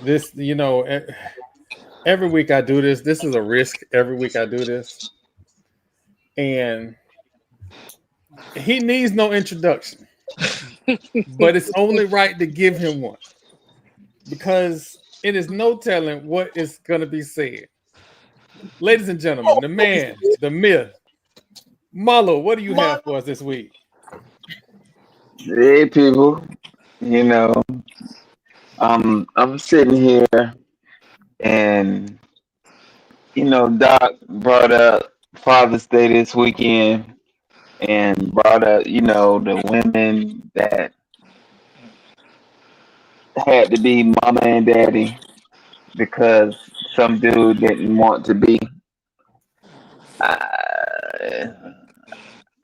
this, every week I do this. This is a risk. Every week I do this. And he needs no introduction. But it's only right to give him one. Because it is no telling what is going to be said. Ladies and gentlemen, the man, the myth, Marlo, what do you have for us this week? Hey, people. I'm sitting here and, Doc brought up Father's Day this weekend and brought up, the women that had to be mama and daddy because some dude didn't want to be.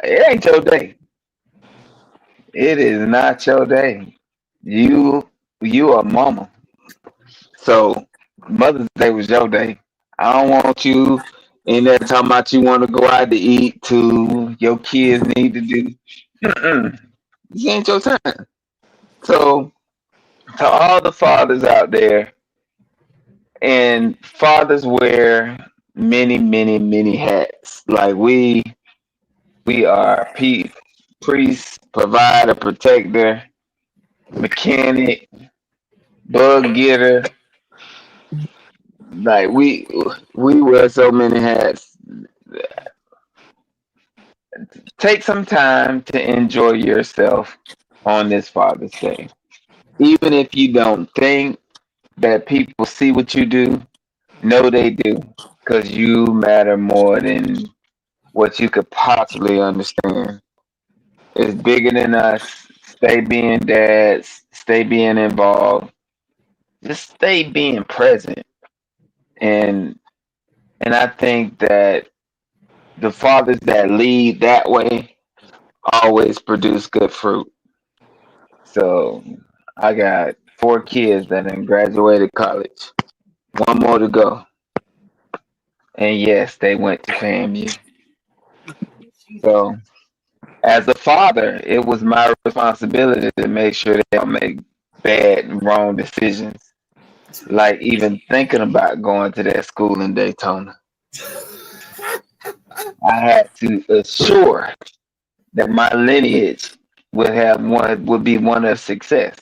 It ain't your day. It is not your day. You are mama. So Mother's Day was your day. I don't want you in there talking about you want to go out to eat too. Your kids need to do. This ain't your time. So to all the fathers out there, and fathers wear many, many, many hats. Like we are priest, provider, protector, mechanic, bug getter. Like we wear so many hats. Take some time to enjoy yourself on this Father's Day. Even if you don't think that people see what you do, no, they do. Because you matter more than what you could possibly understand. It's bigger than us. Stay being dads. Stay being involved. Just stay being present. And I think that the fathers that lead that way always produce good fruit. So I got 4 kids that have graduated college. 1 more to go. And yes, they went to FAMU. So as a father, it was my responsibility to make sure they don't make bad and wrong decisions. Like even thinking about going to that school in Daytona. I had to assure that my lineage would be one of success.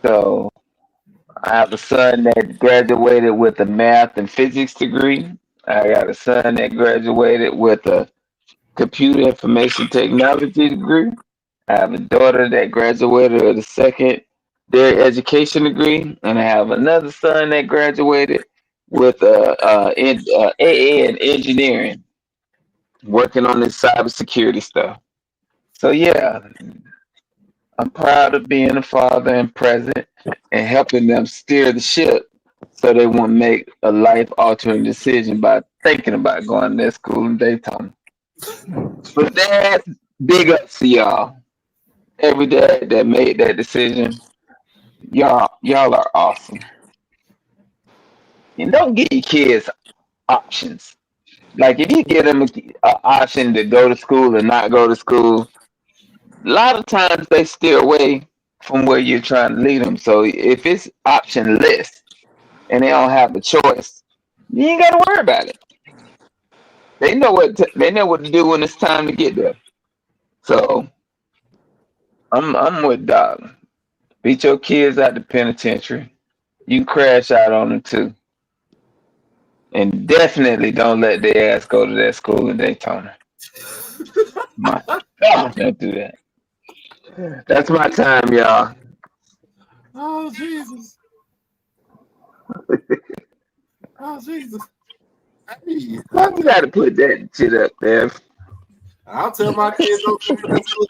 So I have a son that graduated with a math and physics degree. I got a son that graduated with a computer information technology degree. I have a daughter that graduated with a secondary education degree, and I have another son that graduated with AA in engineering, working on this cybersecurity stuff. So yeah, I'm proud of being a father and present and helping them steer the ship so they won't make a life-altering decision by thinking about going to that school in Daytona. But that's big ups to y'all. every dad that made that decision, y'all are awesome. And don't give your kids options. Like if you give them a option to go to school or not go to school, a lot of times they steer away from where you're trying to lead them. So if it's optionless and they don't have a choice, you ain't got to worry about it. They know what to do when it's time to get there. So I'm with Doc. Beat your kids out the penitentiary. You crash out on them too. And definitely don't let their ass go to that school in Daytona. My God, don't do that. That's my time, y'all. Oh Jesus! Oh Jesus! Hey, Why you gotta put that shit up there? I'll tell my kids don't come to that school.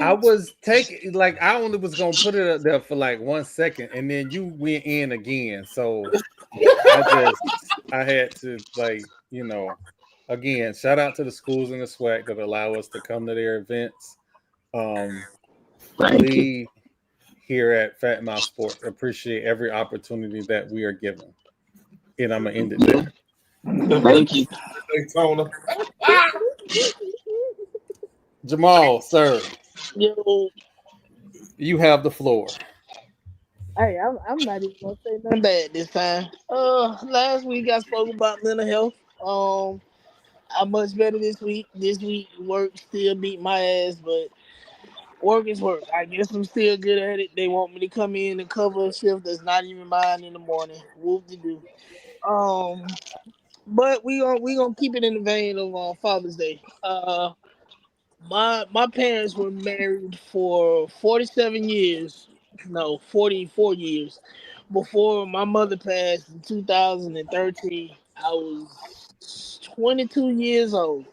I was taking like I only was gonna put it up there for like 1 second, and then you went in again. So I had to again, shout out to the schools and the SWAC that allow us to come to their events. Thank you. We here at Fat Mouth Sports appreciate every opportunity that we are given. And I'm gonna end it Yeah, there. thank you. Daytona. Jamal, sir, Yo, you have the floor. hey, I'm not even gonna say nothing bad this time. Last week I spoke about mental health. I'm much better this week. This week work still beat my ass, but work is work. I guess I'm still good at it. They want me to come in and cover a shift that's not even mine in the morning. Whoop de doo. Um, but we gonna keep it in the vein of Father's Day. My parents were married for 47 years. No, 44 years. Before my mother passed in 2013, I was 22 years old.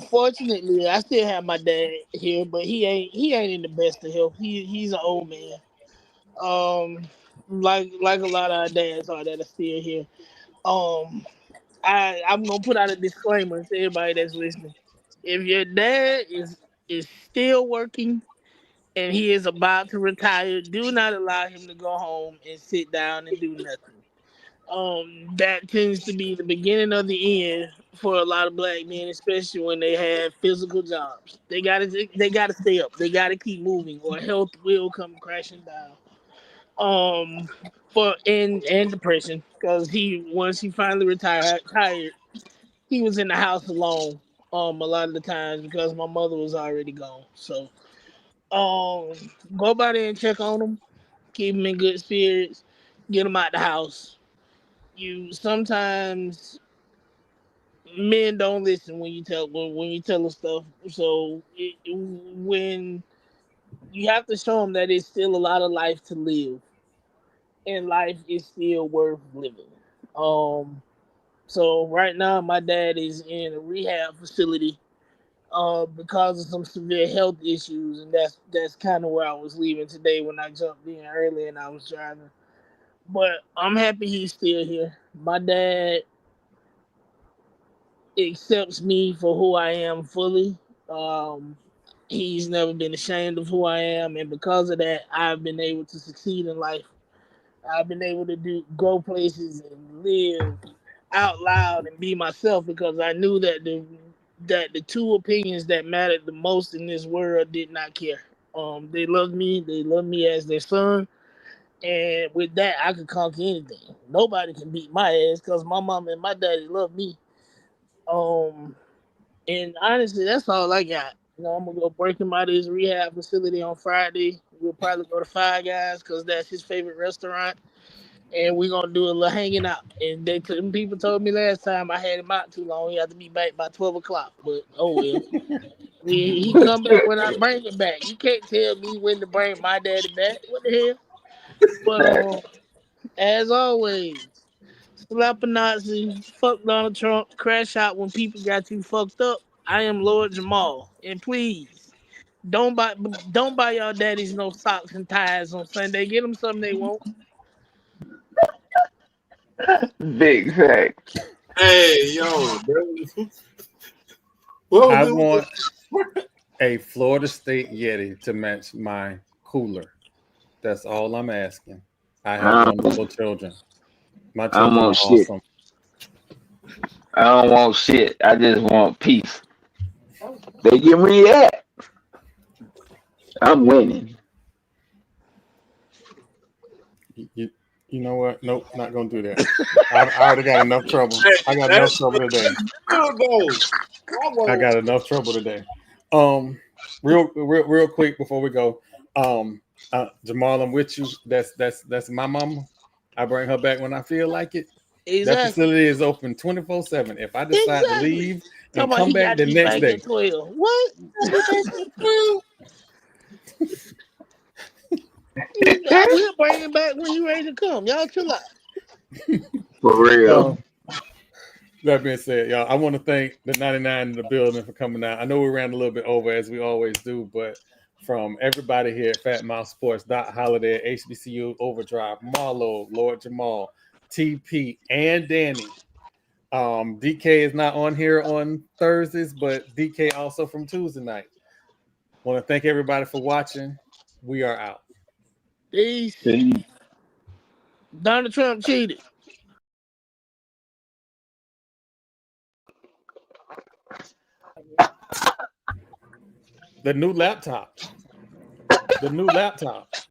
Fortunately, I still have my dad here, but he ain't in the best of health. He's an old man. Like a lot of our dads are that are still here. Um, I'm gonna put out a disclaimer to everybody that's listening. If your dad is still working and he is about to retire, do not allow him to go home and sit down and do nothing. That tends to be the beginning of the end for a lot of black men, especially when they have physical jobs. They gotta stay up. They gotta keep moving, or health will come crashing down. Um, for and depression, because he once he finally retired, he was in the house alone. A lot of the times because my mother was already gone. So um, go by there and check on him, keep him in good spirits, get him out the house. You sometimes men don't listen when you tell them stuff. So when you have to show them that it's still a lot of life to live, and life is still worth living. Um, so right now my dad is in a rehab facility because of some severe health issues, and that's kind of where I was leaving today when I jumped in early and I was driving. But I'm happy he's still here. My dad accepts me for who I am fully. Um, he's never been ashamed of who I am, and because of that, I've been able to succeed in life. I've been able to go places and live out loud and be myself because I knew that the two opinions that mattered the most in this world did not care. They loved me. They loved me as their son, and with that, I could conquer anything. Nobody can beat my ass because my mom and my daddy love me. Um, and honestly, that's all I got. I'm gonna go break him out of his rehab facility on Friday. We'll probably go to Five Guys because that's his favorite restaurant, and we're gonna do a little hanging out. And people told me last time I had him out too long. He had to be back by 12 o'clock. But oh well, he come back when I bring him back. You can't tell me when to bring my daddy back. What the hell? But as always, slap a Nazi, fuck Donald Trump, crash out when people got you fucked up. I am Lord Jamal, and please don't buy y'all daddies no socks and ties on Sunday. Get them something they want. Big fact. Hey, yo, what I was want it? a Florida State Yeti to match my cooler. That's all I'm asking. I have I wonderful children. My don't children are want shit. awesome. I don't want shit. I just want peace. They give me that. I'm winning. You, you know what? Nope, not gonna do that. I already got enough trouble. I got enough trouble today. I got enough trouble today. Real quick before we go. Jamal, I'm with you. That's my mama. I bring her back when I feel like it. That Exactly. facility is open 24/7. If I decide to Exactly. leave Talking and about come he back got the you next back day, at 12. What? You get back at 12? We'll bring him back when you ready to come. Y'all chill out. For real. that being said, y'all, I want to thank the 99 in the building for coming out. I know we ran a little bit over as we always do, but from everybody here at Fat Mouth Sports, Dot Holiday, HBCU Overdrive, Marlo, Lord Jamal, TP, and Danny. DK is not on here on Thursdays, but DK also from Tuesday night. Want to thank everybody for watching. We are out. Peace. Donald Trump cheated. The new laptop.